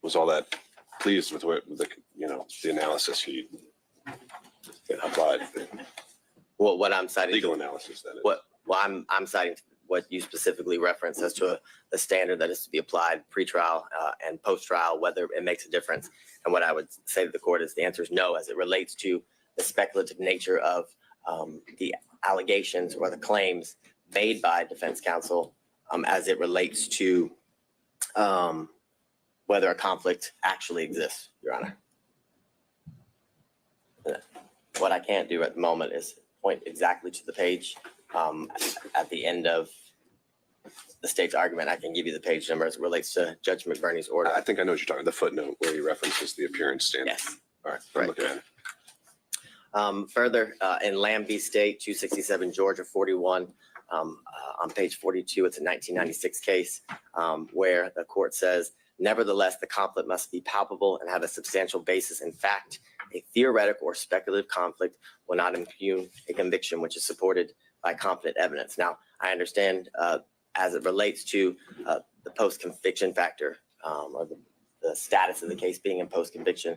was all that pleased with the analysis he applied. Well, what I'm citing. Legal analysis, that is. I'm citing what you specifically referenced as to the standard that is to be applied pre-trial and post-trial, whether it makes a difference. And what I would say to the court is the answer is no, as it relates to the speculative nature of the allegations or the claims made by defense counsel as it relates to whether a conflict actually exists, Your Honor. What I can't do at the moment is point exactly to the page at the end of the state's argument. I can give you the page number as it relates to Judge McBurney's order. I think I know what you're talking about, the footnote where he references the appearance standard. Yes. All right, Right. I'm looking at it. Further, in Lamb v. State, 267 Georgia 41, on page 42, it's a 1996 case where the court says, nevertheless, the conflict must be palpable and have a substantial basis in fact. A theoretical or speculative conflict will not impugn a conviction which is supported by competent evidence. Now, I understand as it relates to the post-conviction factor or the status of the case being in post-conviction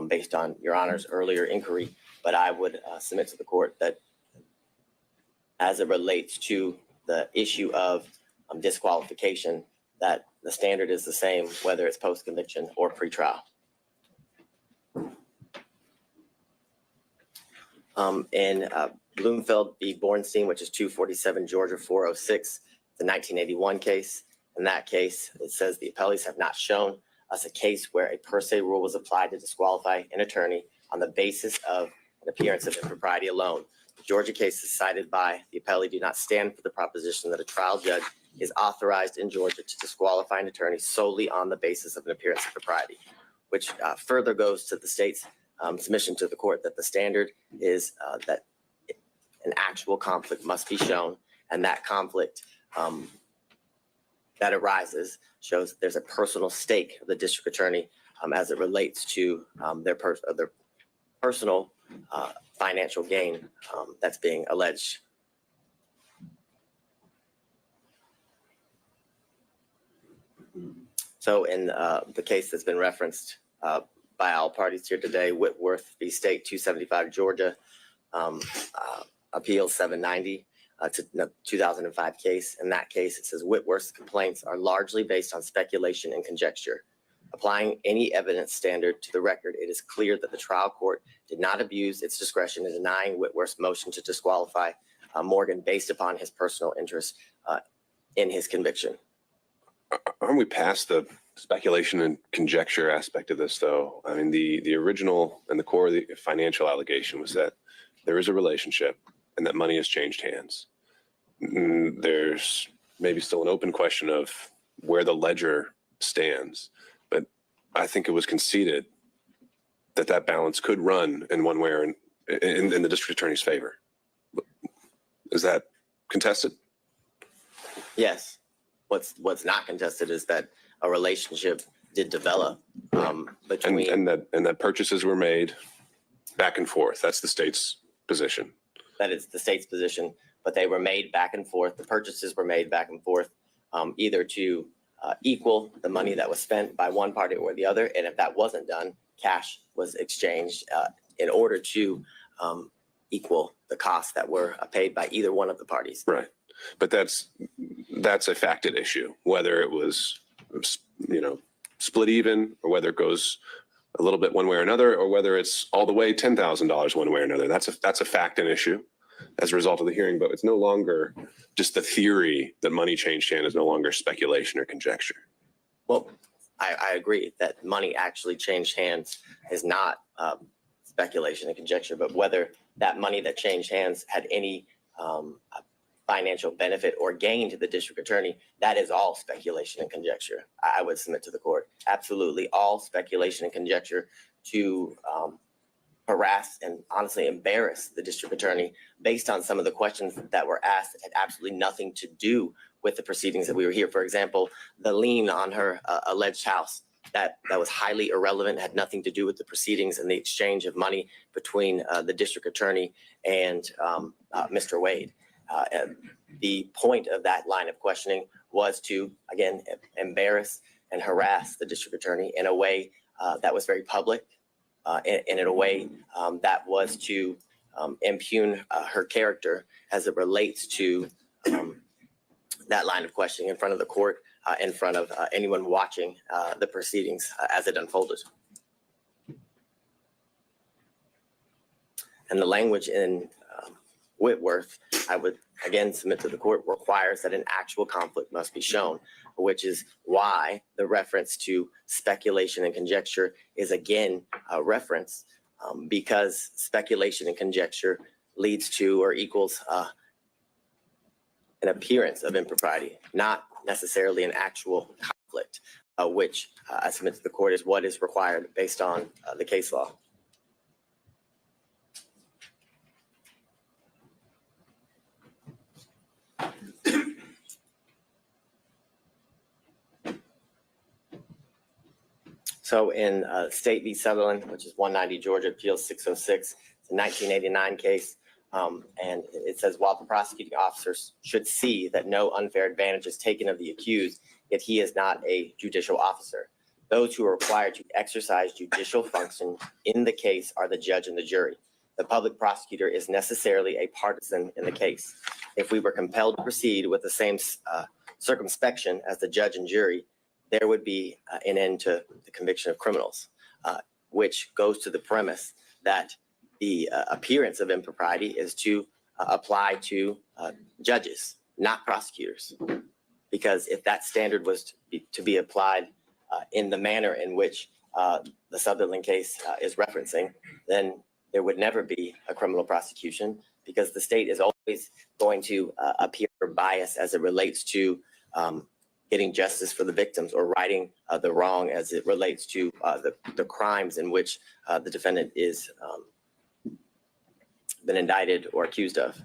based on Your Honor's earlier inquiry, but I would submit to the court that as it relates to the issue of disqualification, that the standard is the same whether it's post-conviction or pre-trial. In Bloomfield v. Bornstein, which is 247 Georgia 406, the 1981 case. In that case, it says the appellees have not shown us a case where a per se rule was applied to disqualify an attorney on the basis of an appearance of impropriety alone. The Georgia cases cited by the appellee do not stand for the proposition that a trial judge is authorized in Georgia to disqualify an attorney solely on the basis of an appearance of propriety, which further goes to the state's submission to the court that the standard is that an actual conflict must be shown, and that conflict that arises shows there's a personal stake of the district attorney as it relates to their personal financial gain that's being alleged. So in the case that's been referenced by all parties here today, Whitworth v. State 275 Georgia, Appeal 790 to 2005 case. In that case, it says Whitworth's complaints are largely based on speculation and conjecture. Applying any evidence standard to the record, it is clear that the trial court did not abuse its discretion in denying Whitworth's motion to disqualify Morgan based upon his personal interest in his conviction. Aren't we past the speculation and conjecture aspect of this, though? I mean, the original and the core of the financial allegation was that there is a relationship and that money has changed hands. There's maybe still an open question of where the ledger stands, but I think it was conceded that that balance could run in one way or in the district attorney's favor. Is that contested? Yes. What's not contested is that a relationship did develop between. And that purchases were made back and forth. That's the state's position. That is the state's position, but they were made back and forth. The purchases were made back and forth, either to equal the money that was spent by one party or the other. And if that wasn't done, cash was exchanged in order to equal the costs that were paid by either one of the parties. Right. But that's a facted issue, whether it was, split even, or whether it goes a little bit one way or another, or whether it's all the way $10,000 one way or another. That's a fact and issue as a result of the hearing, but it's no longer just the theory that money changed hand is no longer speculation or conjecture. Well, I agree that money actually changed hands is not speculation and conjecture, but whether that money that changed hands had any financial benefit or gain to the district attorney, that is all speculation and conjecture. I would submit to the court. Absolutely all speculation and conjecture to harass and honestly embarrass the district attorney based on some of the questions that were asked that had absolutely nothing to do with the proceedings that we were here. For example, the lien on her alleged house, that was highly irrelevant, had nothing to do with the proceedings and the exchange of money between the district attorney and Mr. Wade. The point of that line of questioning was to, again, embarrass and harass the district attorney in a way that was very public, and in a way that was to impugn her character as it relates to that line of questioning in front of the court, in front of anyone watching the proceedings as it unfolded. And the language in Whitworth, I would again submit to the court, requires that an actual conflict must be shown, which is why the reference to speculation and conjecture is again a reference, because speculation and conjecture leads to or equals an appearance of impropriety, not necessarily an actual conflict, which I submit to the court is what is required based on the case law. So in State v. Sutherland, which is 190 Georgia Appeals 606, it's a 1989 case. And it says, while the prosecuting officers should see that no unfair advantage is taken of the accused, yet he is not a judicial officer. Those who are required to exercise judicial function in the case are the judge and the jury. The public prosecutor is necessarily a partisan in the case. If we were compelled to proceed with the same circumspection as the judge and jury, there would be an end to the conviction of criminals, which goes to the premise that the appearance of impropriety is to apply to judges, not prosecutors. Because if that standard was to be applied in the manner in which the Sutherland case is referencing, then there would never be a criminal prosecution, because the state is always going to appear biased as it relates to getting justice for the victims or righting the wrong as it relates to the crimes in which the defendant is been indicted or accused of.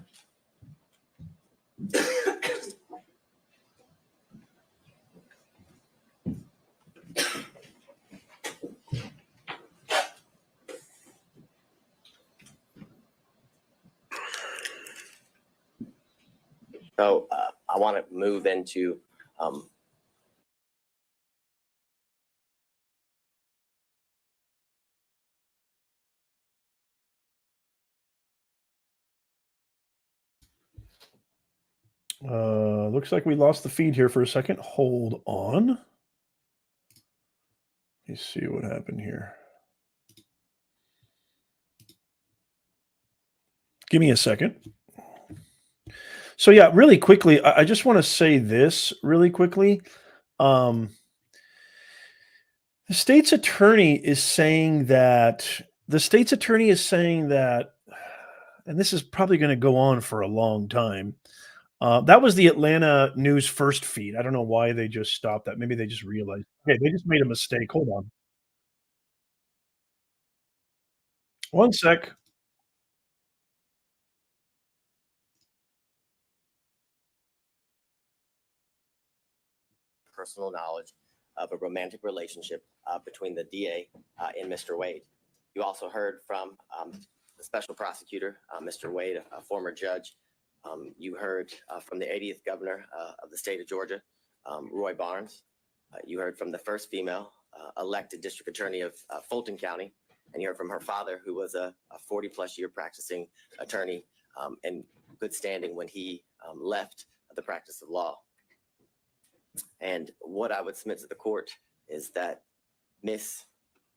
So I want to move into looks like we lost the feed here for a second. Hold on. Let me see what happened here. Give me a second. So yeah, really quickly, I just want to say this really quickly. The state's attorney is saying that, and this is probably going to go on for a long time. That was the Atlanta News first feed. I don't know why they just stopped that. Maybe they just realized, okay, they just made a mistake. Hold on. One sec. personal knowledge of a romantic relationship between the DA and Mr. Wade. You also heard from the special prosecutor, Mr. Wade, a former judge. You heard from the 80th governor of the state of Georgia, Roy Barnes. You heard from the first female elected district attorney of Fulton County, and you heard from her father, who was a 40-plus year practicing attorney in good standing when he left the practice of law. And what I would submit to the court is that Miss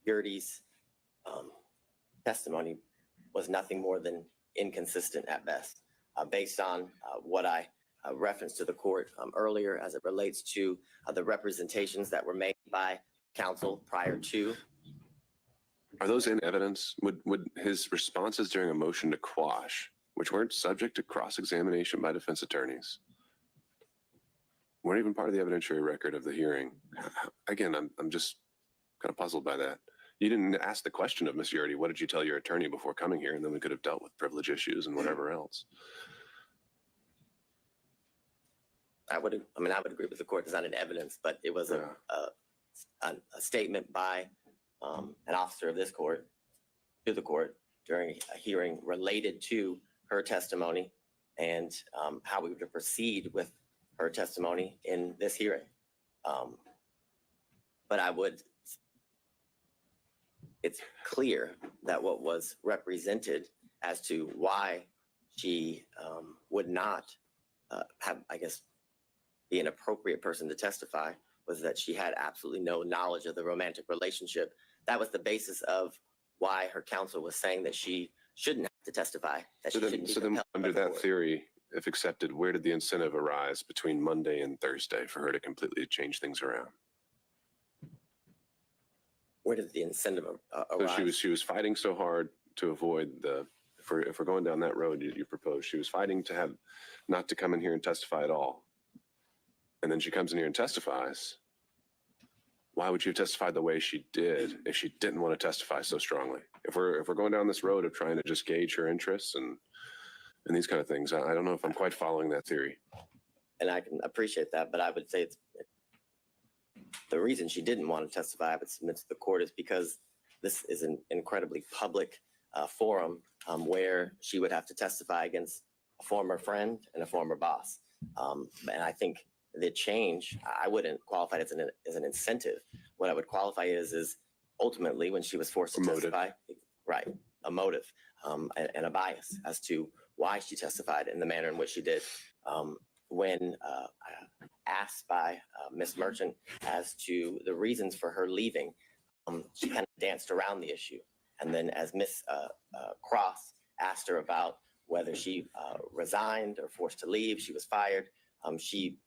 Yurdy's testimony was nothing more than inconsistent at best, based on what I referenced to the court earlier as it relates to the representations that were made by counsel prior to. Are those in evidence? Would his responses during a motion to quash, which weren't subject to cross-examination by defense attorneys, weren't even part of the evidentiary record of the hearing? Again, I'm just kind of puzzled by that. You didn't ask the question of Ms. Yurdy, what did you tell your attorney before coming here? And then we could have dealt with privilege issues and whatever else. I would agree with the court. It's not in evidence, but it was a statement by an officer of this court to the court during a hearing related to her testimony and how we would proceed with her testimony in this hearing. But it's clear that what was represented as to why she would not have, I guess, be an appropriate person to testify was that she had absolutely no knowledge of the romantic relationship. That was the basis of why her counsel was saying that she shouldn't have to testify. So then under that theory, if accepted, where did the incentive arise between Monday and Thursday for her to completely change things around? Where did the incentive arise? So she was fighting so hard to avoid if we're going down that road you proposed, she was fighting to have not to come in here and testify at all. And then she comes in here and testifies. Why would she have testified the way she did if she didn't want to testify so strongly? If we're going down this road of trying to just gauge her interests and these kind of things, I don't know if I'm quite following that theory. And I can appreciate that, but I would say the reason she didn't want to testify, I would submit to the court, is because this is an incredibly public forum where she would have to testify against a former friend and a former boss. And I think the change, I wouldn't qualify it as an incentive. What I would qualify is ultimately when she was forced to testify, right, a motive and a bias as to why she testified in the manner in which she did. When asked by Ms. Merchant as to the reasons for her leaving, she kind of danced around the issue. And then as Ms. Cross asked her about whether she resigned or forced to leave, she was fired, she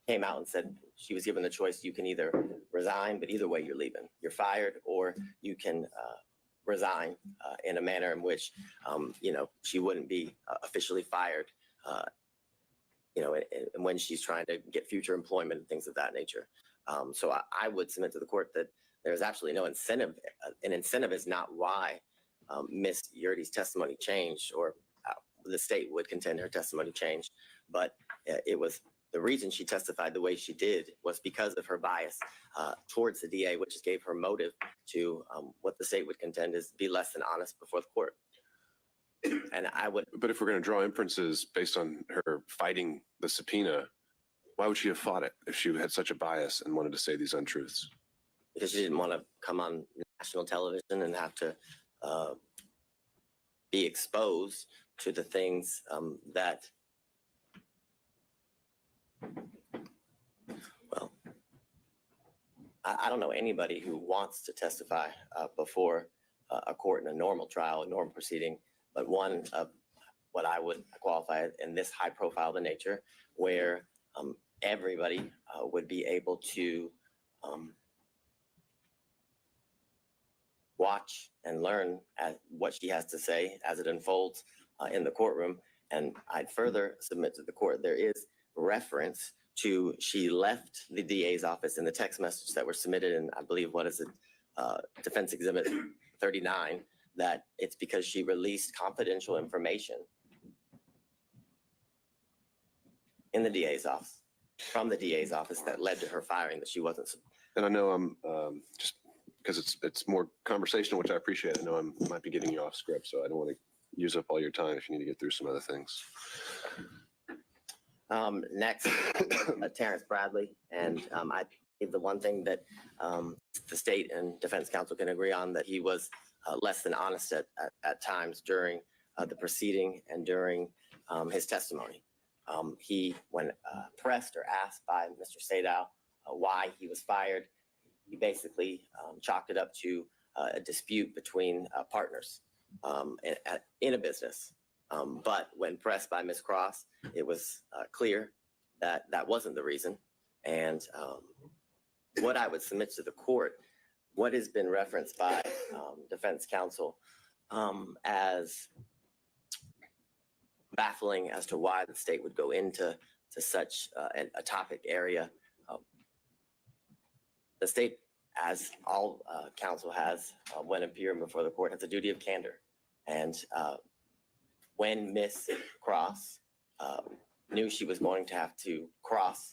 came out and said she was given the choice, you can either resign, but either way you're leaving. You're fired, or you can resign in a manner in which, she wouldn't be officially fired, and when she's trying to get future employment and things of that nature. So I would submit to the court that there's absolutely no incentive. An incentive is not why Ms. Yurdy's testimony changed, or the state would contend her testimony changed, but it was the reason she testified the way she did was because of her bias towards the DA, which gave her motive to what the state would contend is be less than honest before the court. And I would. But if we're going to draw inferences based on her fighting the subpoena, why would she have fought it if she had such a bias and wanted to say these untruths? Because she didn't want to come on national television and have to be exposed to the things that, well, I don't know anybody who wants to testify before a court in a normal trial, a normal proceeding, but one of what I would qualify in this high profile of a nature where everybody would be able to watch and learn at what she has to say as it unfolds in the courtroom. And I'd further submit to the court, there is reference to she left the DA's office in the text message that were submitted in, I believe, what is it, Defense Exhibit 39, that it's because she released confidential information in the DA's office. from the DA's office that led to her firing that she wasn't. And I know I'm just because it's more conversational, which I appreciate. I know I might be getting you off script, so I don't want to use up all your time if you need to get through some other things. Next, Terrence Bradley. And I think the one thing that the state and defense counsel can agree on, that he was less than honest at times during the proceeding and during his testimony. He, when pressed or asked by Mr. Sadow why he was fired, he basically chalked it up to a dispute between partners in a business. But when pressed by Ms. Cross, it was clear that that wasn't the reason. And what I would submit to the court, what has been referenced by defense counsel as baffling as to why the state would go into such a topic area. The state, as all counsel has when appearing before the court, has a duty of candor. And when Ms. Cross knew she was going to have to cross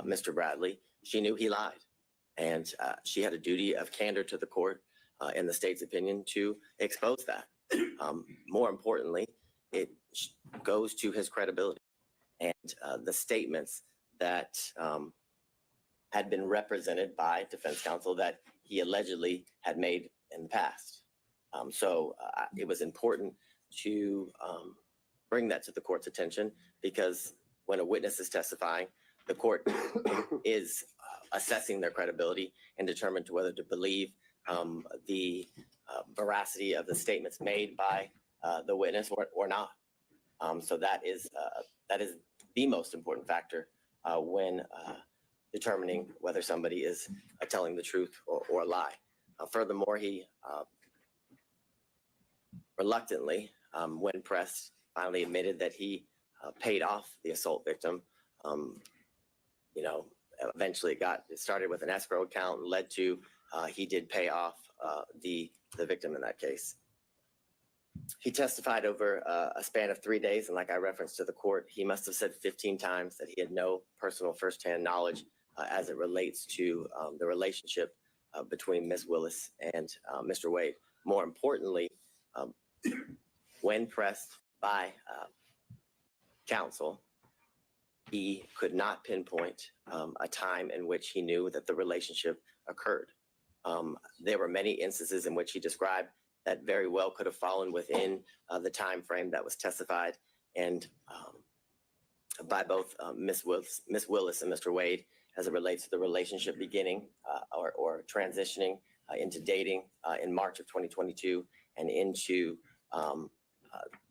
Mr. Bradley, she knew he lied. And she had a duty of candor to the court, in the state's opinion, to expose that. More importantly, it goes to his credibility and the statements that had been represented by defense counsel that he allegedly had made in the past. So it was important to bring that to the court's attention, because when a witness is testifying, the court is assessing their credibility and determined to whether to believe the veracity of the statements made by the witness or not. So that is the most important factor when determining whether somebody is telling the truth or a lie. Furthermore, he reluctantly, when pressed, finally admitted that he paid off the assault victim. Eventually it started with an escrow account, led to he did pay off the victim in that case. He testified over a span of 3 days, and like I referenced to the court, he must have said 15 times that he had no personal firsthand knowledge as it relates to the relationship between Ms. Willis and Mr. Wade. More importantly, when pressed by counsel, he could not pinpoint a time in which he knew that the relationship occurred. There were many instances in which he described that very well could have fallen within the time frame that was testified and by both Ms. Willis and Mr. Wade as it relates to the relationship beginning or transitioning into dating in March of 2022 and into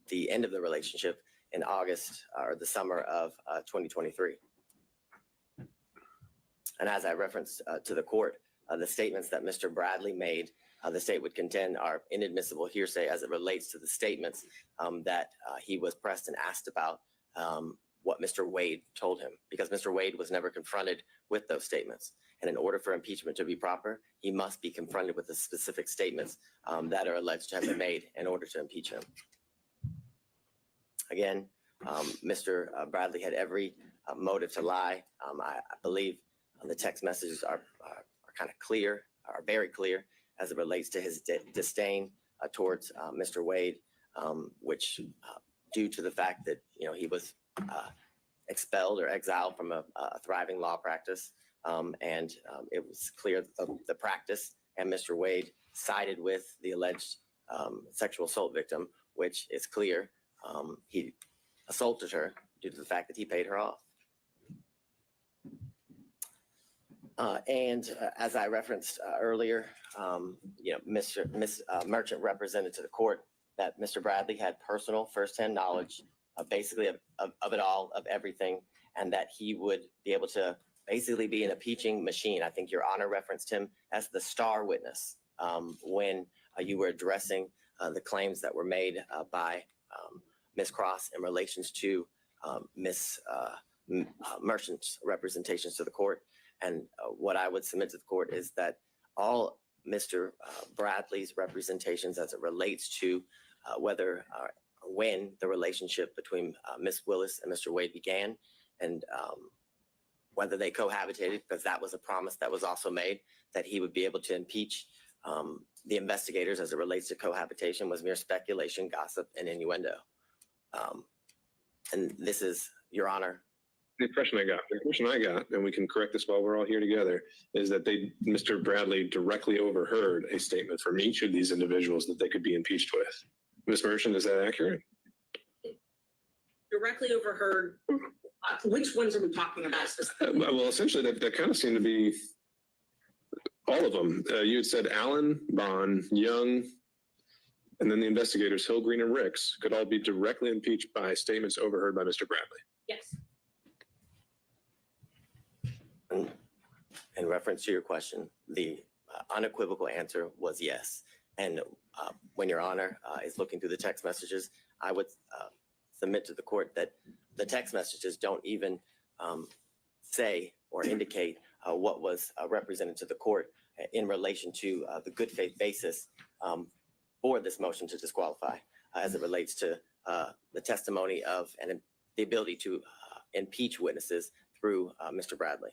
the end of the relationship in August or the summer of 2023. And as I referenced to the court, the statements that Mr. Bradley made, the state would contend are inadmissible hearsay as it relates to the statements that he was pressed and asked about what Mr. Wade told him, because Mr. Wade was never confronted with those statements. And in order for impeachment to be proper, he must be confronted with the specific statements that are alleged to have been made in order to impeach him. Again, Mr. Bradley had every motive to lie. I believe the text messages are kind of clear, are very clear as it relates to his disdain towards Mr. Wade, which due to the fact that, he was expelled or exiled from a thriving law practice. And it was clear that the practice and Mr. Wade sided with the alleged sexual assault victim, which is clear. He assaulted her due to the fact that he paid her off. And as I referenced earlier, Ms. Merchant represented to the court that Mr. Bradley had personal firsthand knowledge basically of it all, of everything, and that he would be able to basically be an impeaching machine. I think Your Honor referenced him as the star witness when you were addressing the claims that were made by Ms. Cross in relations to Ms. Merchant's representations to the court. And what I would submit to the court is that all Mr. Bradley's representations as it relates to whether or when the relationship between Ms. Willis and Mr. Wade began and whether they cohabitated, because that was a promise that was also made, that he would be able to impeach the investigators as it relates to cohabitation, was mere speculation, gossip, and innuendo. And this is, Your Honor. The impression I got, and we can correct this while we're all here together, is that Mr. Bradley directly overheard a statement from each of these individuals that they could be impeached with. Ms. Merchant, is that accurate? Directly overheard, which ones are we talking about specifically? Well, essentially, that kind of seemed to be all of them. You had said Allen, Bond, Young, and then the investigators, Hill, Green, and Ricks, could all be directly impeached by statements overheard by Mr. Bradley. Yes. In reference to your question, the unequivocal answer was yes. And when Your Honor is looking through the text messages, I would submit to the court that the text messages don't even say or indicate what was represented to the court in relation to the good faith basis for this motion to disqualify as it relates to the testimony of and the ability to impeach witnesses through Mr. Bradley.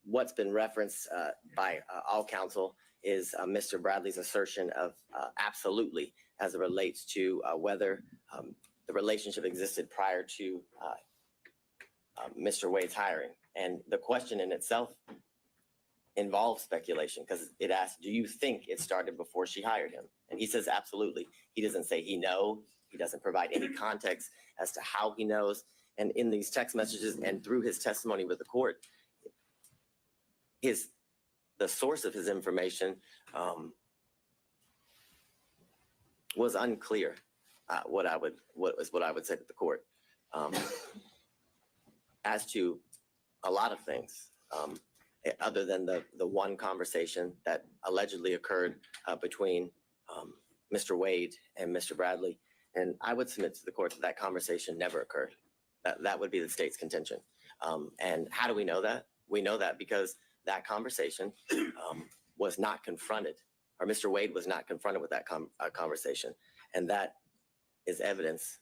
What's been referenced by all counsel is Mr. Bradley's assertion of absolutely as it relates to whether the relationship existed prior to Mr. Wade's hiring. And the question in itself involves speculation because it asks, do you think it started before she hired him? And he says, absolutely. He doesn't say he knows. He doesn't provide any context as to how he knows. And in these text messages and through his testimony with the court, the source of his information was unclear. What I would say to the court as to a lot of things, other than the one conversation that allegedly occurred between Mr. Wade and Mr. Bradley, and I would submit to the court that that conversation never occurred. That would be the state's contention. And how do we know that? We know that because that conversation was not confronted, or Mr. Wade was not confronted with that conversation. And that is evidence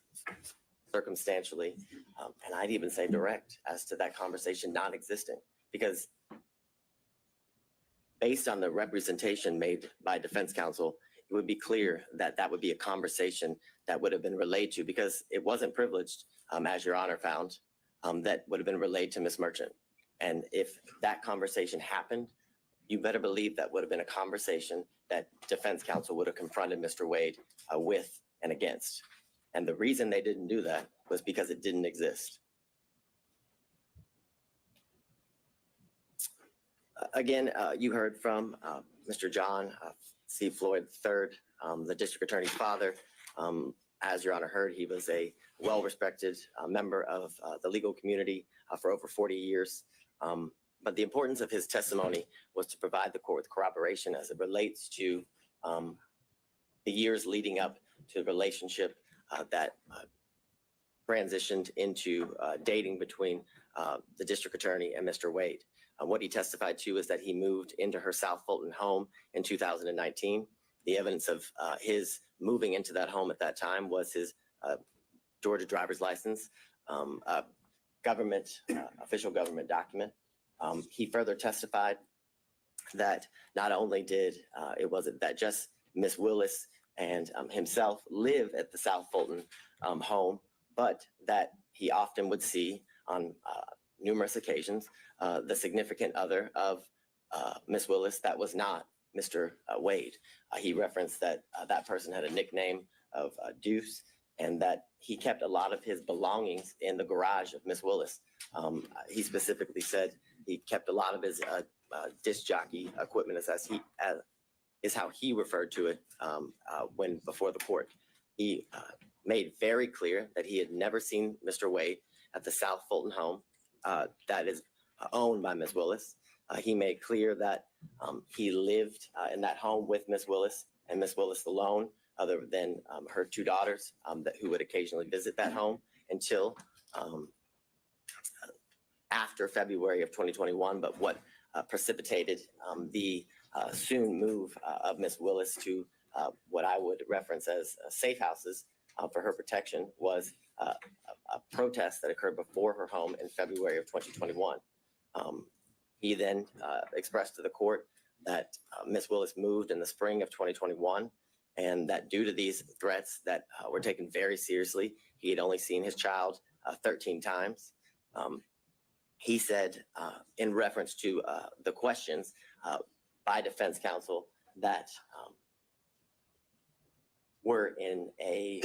circumstantially, and I'd even say direct, as to that conversation not existing. Because based on the representation made by defense counsel, it would be clear that that would be a conversation that would have been relayed to, because it wasn't privileged, as Your Honor found, that would have been relayed to Ms. Merchant. And if that conversation happened, you better believe that would have been a conversation that defense counsel would have confronted Mr. Wade with and against. And the reason they didn't do that was because it didn't exist. Again, you heard from Mr. John C. Floyd III, the district attorney's father. As Your Honor heard, he was a well-respected member of the legal community for over 40 years. But the importance of his testimony was to provide the court with corroboration as it relates to the years leading up to the relationship that transitioned into dating between the district attorney and Mr. Wade. What he testified to is that he moved into her South Fulton home in 2019. The evidence of his moving into that home at that time was his Georgia driver's license, official government document. He further testified that not only did it wasn't that just Ms. Willis and himself live at the South Fulton home, but that he often would see on numerous occasions the significant other of Ms. Willis that was not Mr. Wade. He referenced that that person had a nickname of Deuce, and that he kept a lot of his belongings in the garage of Ms. Willis. He specifically said he kept a lot of his disc jockey equipment, is how he referred to it when before the court. He made very clear that he had never seen Mr. Wade at the South Fulton home that is owned by Ms. Willis. He made clear that he lived in that home with Ms. Willis and Ms. Willis alone, other than her two daughters who would occasionally visit that home until after February of 2021. But what precipitated the soon move of Ms. Willis to what I would reference as safe houses for her protection was a protest that occurred before her home in February of 2021. He then expressed to the court that Ms. Willis moved in the spring of 2021, and that due to these threats that were taken very seriously, he had only seen his child 13 times. He said, in reference to the questions by defense counsel that were in a,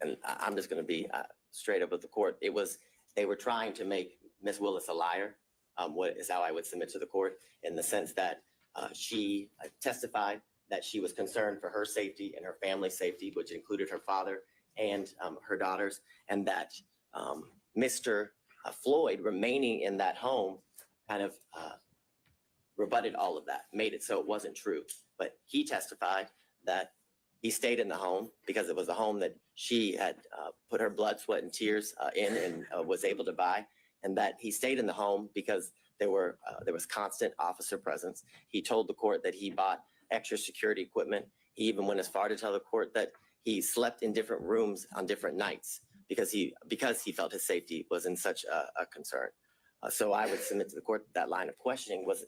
and I'm just going to be straight up with the court, they were trying to make Ms. Willis a liar, what is how I would submit to the court, in the sense that she testified that she was concerned for her safety and her family's safety, which included her father and her daughters, and that Mr. Floyd remaining in that home kind of rebutted all of that, made it so it wasn't true. But he testified that he stayed in the home because it was a home that she had put her blood, sweat, and tears in and was able to buy, and that he stayed in the home because there was constant officer presence. He told the court that he bought extra security equipment. He even went as far to tell the court that he slept in different rooms on different nights because he felt his safety was in such a concern. So I would submit to the court that line of questioning was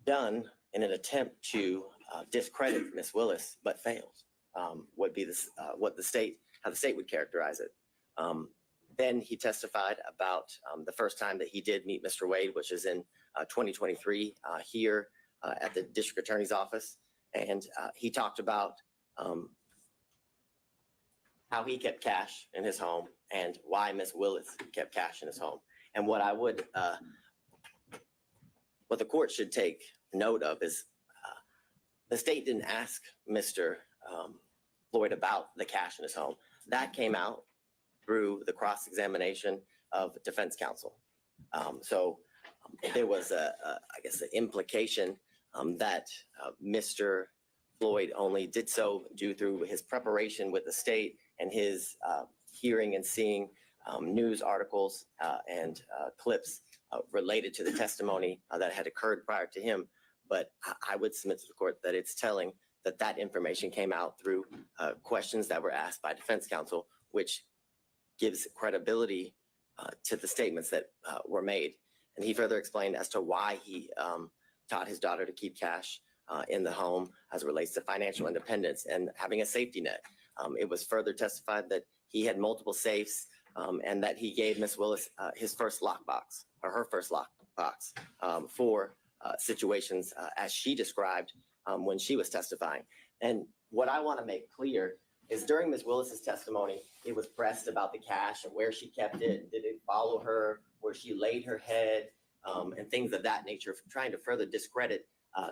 done in an attempt to discredit Ms. Willis, but failed. Would be this how the state would characterize it. Then he testified about the first time that he did meet Mr. Wade, which is in 2023 here at the district attorney's office, and he talked about how he kept cash in his home and why Ms. Willis kept cash in his home. And what the court should take note of is the state didn't ask Mr. Floyd about the cash in his home. That came out through the cross-examination of defense counsel. So there was I guess, the implication that Mr. Floyd only did so due through his preparation with the state and his hearing and seeing news articles and clips related to the testimony that had occurred prior to him. But I would submit to the court that it's telling that information came out through questions that were asked by defense counsel, which gives credibility to the statements that were made. And he further explained as to why he taught his daughter to keep cash in the home as it relates to financial independence and having a safety net. It was further testified that he had multiple safes and that he gave Ms. Willis his first lockbox, or her first lockbox, for situations as she described when she was testifying. And what I want to make clear is during Ms. Willis's testimony, it was pressed about the cash and where she kept it, did it follow her, where she laid her head, and things of that nature, trying to further discredit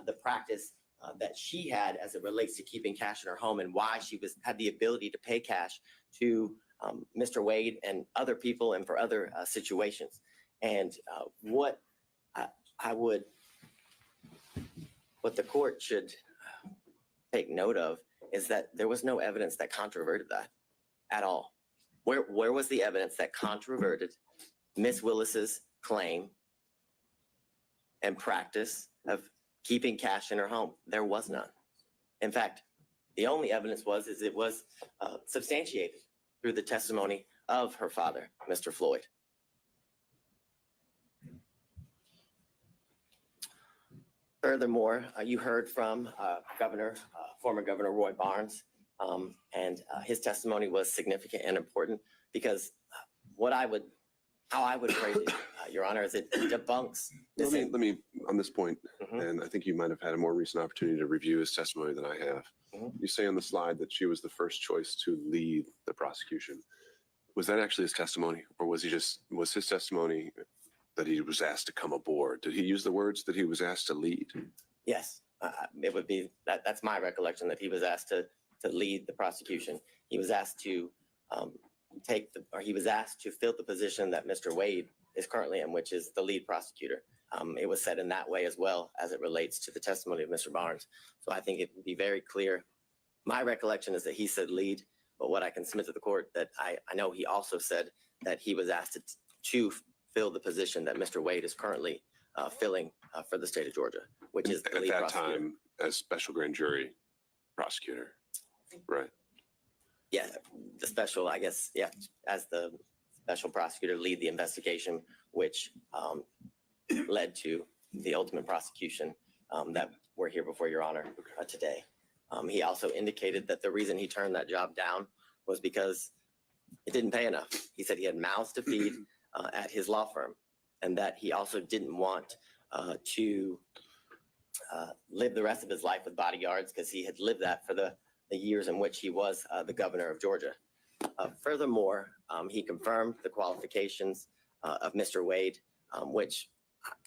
the practice that she had as it relates to keeping cash in her home and why she had the ability to pay cash to Mr. Wade and other people and for other situations. And what the court should take note of is that there was no evidence that controverted that at all. Where was the evidence that controverted Ms. Willis's claim and practice of keeping cash in her home? There was none. In fact, the only evidence it was substantiated through the testimony of her father, Mr. Floyd. Furthermore, you heard from former Governor Roy Barnes, and his testimony was significant and important because how I would phrase it, Your Honor, is it debunks. Let me on this point, Mhm. and I think you might have had a more recent opportunity to review his testimony than I have. Mhm. You say on the slide that she was the first choice to lead the prosecution. Was that actually his testimony, or was his testimony that he was asked to come aboard? Did he use the words that he was asked to lead? Yes, it would be that's my recollection, that he was asked to lead the prosecution. He was asked to he was asked to fill the position that Mr. Wade is currently in, which is the lead prosecutor. It was said in that way as well as it relates to the testimony of Mr. Barnes. So I think it would be very clear. My recollection is that he said lead, but what I can submit to the court that I know he also said that he was asked to fill the position that Mr. Wade is currently filling for the state of Georgia, which is the lead prosecutor. At that time, as special grand jury, prosecutor, right? Yeah, the special, I guess, yeah, as the special prosecutor lead the investigation, which led to the ultimate prosecution that we're here before Your Honor today. He also indicated that the reason he turned that job down was because it didn't pay enough. He said he had mouths to feed at his law firm, and that he also didn't want to live the rest of his life with bodyguards, because he had lived that for the years in which he was the governor of Georgia. Furthermore, he confirmed the qualifications of Mr. Wade, which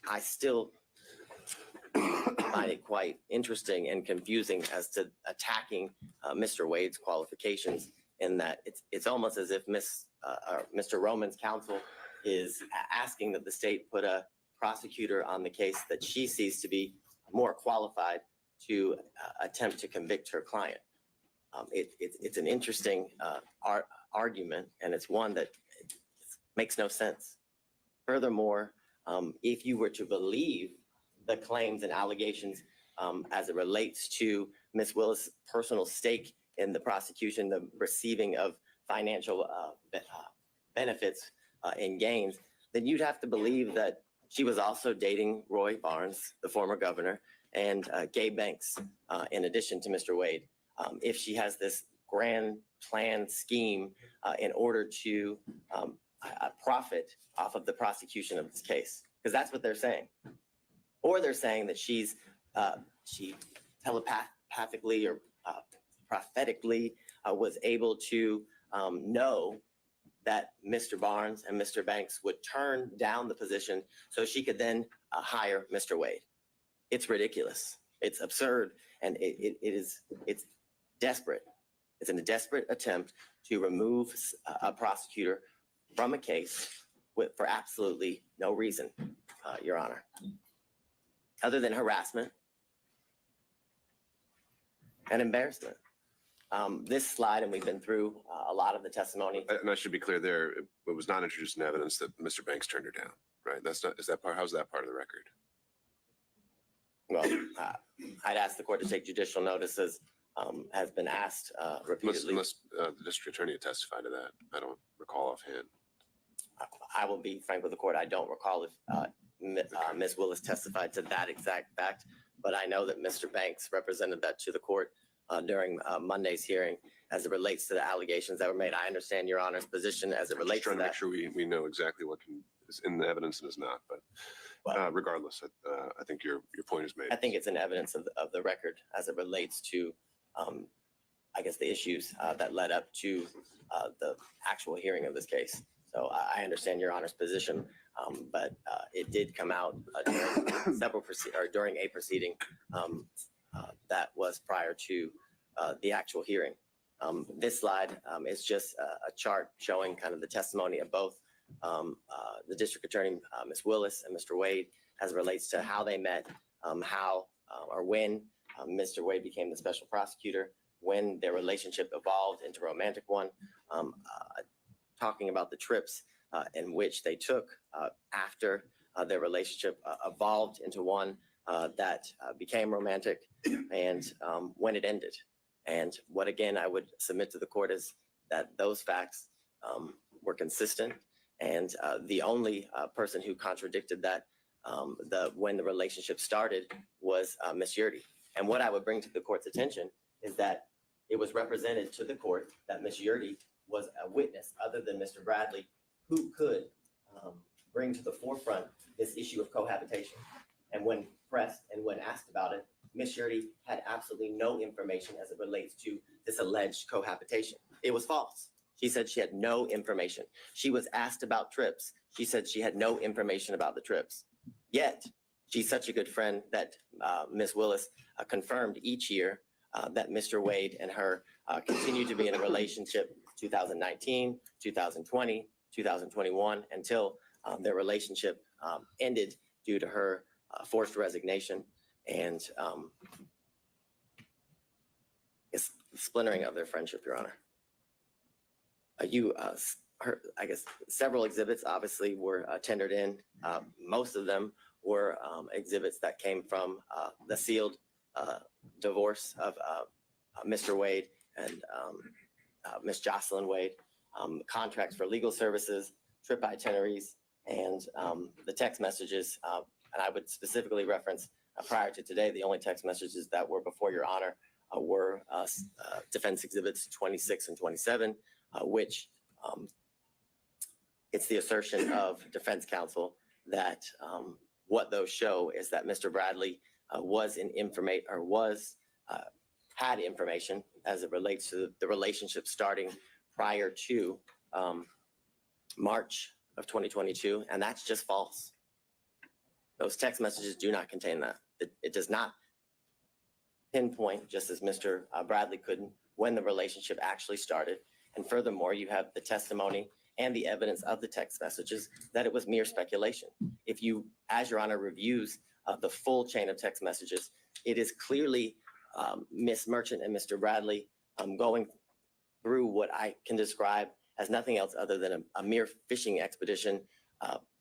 I still find it quite interesting and confusing as to attacking Mr. Wade's qualifications, in that it's almost as if Mr. Roman's counsel is asking that the state put a prosecutor on the case that she sees to be more qualified to attempt to convict her client. It's an interesting argument, and it's one that makes no sense. Furthermore, if you were to believe the claims and allegations as it relates to Ms. Willis' personal stake in the prosecution, the receiving of financial benefits and gains, then you'd have to believe that she was also dating Roy Barnes, the former governor, and Gay Banks, in addition to Mr. Wade. If she has this grand plan scheme in order to profit off of the prosecution of this case, because that's what they're saying. Or they're saying that she telepathically or prophetically was able to know that Mr. Barnes and Mr. Banks would turn down the position so she could then hire Mr. Wade. It's ridiculous. It's absurd. And it's desperate. It's a desperate attempt to remove a prosecutor from a case for absolutely no reason, Your Honor, other than harassment and embarrassment. This slide, and we've been through a lot of the testimony. And I should be clear there, it was not introduced in evidence that Mr. Banks turned her down, right? How's that part of the record? Well, I'd ask the court to take judicial notices, has been asked repeatedly. Unless the district attorney had testified to that. I don't recall offhand. I will be frank with the court. I don't recall if Ms. Willis testified to that exact fact, but I know that Mr. Banks represented that to the court during Monday's hearing as it relates to the allegations that were made. I understand Your Honor's position as it relates to that. Trying to make sure we know exactly what is in the evidence and is not, but regardless, I think your point is made. I think it's an evidence of the record as it relates to, I guess, the issues that led up to the actual hearing of this case. So I understand Your Honor's position, but it did come out during a proceeding that was prior to the actual hearing. This slide is just a chart showing kind of the testimony of both the district attorney, Ms. Willis, and Mr. Wade, as it relates to how they met, how or when Mr. Wade became the special prosecutor, when their relationship evolved into a romantic one, talking about the trips in which they took after their relationship evolved into one that became romantic, and when it ended. And what, again, I would submit to the court is that those facts were consistent, and the only person who contradicted that when the relationship started was Ms. Yurdy. And what I would bring to the court's attention is that it was represented to the court that Ms. Yurdy was a witness other than Mr. Bradley who could bring to the forefront this issue of cohabitation. And when pressed and when asked about it, Ms. Yurdy had absolutely no information as it relates to this alleged cohabitation. It was false. She said she had no information. She was asked about trips. She said she had no information about the trips. Yet, she's such a good friend that Ms. Willis confirmed each year that Mr. Wade and her continue to be in a relationship 2019, 2020, 2021, until their relationship ended due to her forced resignation and splintering of their friendship, Your Honor. I guess several exhibits obviously were tendered in. Most of them were exhibits that came from the sealed divorce of Mr. Wade and Ms. Jocelyn Wade, contracts for legal services, trip itineraries, and the text messages. And I would specifically reference prior to today, the only text messages that were before your honor were defense exhibits 26 and 27, which it's the assertion of defense counsel that what those show is that Mr. Bradley had information as it relates to the relationship starting prior to March of 2022, and that's just false. Those text messages do not contain that. It does not pinpoint, just as Mr. Bradley couldn't, when the relationship actually started. And furthermore, you have the testimony and the evidence of the text messages that it was mere speculation. If you, as your honor reviews the full chain of text messages, it is clearly Ms. Merchant and Mr. Bradley going through what I can describe as nothing else other than a mere fishing expedition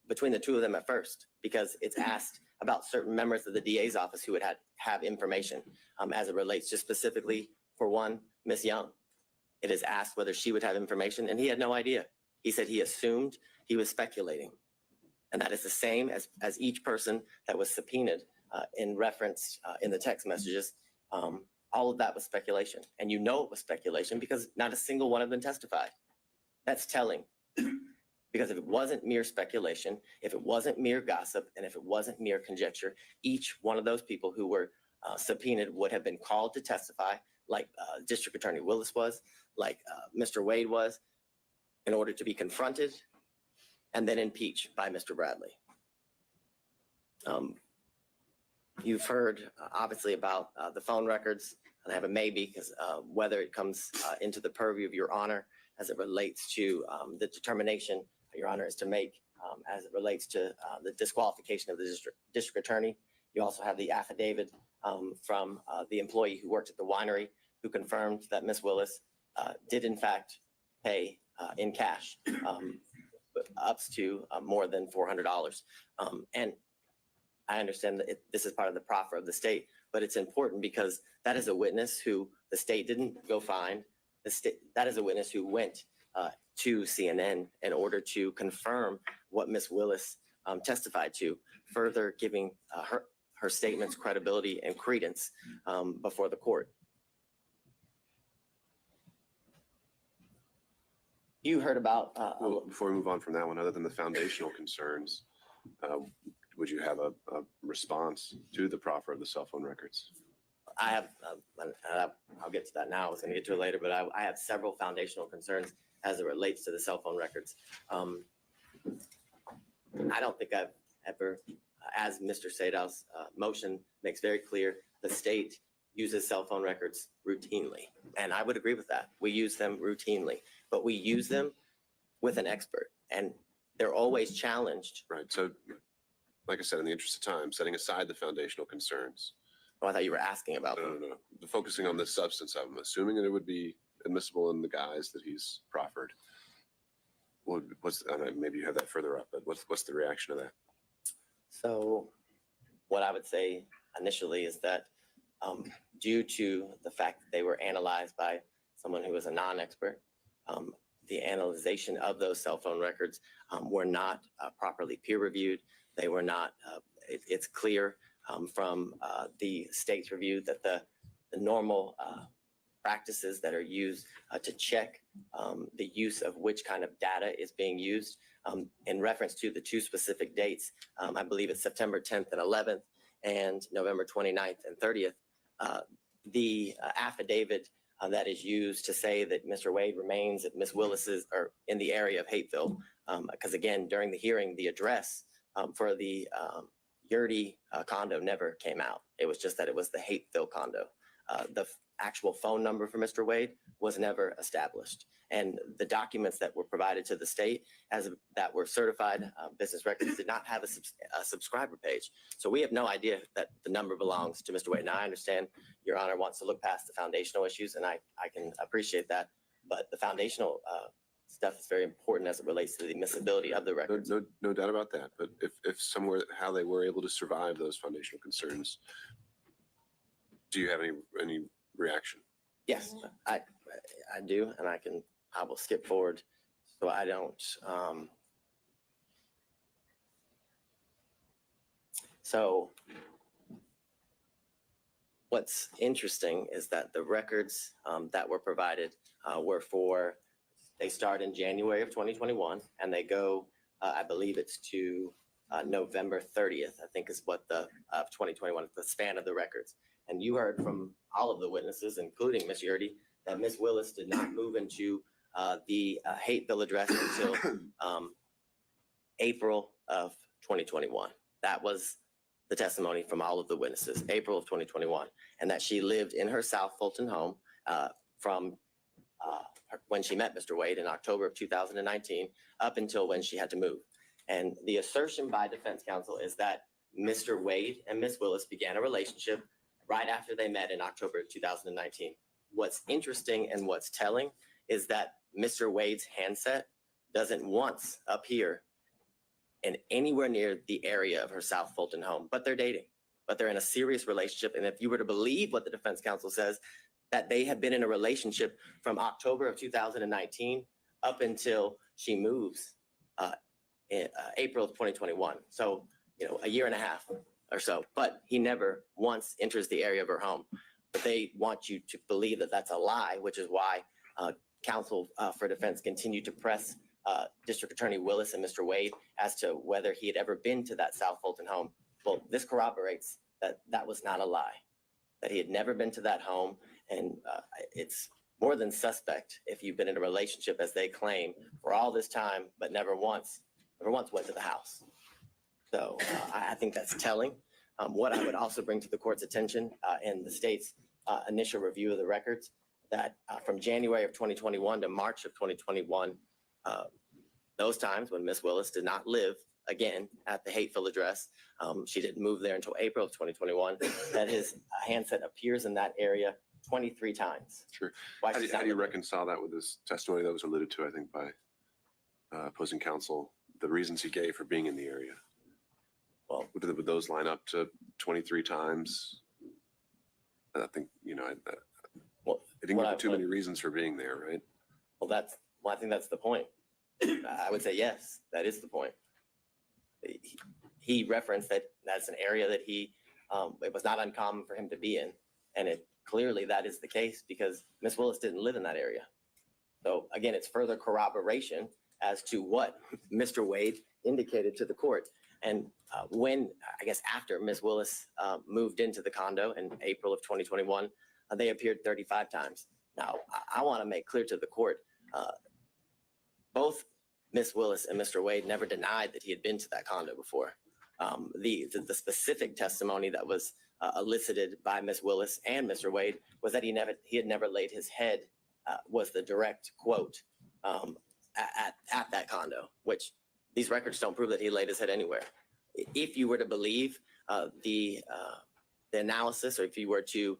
between the two of them at first, because it's asked about certain members of the DA's office who would have information as it relates just specifically for one, Ms. Young. It is asked whether she would have information, and he had no idea. He said he assumed, he was speculating. And that is the same as each person that was subpoenaed in reference in the text messages. All of that was speculation. And you know it was speculation because not a single one of them testified. That's telling. Because if it wasn't mere speculation, if it wasn't mere gossip, and if it wasn't mere conjecture, each one of those people who were subpoenaed would have been called to testify, like District Attorney Willis was, like Mr. Wade was, in order to be confronted and then impeached by Mr. Bradley. You've heard obviously about the phone records, and I have a maybe because whether it comes into the purview of your honor as it relates to the determination your honor is to make as it relates to the disqualification of the district attorney. You also have the affidavit from the employee who worked at the winery who confirmed that Ms. Willis did in fact pay in cash up to more than $400. And I understand that this is part of the proffer of the state, but it's important because that is a witness who the state didn't go find. That is a witness who went to CNN in order to confirm what Ms. Willis testified to, further giving her statements credibility and credence before the court. You heard about... Well, before we move on from that one, other than the foundational concerns, would you have a response to the proffer of the cell phone records? I have, I'll get to that now. I was going to get to it later, but I have several foundational concerns as it relates to the cell phone records. I don't think I've ever, as Mr. Sadow's motion makes very clear, the state uses cell phone records routinely. And I would agree with that. We use them routinely, but we use them with an expert and they're always challenged. Right. So, like I said, in the interest of time, setting aside the foundational concerns. Oh, I thought you were asking about them. No. Focusing on the substance of them, assuming that it would be admissible in the guise that he's proffered. Maybe you have that further up, but what's the reaction to that? So what I would say initially is that due to the fact that they were analyzed by someone who was a non-expert, the analyzation of those cell phone records were not properly peer reviewed. They were not, it's clear from the state's review that the normal practices that are used to check the use of which kind of data is being used in reference to the two specific dates. I believe it's September 10th and 11th and November 29th and 30th. The affidavit that is used to say that Mr. Wade remains at Ms. Willis's or in the area of Hateville, because again, during the hearing, the address for the Yurdy condo never came out. It was just that it was the Hateville condo. The actual phone number for Mr. Wade was never established. And the documents that were provided to the state that were certified business records did not have a subscriber page. So we have no idea that the number belongs to Mr. Wade. Now I understand Your Honor wants to look past the foundational issues and I can appreciate that, but the foundational stuff is very important as it relates to the admissibility of the records. No doubt about that. But if somewhere how they were able to survive those foundational concerns, do you have any reaction? Yes, I do, and I will skip forward so I don't. So what's interesting is that the records that were provided they start in January of 2021 and they go, I believe it's to November 30th, I think is what of 2021, the span of the records. And you heard from all of the witnesses, including Ms. Yurdy, that Ms. Willis did not move into the Hateville address until April of 2021. That was the testimony from all of the witnesses, April of 2021, and that she lived in her South Fulton home from when she met Mr. Wade in October of 2019 up until when she had to move. And the assertion by defense counsel is that Mr. Wade and Ms. Willis began a relationship right after they met in October of 2019. What's interesting and what's telling is that Mr. Wade's handset doesn't once appear in anywhere near the area of her South Fulton home, but they're dating, but they're in a serious relationship. And if you were to believe what the defense counsel says, that they have been in a relationship from October of 2019 up until she moves in April of 2021. So, a year and a half or so, but he never once enters the area of her home. But they want you to believe that that's a lie, which is why counsel for defense continued to press District Attorney Willis and Mr. Wade as to whether he had ever been to that South Fulton home. Well, this corroborates that that was not a lie, that he had never been to that home. And it's more than suspect if you've been in a relationship, as they claim, for all this time, but never once went to the house. So I think that's telling. What I would also bring to the court's attention in the state's initial review of the records, that from January of 2021 to March of 2021, those times when Ms. Willis did not live again at the Hateville address, she didn't move there until April of 2021, that his handset appears in that area 23 times. Sure. How do you reconcile that with this testimony that was alluded to, I think, by opposing counsel, the reasons he gave for being in the area? Well, would those line up to 23 times? I think, well, I didn't give too many reasons for being there, right? Well, I think that's the point. I would say, yes, that is the point. He referenced that that's an area that it was not uncommon for him to be in. And clearly that is the case because Ms. Willis didn't live in that area. So again, it's further corroboration as to what Mr. Wade indicated to the court. And after Ms. Willis moved into the condo in April of 2021, they appeared 35 times. Now, I want to make clear to the court, both Ms. Willis and Mr. Wade never denied that he had been to that condo before. The specific testimony that was elicited by Ms. Willis and Mr. Wade was that he had never laid his head, was the direct quote, at that condo, which these records don't prove that he laid his head anywhere. If you were to believe the analysis, or if you were to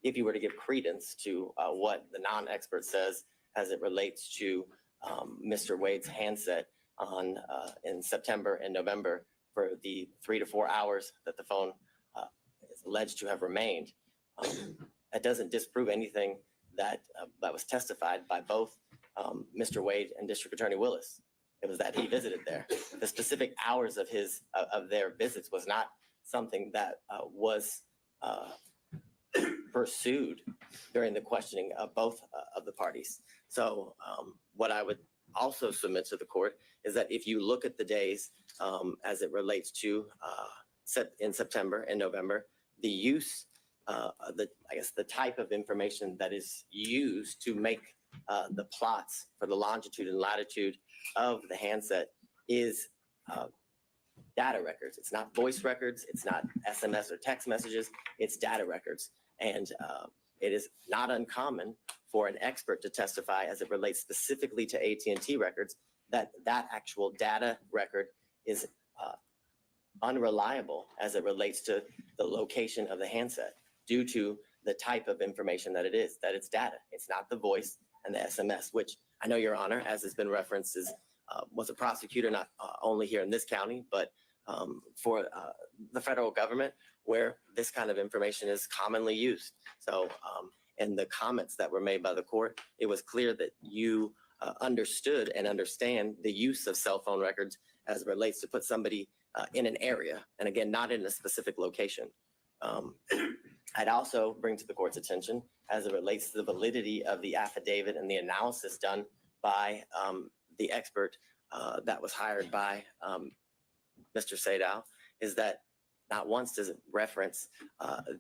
give credence to what the non-expert says as it relates to Mr. Wade's handset in September and November for the 3 to 4 hours that the phone is alleged to have remained, that doesn't disprove anything that was testified by both Mr. Wade and District Attorney Willis. It was that he visited there. The specific hours of their visits was not something that was pursued during the questioning of both of the parties. So what I would also submit to the court is that if you look at the days as it relates to in September and November, the use, the type of information that is used to make the plots for the longitude and latitude of the handset is data records. It's not voice records. It's not SMS or text messages. It's data records. And it is not uncommon for an expert to testify as it relates specifically to AT&T records that actual data record is unreliable as it relates to the location of the handset due to the type of information that it is, that it's data. It's not the voice and the SMS, which I know, Your Honor, as has been referenced, was a prosecutor not only here in this county, but for the federal government, where this kind of information is commonly used. So in the comments that were made by the court, it was clear that you understood and understand the use of cell phone records as it relates to put somebody in an area, and again, not in a specific location. I'd also bring to the court's attention as it relates to the validity of the affidavit and the analysis done by the expert that was hired by Mr. Sadow, is that not once does it reference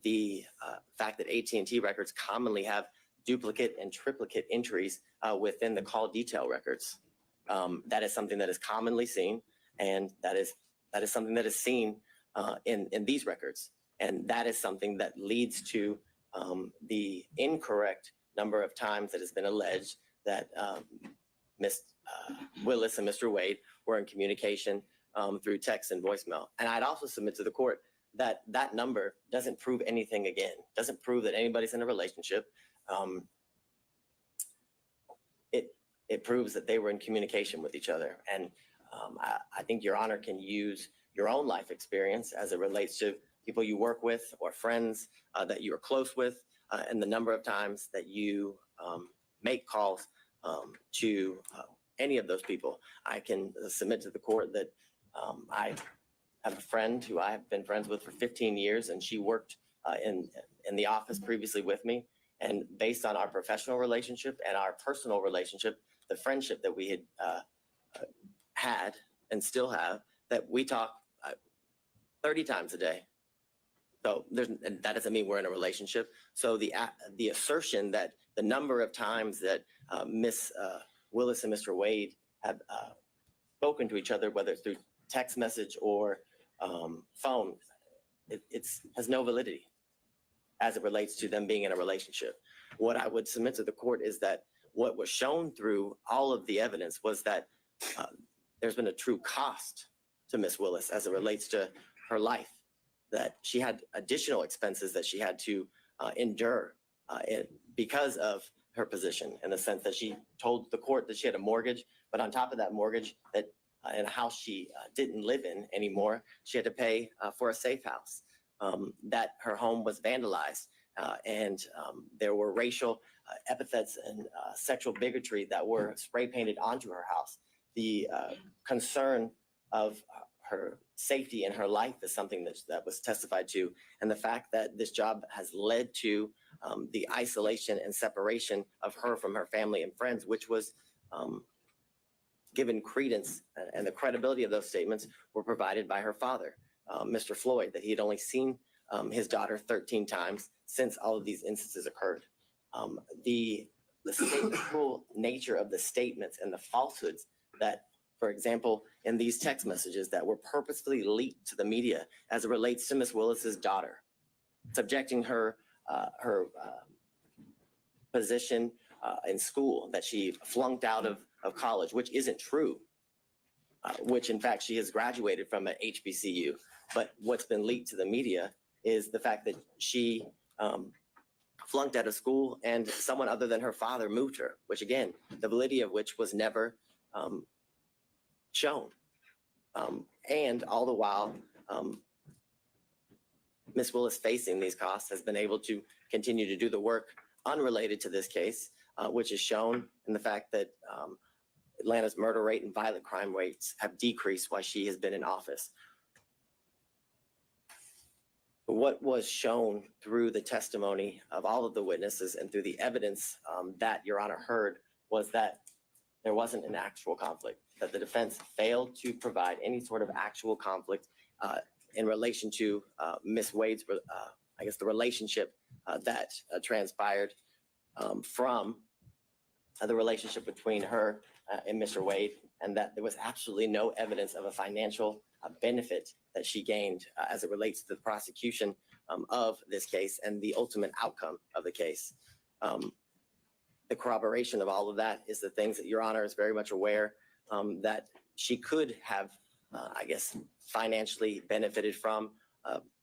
the fact that AT&T records commonly have duplicate and triplicate entries within the call detail records. That is something that is commonly seen, and that is something that is seen in these records. And that is something that leads to the incorrect number of times that has been alleged that Ms. Willis and Mr. Wade were in communication through text and voicemail. And I'd also submit to the court that that number doesn't prove anything again, doesn't prove that anybody's in a relationship. It proves that they were in communication with each other. And I think Your Honor can use your own life experience as it relates to people you work with or friends that you're close with, and the number of times that you make calls to any of those people. I can submit to the court that I have a friend who I have been friends with for 15 years, and she worked in the office previously with me. And based on our professional relationship and our personal relationship, the friendship that we had had and still have, that we talk 30 times a day. So that doesn't mean we're in a relationship. So the assertion that the number of times that Miss Willis and Mr. Wade have spoken to each other, whether it's through text message or phone, it has no validity as it relates to them being in a relationship. What I would submit to the court is that what was shown through all of the evidence was that there's been a true cost to Miss Willis as it relates to her life, that she had additional expenses that she had to endure because of her position, in the sense that she told the court that she had a mortgage, but on top of that mortgage, that in a house she didn't live in anymore, she had to pay for a safe house, that her home was vandalized, and there were racial epithets and sexual bigotry that were spray painted onto her house. The concern of her safety in her life is something that was testified to. And the fact that this job has led to the isolation and separation of her from her family and friends, which was given credence, and the credibility of those statements were provided by her father, Mr. Floyd, that he had only seen his daughter 13 times since all of these instances occurred. The stateful nature of the statements and the falsehoods that, for example, in these text messages that were purposefully leaked to the media as it relates to Miss Willis's daughter, subjecting her position in school, that she flunked out of college, which isn't true, which in fact she has graduated from an HBCU. But what's been leaked to the media is the fact that she flunked out of school and someone other than her father moved her, which again, the validity of which was never shown. And all the while, Ms. Willis, facing these costs, has been able to continue to do the work unrelated to this case, which is shown in the fact that Atlanta's murder rate and violent crime rates have decreased while she has been in office. What was shown through the testimony of all of the witnesses and through the evidence that Your Honor heard was that there wasn't an actual conflict, that the defense failed to provide any sort of actual conflict in relation to Ms. Wade's, I guess, the relationship that transpired from the relationship between her and Mr. Wade, and that there was absolutely no evidence of a financial benefit that she gained as it relates to the prosecution of this case and the ultimate outcome of the case. The corroboration of all of that is the things that Your Honor is very much aware that she could have, I guess, financially benefited from,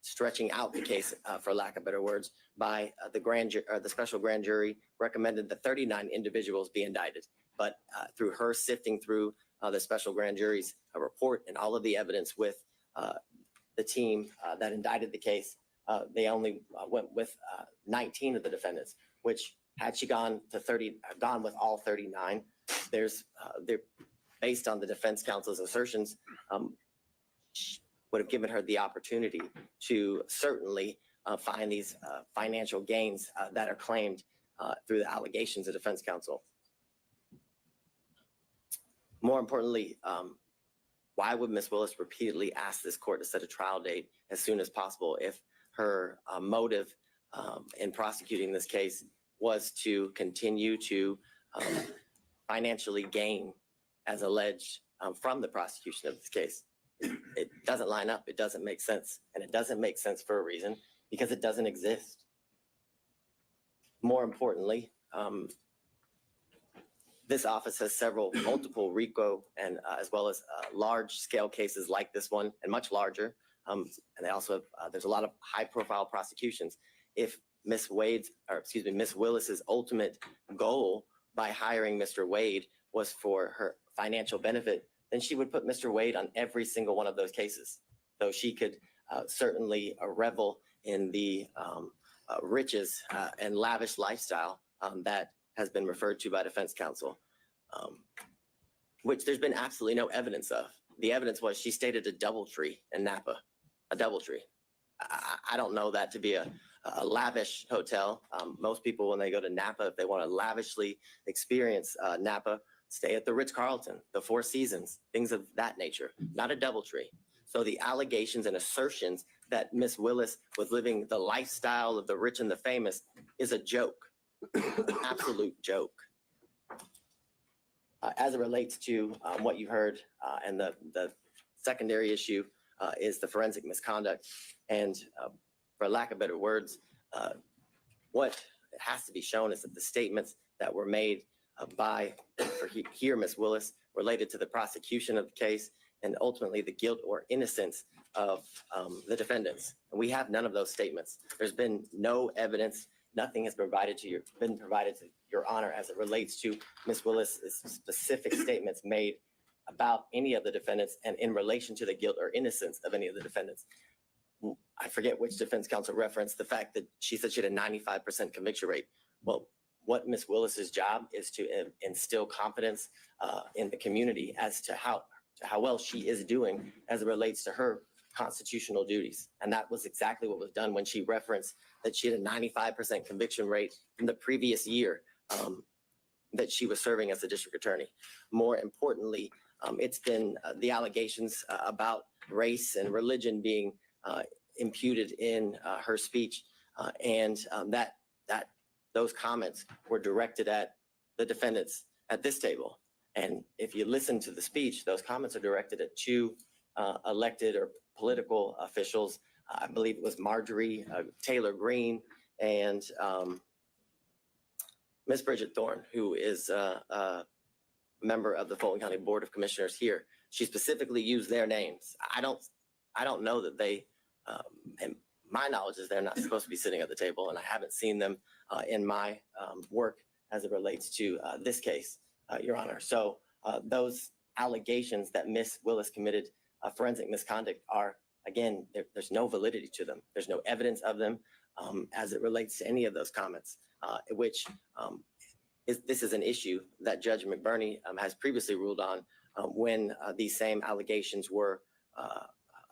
stretching out the case, for lack of better words, by the special grand jury recommended that 39 individuals be indicted. But through her sifting through the special grand jury's report and all of the evidence with the team that indicted the case, they only went with 19 of the defendants, which had she gone with all 39, they're based on the defense counsel's assertions, would have given her the opportunity to certainly find these financial gains that are claimed through the allegations of defense counsel. More importantly, why would Ms. Willis repeatedly ask this court to set a trial date as soon as possible if her motive in prosecuting this case was to continue to financially gain as alleged from the prosecution of this case? It doesn't line up. It doesn't make sense. And it doesn't make sense for a reason, because it doesn't exist. More importantly, this office has multiple RICO and as well as large scale cases like this one and much larger. And they also have, there's a lot of high profile prosecutions. If Ms. Willis's ultimate goal by hiring Mr. Wade was for her financial benefit, then she would put Mr. Wade on every single one of those cases. So she could certainly revel in the riches and lavish lifestyle that has been referred to by defense counsel, which there's been absolutely no evidence of. The evidence was she stated a DoubleTree in Napa, a DoubleTree. I don't know that to be a lavish hotel. Most people, when they go to Napa, if they want to lavishly experience Napa, stay at the Ritz-Carlton, the Four Seasons, things of that nature, not a DoubleTree. So the allegations and assertions that Ms. Willis was living the lifestyle of the rich and the famous is a joke, an absolute joke. As it relates to what you heard, and the secondary issue is the forensic misconduct. And for lack of better words, what has to be shown is that the statements that were made by Ms. Willis related to the prosecution of the case and ultimately the guilt or innocence of the defendants. And we have none of those statements. There's been no evidence. Nothing has been provided to your honor as it relates to Ms. Willis's specific statements made about any of the defendants and in relation to the guilt or innocence of any of the defendants. I forget which defense counsel referenced the fact that she said she had a 95% conviction rate. Well, what Ms. Willis's job is to instill confidence in the community as to how well she is doing as it relates to her constitutional duties. And that was exactly what was done when she referenced that she had a 95% conviction rate in the previous year that she was serving as a district attorney. More importantly, it's been the allegations about race and religion being imputed in her speech, and that those comments were directed at the defendants at this table. And if you listen to the speech, those comments are directed at two elected or political officials. I believe it was Marjorie Taylor Greene and Ms. Bridget Thorne, who is a member of the Fulton County Board of Commissioners here. She specifically used their names. I don't know that they, and my knowledge is they're not supposed to be sitting at the table, and I haven't seen them in my work as it relates to this case, Your Honor. So those allegations that Ms. Willis committed forensic misconduct are, again, there's no validity to them. There's no evidence of them as it relates to any of those comments, which this is an issue that Judge McBurney has previously ruled on when these same allegations were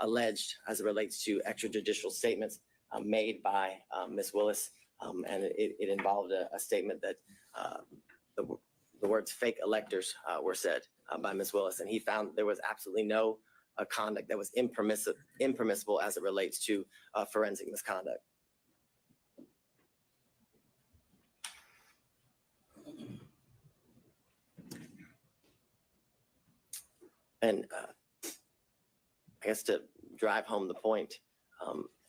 alleged as it relates to extrajudicial statements made by Ms. Willis. And it involved a statement that the words fake electors were said by Ms. Willis. And he found there was absolutely no conduct that was impermissible as it relates to forensic misconduct. And I guess to drive home the point,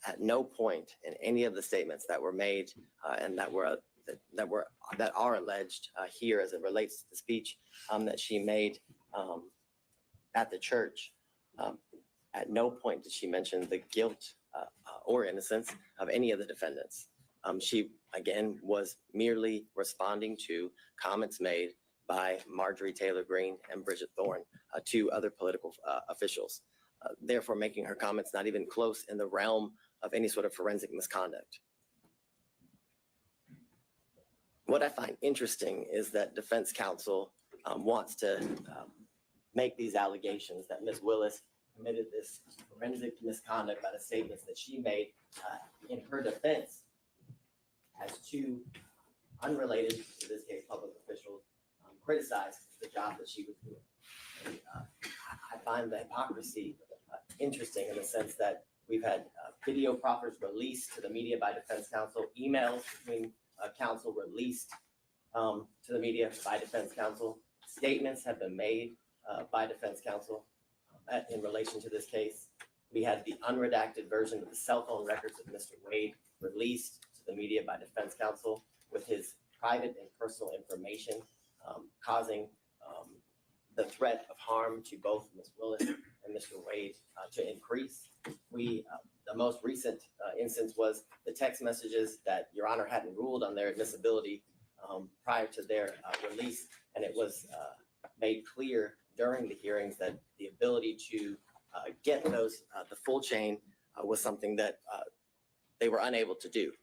at no point in any of the statements that were made and that are alleged here as it relates to the speech that she made at the church, at no point did she mention the guilt or innocence of any of the defendants. She, again, was merely responding to comments made by Marjorie Taylor Greene and Bridget Thorne, two other political officials, therefore making her comments not even close in the realm of any sort of forensic misconduct. What I find interesting is that defense counsel wants to make these allegations that Ms. Willis committed this forensic misconduct by the statements that she made in her defense as two unrelated, in this case, public officials criticized the job that she was doing. And, I find the hypocrisy interesting in the sense that we've had video proffers released to the media by defense counsel, emails between counsel released to the media by defense counsel, statements have been made by defense counsel in relation to this case. We had the unredacted version of the cell phone records of Mr. Wade released to the media by defense counsel with his private and personal information causing the threat of harm to both Ms. Willis and Mr. Wade to increase. The most recent instance was the text messages that Your Honor hadn't ruled on their admissibility prior to their release, and it was made clear during the hearings that the ability to get those, the full chain was something that they were unable to do.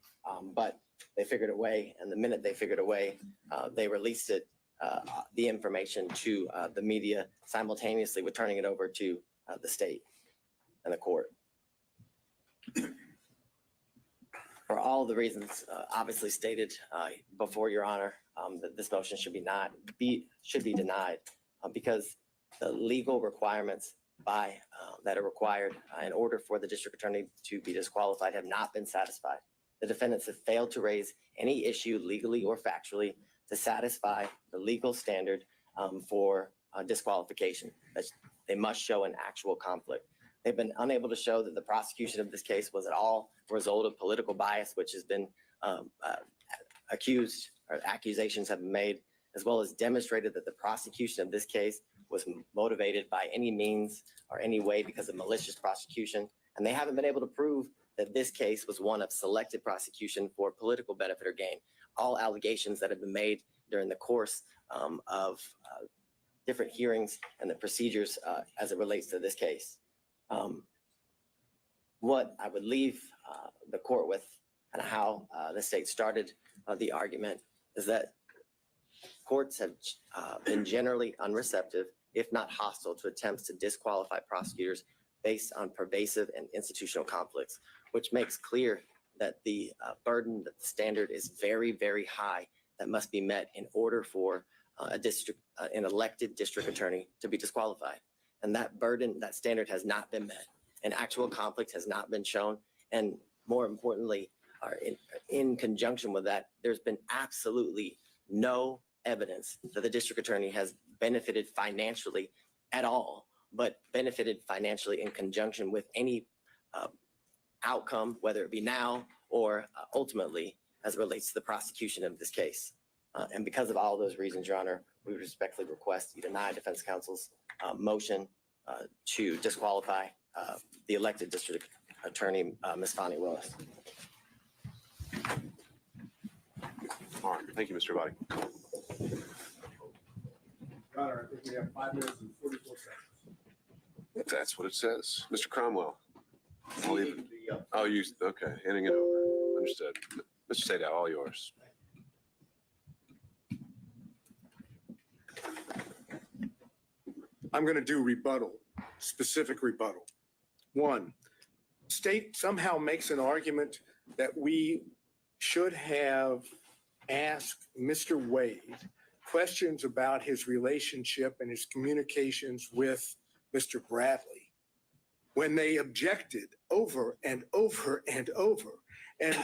But they figured a way, and the minute they figured a way, they released it, the information to the media simultaneously with turning it over to the state and the court. For all the reasons obviously stated before Your Honor, that this motion should be denied because the legal requirements that are required in order for the district attorney to be disqualified have not been satisfied. The defendants have failed to raise any issue legally or factually to satisfy the legal standard for disqualification. They must show an actual conflict. They've been unable to show that the prosecution of this case was at all a result of political bias, which has been accused, or accusations have been made, as well as demonstrated that the prosecution of this case was motivated by any means or any way because of malicious prosecution. And they haven't been able to prove that this case was one of selective prosecution for political benefit or gain. All allegations that have been made during the course of different hearings and the procedures as it relates to this case. What I would leave the court with and how the state started the argument is that courts have been generally unreceptive, if not hostile, to attempts to disqualify prosecutors based on pervasive and institutional conflicts, which makes clear that the burden, that the standard is very, very high that must be met in order for an elected district attorney to be disqualified. And that burden, that standard has not been met. An actual conflict has not been shown. And more importantly, in conjunction with that, there's been absolutely no evidence that the district attorney has benefited financially at all, but benefited financially in conjunction with any outcome, whether it be now or ultimately as it relates to the prosecution of this case. And because of all those reasons, Your Honor, we respectfully request you deny defense counsel's motion to disqualify the elected district attorney, Ms. Fani Willis. All right, thank you, Mr. Body. Your Honor, I think we have 5 minutes and 44 seconds. That's what it says. Mr. Cromwell. Oh, you, okay, handing it over. Understood. Mr. Sadow, all yours. I'm going to do rebuttal, specific rebuttal. 1, state somehow makes an argument that we should have asked Mr. Wade questions about his relationship and his communications with Mr. Bradley when they objected over and over and over. And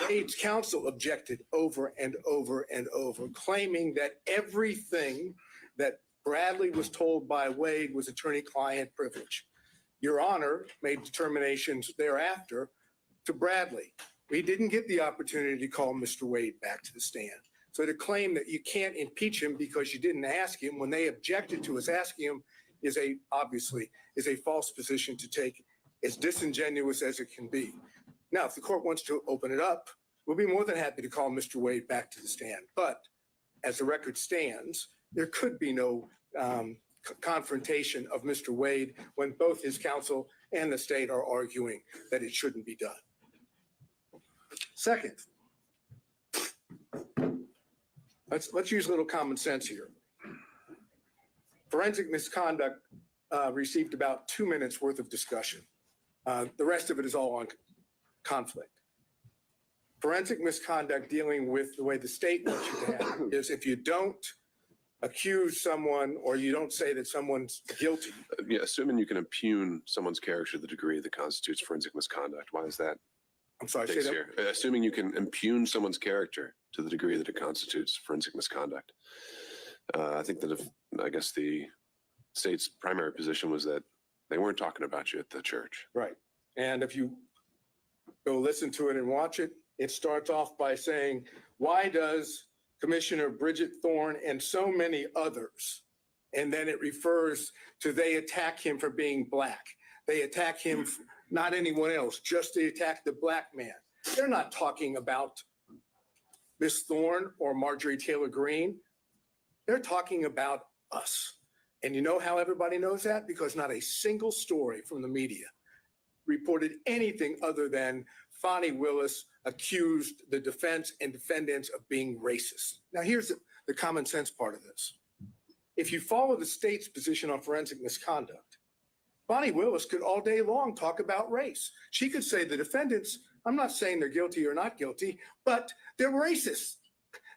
Wade's counsel objected over and over and over, claiming that everything that Bradley was told by Wade was attorney-client privilege. Your Honor made determinations thereafter to Bradley. We didn't get the opportunity to call Mr. Wade back to the stand. So to claim that you can't impeach him because you didn't ask him when they objected to us asking him is obviously a false position to take, as disingenuous as it can be. Now, if the court wants to open it up, we'll be more than happy to call Mr. Wade back to the stand. But as the record stands, there could be no confrontation of Mr. Wade when both his counsel and the state are arguing that it shouldn't be done. Second, let's use a little common sense here. Forensic misconduct received about 2 minutes worth of discussion. The rest of it is all on conflict. Forensic misconduct dealing with the way the state wants you to have it is if you don't accuse someone or you don't say that someone's guilty. Yeah, assuming you can impugn someone's character to the degree that constitutes forensic misconduct, why is that? I'm sorry, say Takes that. here. Assuming you can impugn someone's character to the degree that it constitutes forensic misconduct. I think that I guess the state's primary position was that they weren't talking about you at the church. Right. And if you go listen to it and watch it, it starts off by saying, why does Commissioner Bridget Thorne and so many others, and then it refers to they attack him for being black. They attack him, not anyone else, just they attack the black man. They're not talking about Miss Thorne or Marjorie Taylor Greene. They're talking about us. And you know how everybody knows that? Because not a single story from the media reported anything other than Fani Willis accused the defense and defendants of being racist. Now, here's the common sense part of this. If you follow the state's position on forensic misconduct, Fani Willis could all day long talk about race. She could say the defendants, I'm not saying they're guilty or not guilty, but they're racist.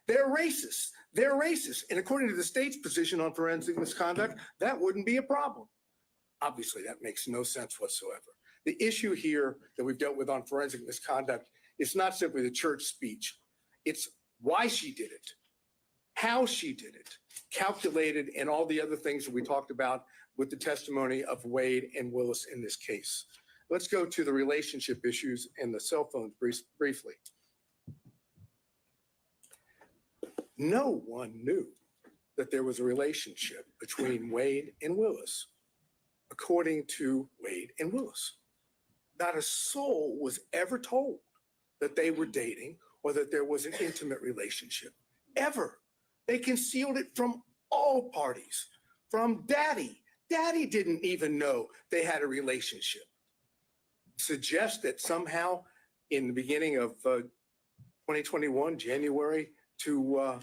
They're racist. They're racist. And according to the state's position on forensic misconduct, that wouldn't be a problem. Obviously, that makes no sense whatsoever. The issue here that we've dealt with on forensic misconduct is not simply the church speech. It's why she did it, how she did it, calculated, and all the other things that we talked about with the testimony of Wade and Willis in this case. Let's go to the relationship issues and the cell phones briefly. No one knew that there was a relationship between Wade and Willis, according to Wade and Willis. Not a soul was ever told that they were dating or that there was an intimate relationship, ever. They concealed it from all parties, from Daddy. Daddy didn't even know they had a relationship. Suggest that somehow in the beginning of 2021, January to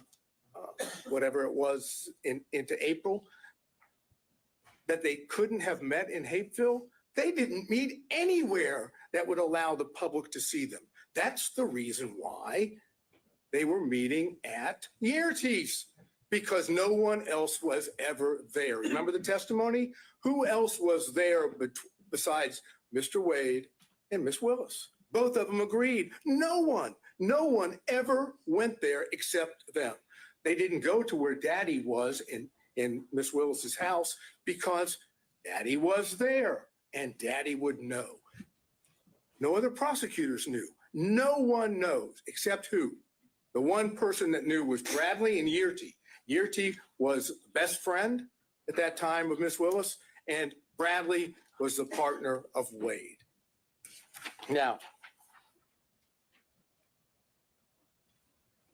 whatever it was into April, that they couldn't have met in Hapeville. They didn't meet anywhere that would allow the public to see them. That's the reason why they were meeting at Yertes, because no one else was ever there. Remember the testimony? Who else was there besides Mr. Wade and Miss Willis? Both of them agreed. No one ever went there except them. They didn't go to where Daddy was in Miss Willis's house because Daddy was there and Daddy would know. No other prosecutors knew. No one knows except who? The one person that knew was Bradley and Yerty. Yerty was the best friend at that time of Miss Willis, and Bradley was the partner of Wade. Now,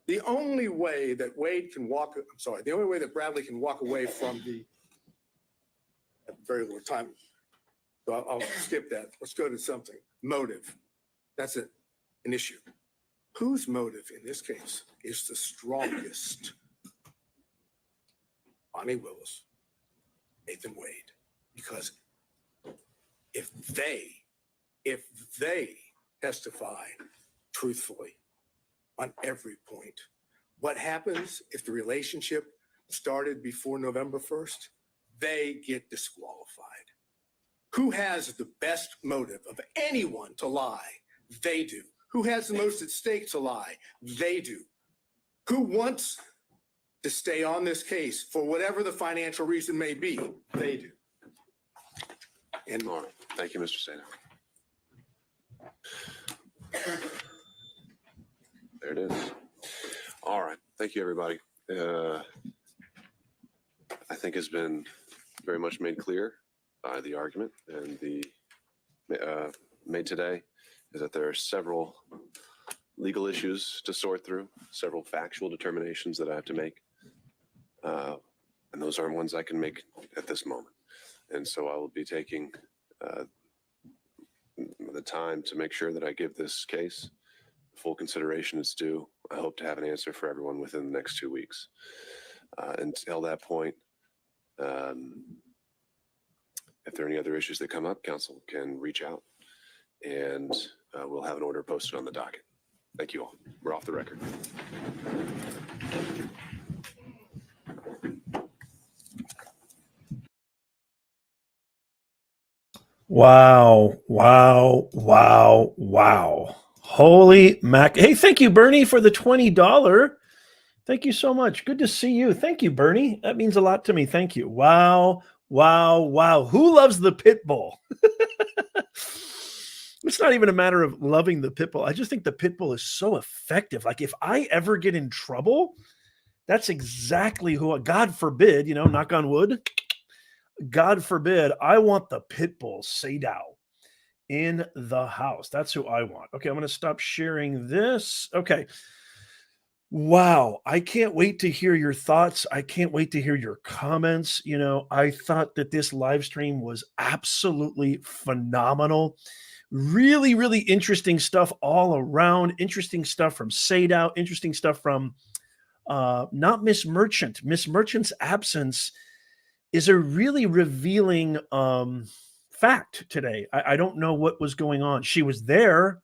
the only way that Bradley can walk away from the, I have very little time, so I'll skip that. Let's go to something. Motive. That's an issue. Whose motive in this case is the strongest? Fani Willis, Nathan Wade. Because if they testify truthfully on every point, what happens if the relationship started before November 1st? They get disqualified. Who has the best motive of anyone to lie? They do. Who has the most at stake to lie? They do. Who wants to stay on this case for whatever the financial reason may be? They do. And All right. Thank you, Mr. Sainer. There it is. All right. Thank you, everybody. I think has been very much made clear by the argument and the made today is that there are several legal issues to sort through, several factual determinations that I have to make. And those aren't ones I can make at this moment. And so I will be taking the time to make sure that I give this case full consideration is due. I hope to have an answer for everyone within the next 2 weeks. Until that point, if there are any other issues that come up, council can reach out, and we'll have an order posted on the docket. Thank you all. We're off the record. Wow, wow, wow, wow. Holy mac. Hey, thank you, Bernie, for the $20. Thank you so much. Good to see you. Thank you, Bernie. That means a lot to me. Thank you. Wow, wow, wow. Who loves the pit bull? It's not even a matter of loving the pit bull. I just think the pit bull is so effective. Like, if I ever get in trouble, that's exactly who, God forbid, knock on wood, God forbid, I want the pit bull Sadao in the house. That's who I want. Okay, I'm going to stop sharing this. Okay. Wow. I can't wait to hear your thoughts. I can't wait to hear your comments. I thought that this live stream was absolutely phenomenal. Really, really interesting stuff all around. Interesting stuff from Sadao. Interesting stuff from not Miss Merchant. Miss Merchant's absence is a really revealing fact today. I don't know what was going on. She was there,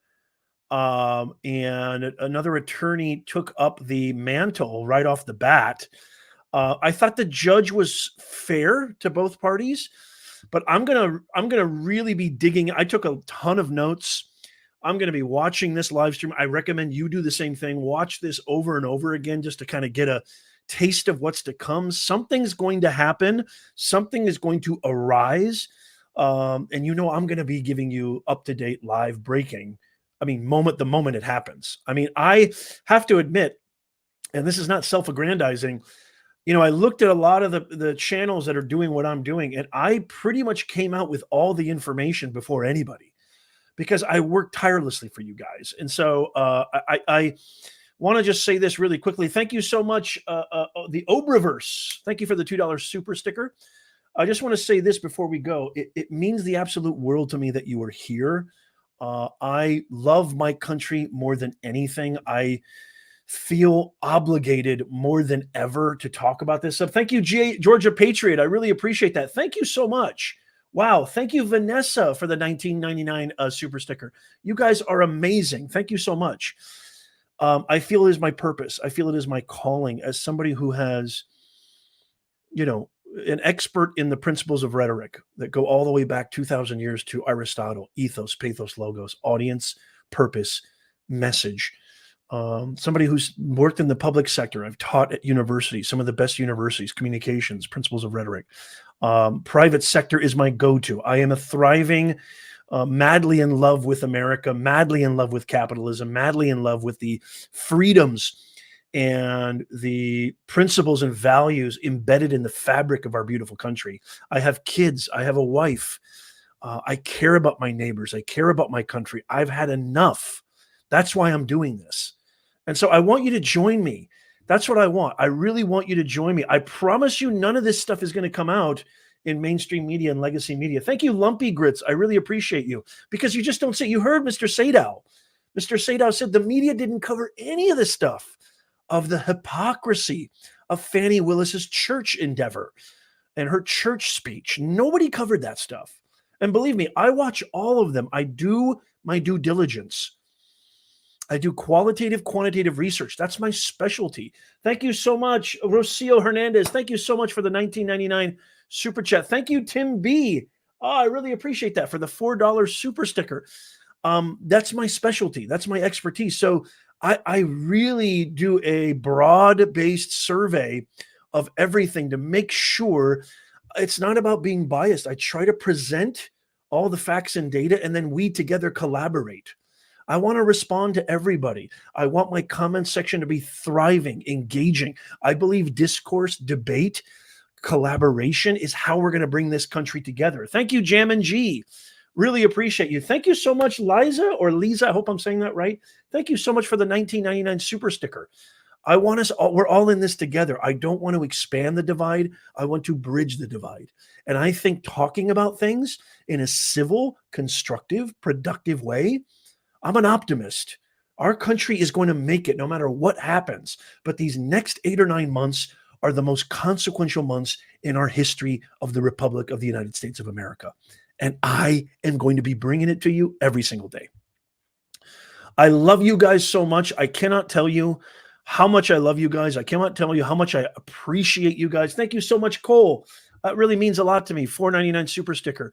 and another attorney took up the mantle right off the bat. I thought the judge was fair to both parties, but I'm gonna really be digging. I took a ton of notes. I'm going to be watching this live stream. I recommend you do the same thing. Watch this over and over again just to kind of get a taste of what's to come. Something's going to happen. Something is going to arise. And I'm going to be giving you up-to-date live breaking. The moment it happens. I have to admit, and this is not self-aggrandizing, I looked at a lot of the channels that are doing what I'm doing, and I pretty much came out with all the information before anybody, because I work tirelessly for you guys. And so I want to just say this really quickly. Thank you so much, the Obraverse. Thank you for the $2 super sticker. I just want to say this before we go. It means the absolute world to me that you are here. I love my country more than anything. I feel obligated more than ever to talk about this stuff. Thank you, Georgia Patriot. I really appreciate that. Thank you so much. Wow. Thank you, Vanessa, for the $19.99 super sticker. You guys are amazing. Thank you so much. I feel it is my purpose. I feel it is my calling as somebody who has, an expert in the principles of rhetoric that go all the way back 2,000 years to Aristotle: ethos, pathos, logos, audience, purpose, message. Somebody who's worked in the public sector. I've taught at universities, some of the best universities, communications, principles of rhetoric. Private sector is my go-to. I am a thriving, madly in love with America, madly in love with capitalism, madly in love with the freedoms and the principles and values embedded in the fabric of our beautiful country. I have kids. I have a wife. I care about my neighbors. I care about my country. I've had enough. That's why I'm doing this. And so I want you to join me. That's what I want. I really want you to join me. I promise you none of this stuff is going to come out in mainstream media and legacy media. Thank you, Lumpy Grits. I really appreciate you, because you just don't say. You heard Mr. Sadao. Mr. Sadao said the media didn't cover any of this stuff, of the hypocrisy of Fani Willis's church endeavor and her church speech. Nobody covered that stuff. And believe me, I watch all of them. I do my due diligence. I do qualitative, quantitative research. That's my specialty. Thank you so much, Rocio Hernandez. Thank you so much for the $19.99 super chat. Thank you, Tim B. Oh, I really appreciate that for the $4 super sticker. That's my specialty. That's my expertise. So I really do a broad-based survey of everything to make sure it's not about being biased. I try to present all the facts and data, and then we together collaborate. I want to respond to everybody. I want my comment section to be thriving, engaging. I believe discourse, debate, collaboration is how we're going to bring this country together. Thank you, Jam and G. Really appreciate you. Thank you so much, Liza or Lisa. I hope I'm saying that right. Thank you so much for the $19.99 super sticker. I want us all, we're all in this together. I don't want to expand the divide. I want to bridge the divide. And I think talking about things in a civil, constructive, productive way, I'm an optimist. Our country is going to make it no matter what happens. But these next 8 or 9 months are the most consequential months in our history of the Republic of the United States of America. And I am going to be bringing it to you every single day. I love you guys so much. I cannot tell you how much I love you guys. I cannot tell you how much I appreciate you guys. Thank you so much, Cole. That really means a lot to me. $4.99 super sticker.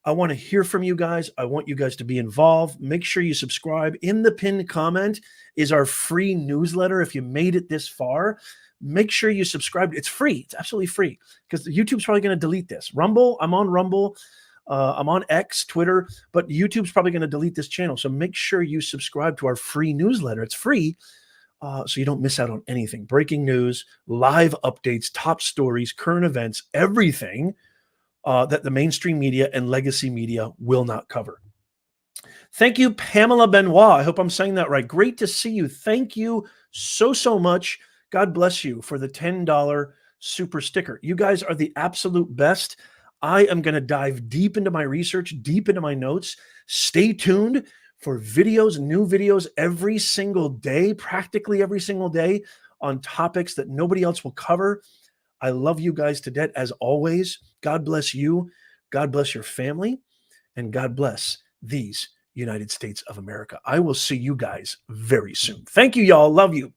I want to hear from you guys. I want you guys to be involved. Make sure you subscribe. In the pinned comment is our free newsletter. If you made it this far, make sure you subscribe. It's free. It's absolutely free because YouTube's probably going to delete this. Rumble, I'm on Rumble. I'm on X, Twitter, but YouTube's probably going to delete this channel. So make sure you subscribe to our free newsletter. It's free, so you don't miss out on anything. Breaking news, live updates, top stories, current events, everything that the mainstream media and legacy media will not cover. Thank you, Pamela Benoit. I hope I'm saying that right. Great to see you. Thank you so much. God bless you for the $10 super sticker. You guys are the absolute best. I am going to dive deep into my research, deep into my notes. Stay tuned for videos, new videos every single day, practically every single day on topics that nobody else will cover. I love you guys to death as always. God bless you. God bless your family. And God bless these United States of America. I will see you guys very soon. Thank you, y'all. Love you.